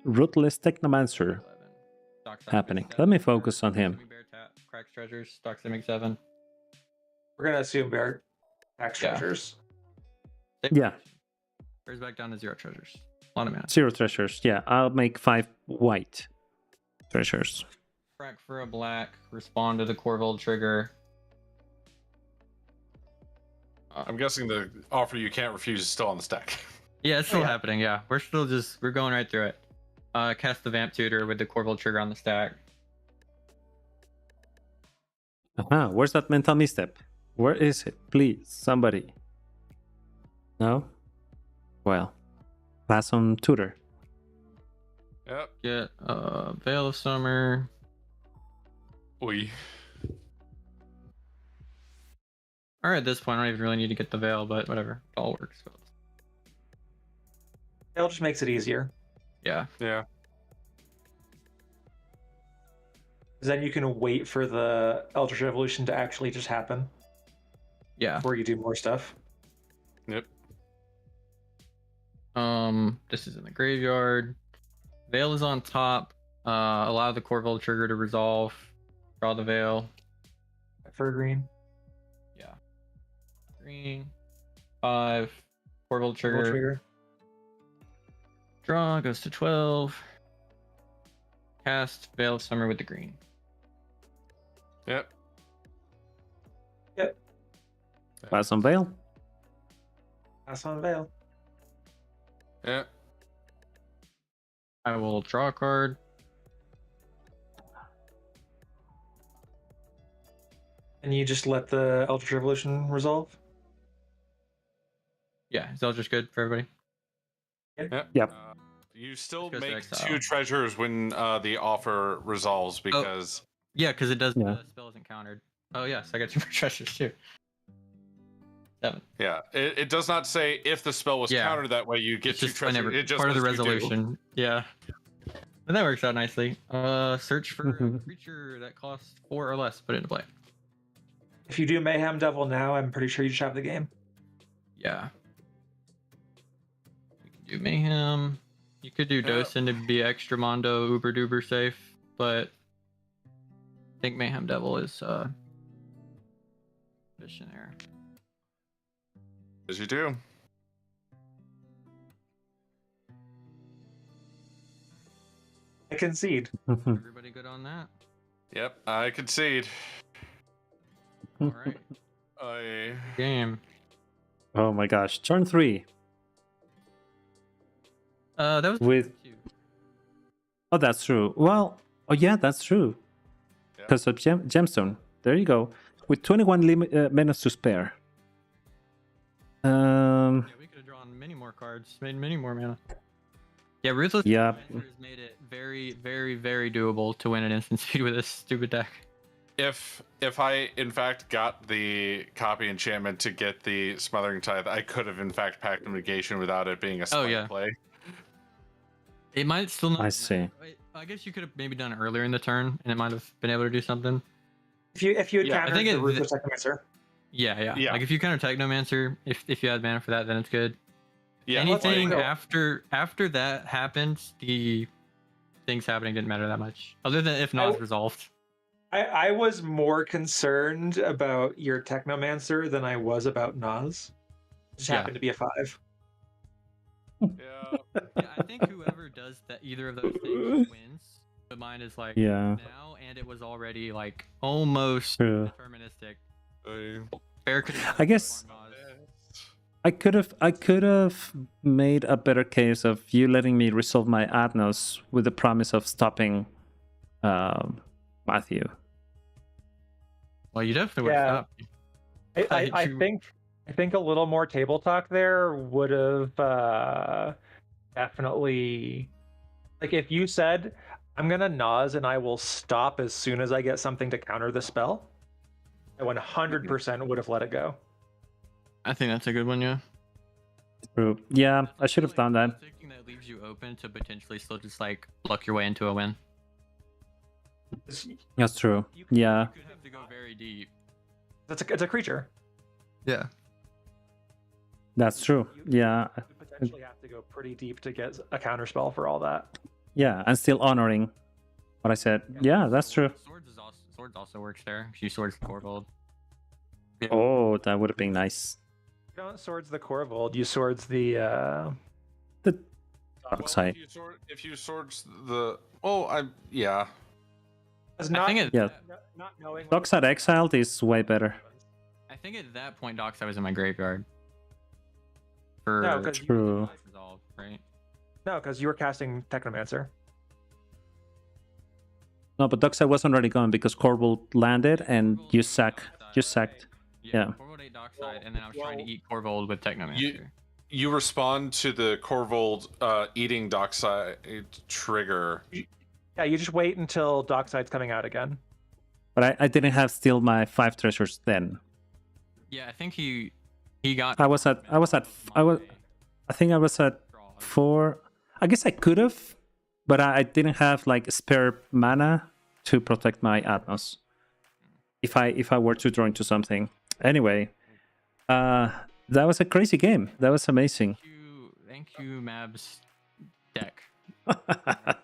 Ruthless Technomancer happening. Let me focus on him. Bear tap, cracks treasures, Dockside make 7. We're gonna assume Bear tax treasures. Yeah. Bears back down to 0 treasures. A lot of mana. 0 treasures. Yeah, I'll make 5 white treasures. Crack for a black. Respond to the Corvold trigger. I'm guessing the offer you can't refuse is still on the stack. Yeah, it's still happening. Yeah, we're going right through it. Cast the Vamp Tutor with the Corvold trigger on the stack. Where's that mental misstep? Where is it? Please, somebody. No? Well, pass on Tutor. Yep. Get Veil of Summer. Oi. Or at this point, I don't even really need to get the Veil, but whatever. It all works. It just makes it easier. Yeah. Yeah. Because then you can wait for the Eldritch Evolution to actually just happen Yeah. before you do more stuff. Yep. This is in the graveyard. Veil is on top. Allow the Corvold trigger to resolve. Draw the Veil. For green. Yeah. Green. 5. Corvold Full trigger. trigger. Draw goes to 12. Cast Veil of Summer with the green. Yep. Yep. Pass on Veil. Pass on Veil. Yep. I will draw a card. And you just let the Eldritch Revolution resolve? Yeah, is that just good for everybody? Yep. Yep. You still Just goes to make exile. 2 treasures when the offer resolves because Yeah, because it does. Yeah. The spell isn't countered. Oh yes, I got 2 more treasures too. 7. yeah, it does not say if the spell was Yeah. countered that way you get It's 2 just treasures. whenever It just part of the lists you do. resolution. Yeah. And that works out nicely. Search for a Mhm. creature that costs 4 or less. Put it into play. If you do Mayhem Devil now, I'm pretty sure you should have the game. Yeah. You can do Mayhem. You could do Dosen to be extra mondo uber duper safe, but I think Mayhem Devil is visionary. As you do. I concede. Everybody good on that? Yep, I concede. All right. I Game. Oh my gosh. Turn 3. That was With- two. Oh, that's true. Well, oh yeah, that's true. Yeah. Because of Gemstone. There you go. With 21 minutes to spare. Yeah, we could have drawn many more cards, made many more mana. Yeah, Ruthless Yeah. Adventure has made it very, very, very doable to win at instant speed with this stupid deck. if I in fact got the copy enchantment to get the Smothering Tithe, I could have in fact packed the negation without it being a spike yeah. play. It might still not. I see. I guess you could have maybe done it earlier in the turn, and it might have been able to do something. If you had Yeah, I countered think the it- Ruthless Technomancer, Yeah. Like if you counter Technomancer, if you had mana for that, then it's good. Yeah, Anything like- after that happened, the things happening didn't matter that much, other than if not resolved. I was more concerned about your Technomancer than I was about Nas. Just Yeah. happened to be a 5. yeah. Yeah, I think whoever does that, either of those things wins. But mine is like Yeah. now, and it was already like almost True. deterministic. I- Bear could. I guess- I could have made a better case of you letting me resolve my Adnos with the promise of stopping Matthew. Well, you definitely would Yeah. have stopped. I think a little more table talk there would have definitely, like, if you said I'm gonna Nas and I will stop as soon as I get something to counter the spell, I 100% would have let it go. I think that's a good one, yeah. True. Yeah, I should have done that. Something that leaves you open to potentially still just like luck your way into a win. That's true. You Yeah. You could have to go very deep. It's a creature. Yeah. That's true. Yeah. You potentially have to go pretty deep to get a counter spell for all that. Yeah, and still honoring what I said. Yeah, that's true. Swords also works there. If you swords the Corvold. Oh, that would have been nice. You don't swords the Corvold, you swords the The dark side. If you swords the yeah. as I not, think it. Yeah. not knowing what- Dockside Exiled is way better. I think at that point, Dockside was in my graveyard. For No, 'cause True. resolve, right? No, because you were casting Technomancer. No, but Dockside was already gone because Corvold landed and you sacked. Dockside, You sacked. right? Yeah. Corvold ate Dockside, and then I was trying to eat Corvold with Technomancer. you respond to the Corvold eating Dockside trigger. Yeah, you just wait until Dockside's coming out again. But I didn't have still my 5 treasures then. Yeah, I think he got. I think I was at 4. I guess I could have, but I didn't have like spare mana to protect my Atmos. If I were to draw into something. Anyway, that was a crazy game. That was amazing. Thank you, Mab's deck.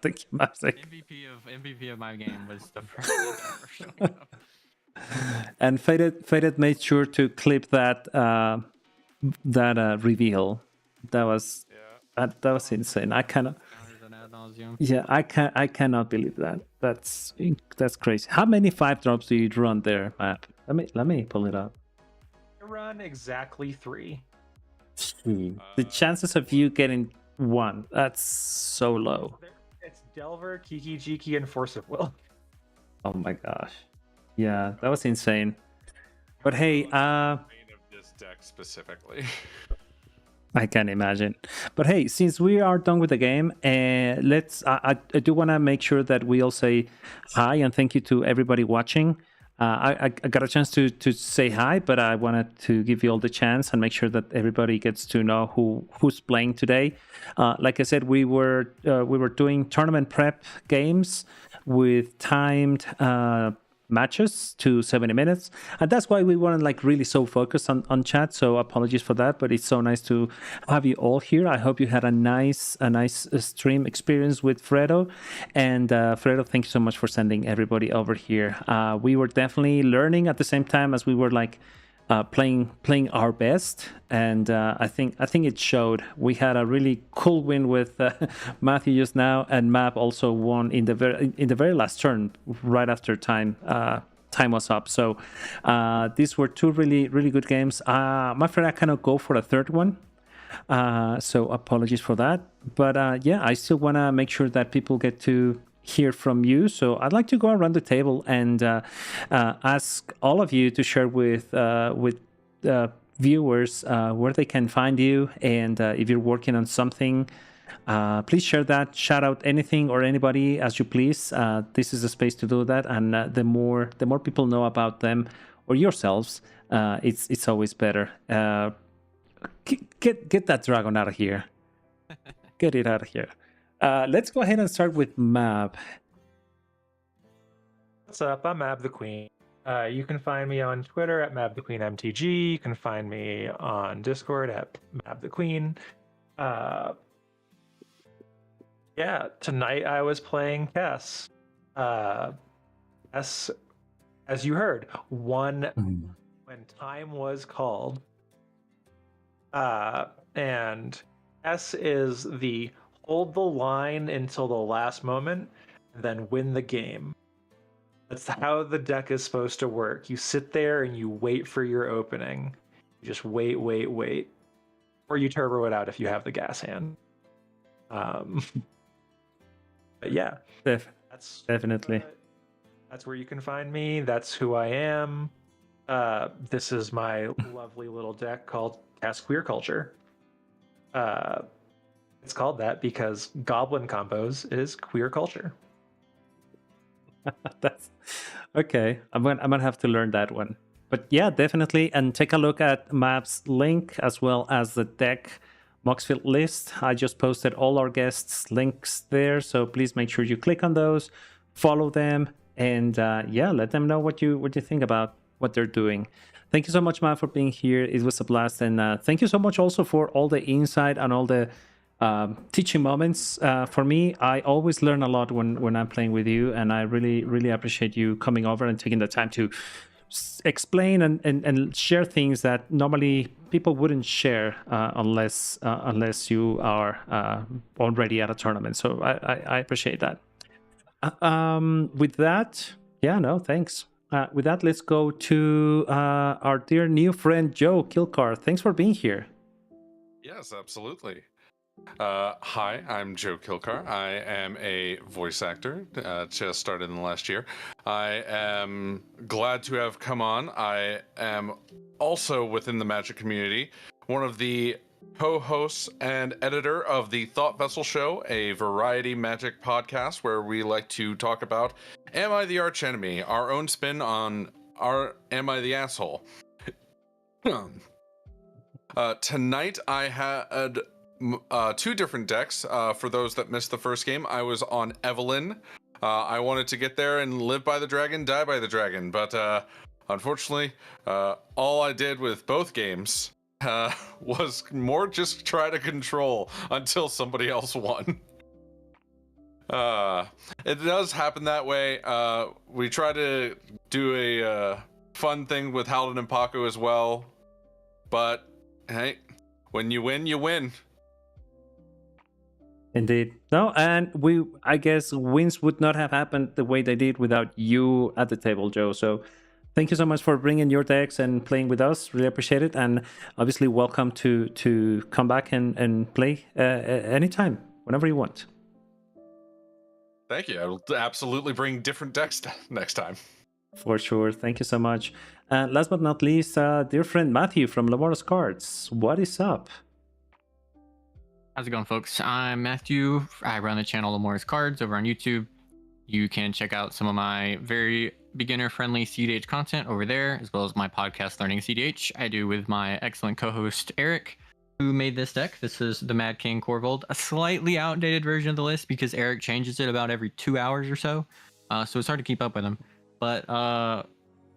Thank you, Masik. MVP of my game was the first ever showing up. And Faded made sure to clip that reveal. That was insane. I cannot. Yeah, I cannot believe that. That's crazy. How many 5-drops do you run there, Matt? Let me pull it up. I run exactly 3. The chances of you getting 1, that's so low. It's Delver, Kiki Jiki, and Force of Will. Oh my gosh. Yeah, that was insane. But hey, Of this deck specifically. I can imagine. But hey, since we are done with the game, let's. I do want to make sure that we all say hi and thank you to everybody watching. I got a chance to say hi, but I wanted to give you all the chance and make sure that everybody gets to know who's playing today. Like I said, we were doing tournament prep games with timed matches to 70 minutes, and that's why we weren't like really so focused on chat, so apologies for that, but it's so nice to have you all here. I hope you had a nice stream experience with Fredo, and Fredo, thank you so much for sending everybody over here. We were definitely learning at the same time as we were like playing our best, and I think it showed. We had a really cool win with Matthew just now, and Map also won in the very last turn, right after time was up. So these were 2 really good games. I'm afraid I cannot go for a third one, so apologies for that. But yeah, I still want to make sure that people get to hear from you. So I'd like to go around the table and ask all of you to share with viewers where they can find you, and if you're working on something, please share that. Shout out anything or anybody as you please. This is a space to do that, and the more people know about them or yourselves, it's always better. Get that dragon out of here. Get it out of here. Let's go ahead and start with Mab. What's up? I'm Mab the Queen. You can find me on Twitter at MabTheQueenMTG. You can find me on Discord at Mab the Queen. Yeah, tonight I was playing Kess. As you heard, won when time was called. And S is the hold the line until the last moment, and then win the game. That's how the deck is supposed to work. You sit there and you wait for your opening. You just wait. Or you turbo it out if you have the gas hand. But yeah. That's Definitely. That's where you can find me. That's who I am. This is my lovely little deck called Cast Queer Culture. It's called that because goblin combos is queer culture. That's okay. I'm gonna have to learn that one. But yeah, definitely, and take a look at Map's link as well as the deck Moxfield list. I just posted all our guests' links there, so please make sure you click on those, follow them, and yeah, let them know what you think about what they're doing. Thank you so much, Map, for being here. It was a blast, and thank you so much also for all the insight and all the teaching moments. For me, I always learn a lot when I'm playing with you, and I really appreciate you coming over and taking the time to explain and share things that normally people wouldn't share unless you are already at a tournament. So I appreciate that. With that, yeah, no, thanks. With that, let's go to our dear new friend Joe Kilcar. Thanks for being here. Yes, absolutely. Hi, I'm Joe Kilcar. I am a voice actor, just started in the last year. I am glad to have come on. I am also within the Magic community, one of the co-host and editor of the Thought Vessel Show, a variety magic podcast where we like to talk about Am I the Archenemy? Our own spin on Am I the Asshole? Tonight I had two different decks. For those that missed the first game, I was on Evelyn. I wanted to get there and live by the dragon, die by the dragon, but unfortunately, all I did with both games was more just try to control until somebody else won. It does happen that way. We try to do a fun thing with Halden and Paco as well, but hey, when you win, you win. Indeed. No, and I guess wins would not have happened the way they did without you at the table, Joe. So thank you so much for bringing your decks and playing with us. Really appreciate it. And obviously welcome to come back and play anytime, whenever you want. Thank you. I will absolutely bring different decks next time. For sure. Thank you so much. And last but not least, dear friend Matthew from Lamora's Cards. What is up? How's it going, folks? I'm Matthew. I run the channel Lamora's Cards over on YouTube. You can check out some of my very beginner-friendly cEDH content over there, as well as my podcast Learning cEDH I do with my excellent co-host Eric, who made this deck. This is the Mad King Corvold, a slightly outdated version of the list because Eric changes it about every 2 hours or so. So it's hard to keep up with him. But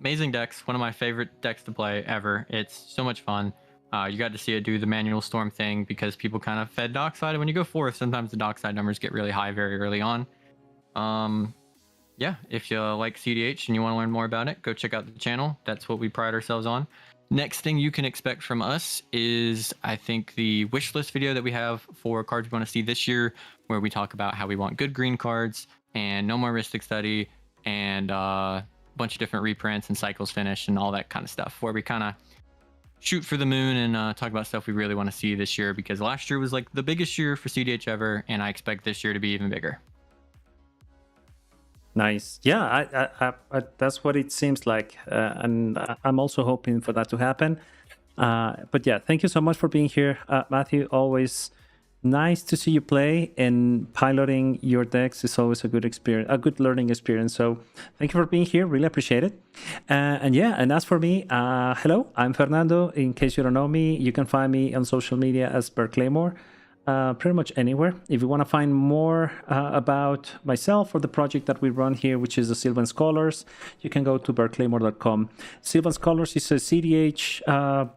amazing decks, one of my favorite decks to play ever. It's so much fun. You got to see it do the manual storm thing because people kind of fed dockside. When you go fourth, sometimes the dockside numbers get really high very early on. Yeah, if you like cEDH and you want to learn more about it, go check out the channel. That's what we pride ourselves on. Next thing you can expect from us is, I think, the wish list video that we have for cards we want to see this year, where we talk about how we want good green cards and no more Mystic Study and a bunch of different reprints and cycles finish and all that kind of stuff, where we kind of shoot for the moon and talk about stuff we really want to see this year, because last year was like the biggest year for cEDH ever, and I expect this year to be even bigger. Nice. Yeah, I that's what it seems like, and I'm also hoping for that to happen. But yeah, thank you so much for being here, Matthew. Always nice to see you play, and piloting your decks is always a good experience, a good learning experience. So thank you for being here. Really appreciate it. And yeah, and as for me, hello, I'm Fernando. In case you don't know me, you can find me on social media as Claymore. Pretty much anywhere. If you want to find more about myself or the project that we run here, which is the Sylvan Scholars, you can go to berclaymore.com. Sylvan Scholars is a cEDH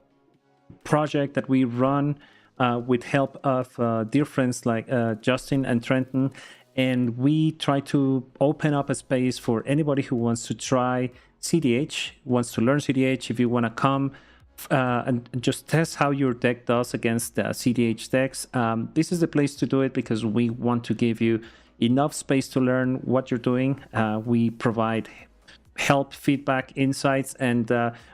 project that we run with help of dear friends like Justin and Trenton, and we try to open up a space for anybody who wants to try cEDH, wants to learn cEDH. If you want to come and just test how your deck does against cEDH decks, this is the place to do it, because we want to give you enough space to learn what you're doing. We provide help, feedback, insights, and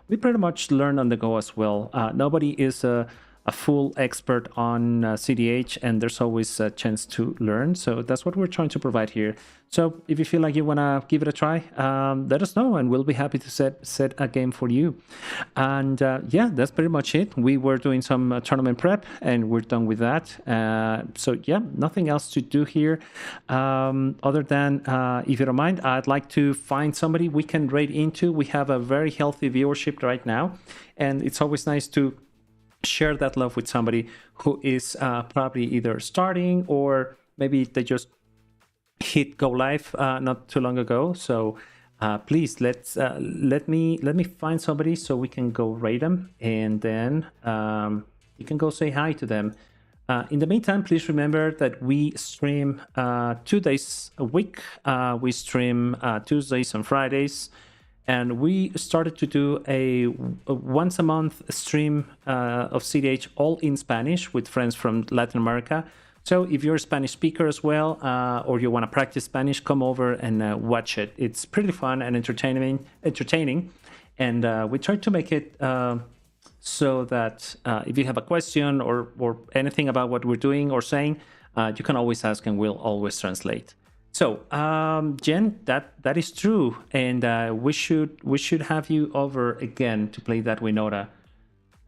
we pretty much learn on the go as well. Nobody is a full expert on cEDH, and there's always a chance to learn. So that's what we're trying to provide here. So if you feel like you want to give it a try, let us know, and we'll be happy to set a game for you. And yeah, that's pretty much it. We were doing some tournament prep, and we're done with that. So yeah, nothing else to do here, other than, if you don't mind, I'd like to find somebody we can raid into. We have a very healthy viewership right now, and it's always nice to share that love with somebody who is probably either starting, or maybe they just hit go live not too long ago. So please let me find somebody so we can go rate them, and then you can go say hi to them. In the meantime, please remember that we stream 2 days a week. We stream Tuesdays and Fridays. And we started to do a once a month stream of cEDH, all in Spanish, with friends from Latin America. So if you're a Spanish speaker as well, or you want to practice Spanish, come over and watch it. It's pretty fun and entertaining. And we try to make it so that if you have a question or anything about what we're doing or saying, you can always ask, and we'll always translate. So, Jen, that is true, and we should have you over again to play that Winota.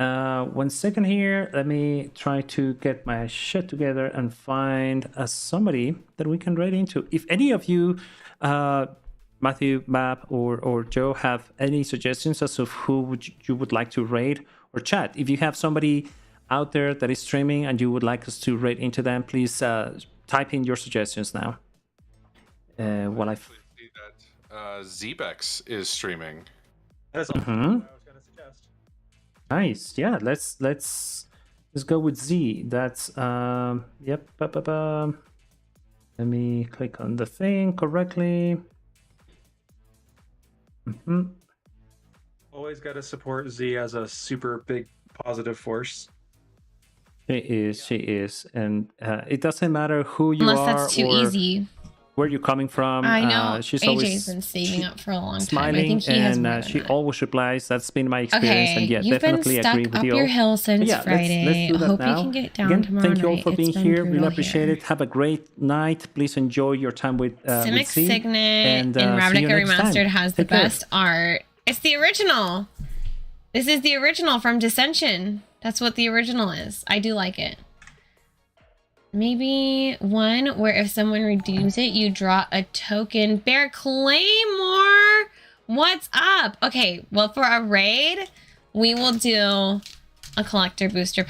1 second here. Let me try to get my shit together and find somebody that we can raid into. If any of you, Matthew, Map, or Joe, have any suggestions as to who you would like to raid, or chat, if you have somebody out there that is streaming and you would like us to raid into them, please type in your suggestions now. While I see that Zebex is streaming. That's what I was going to suggest. Nice. Yeah, let's go with Z. That's yep. Let me click on the thing correctly. Always got to support Z as a super big positive force. She is, and it doesn't matter who you Unless are that's too or easy. where you're coming from. I know. She's AJ's always been saving up for a long time. I smiling, think he has more and than she that. always replies. That's been my experience, Okay, and yeah, you've been definitely stuck agree with up you. your all. hill since Yeah, Friday. let's do I that hope now. you can get down Again, tomorrow thank you all night. for It's being been here. Really brutal appreciate here. it. Have a great night. Please enjoy your time with Simic Z. Signet and, in see you Ravnica next time. Remastered has the Take care. best art. It's the original. This is the original from Dissension. That's what the original is. I do like it. Maybe one where if someone redeems it, you draw a token. Bear Claymore! What's up? Okay, well, for a raid, we will do a collector booster pack.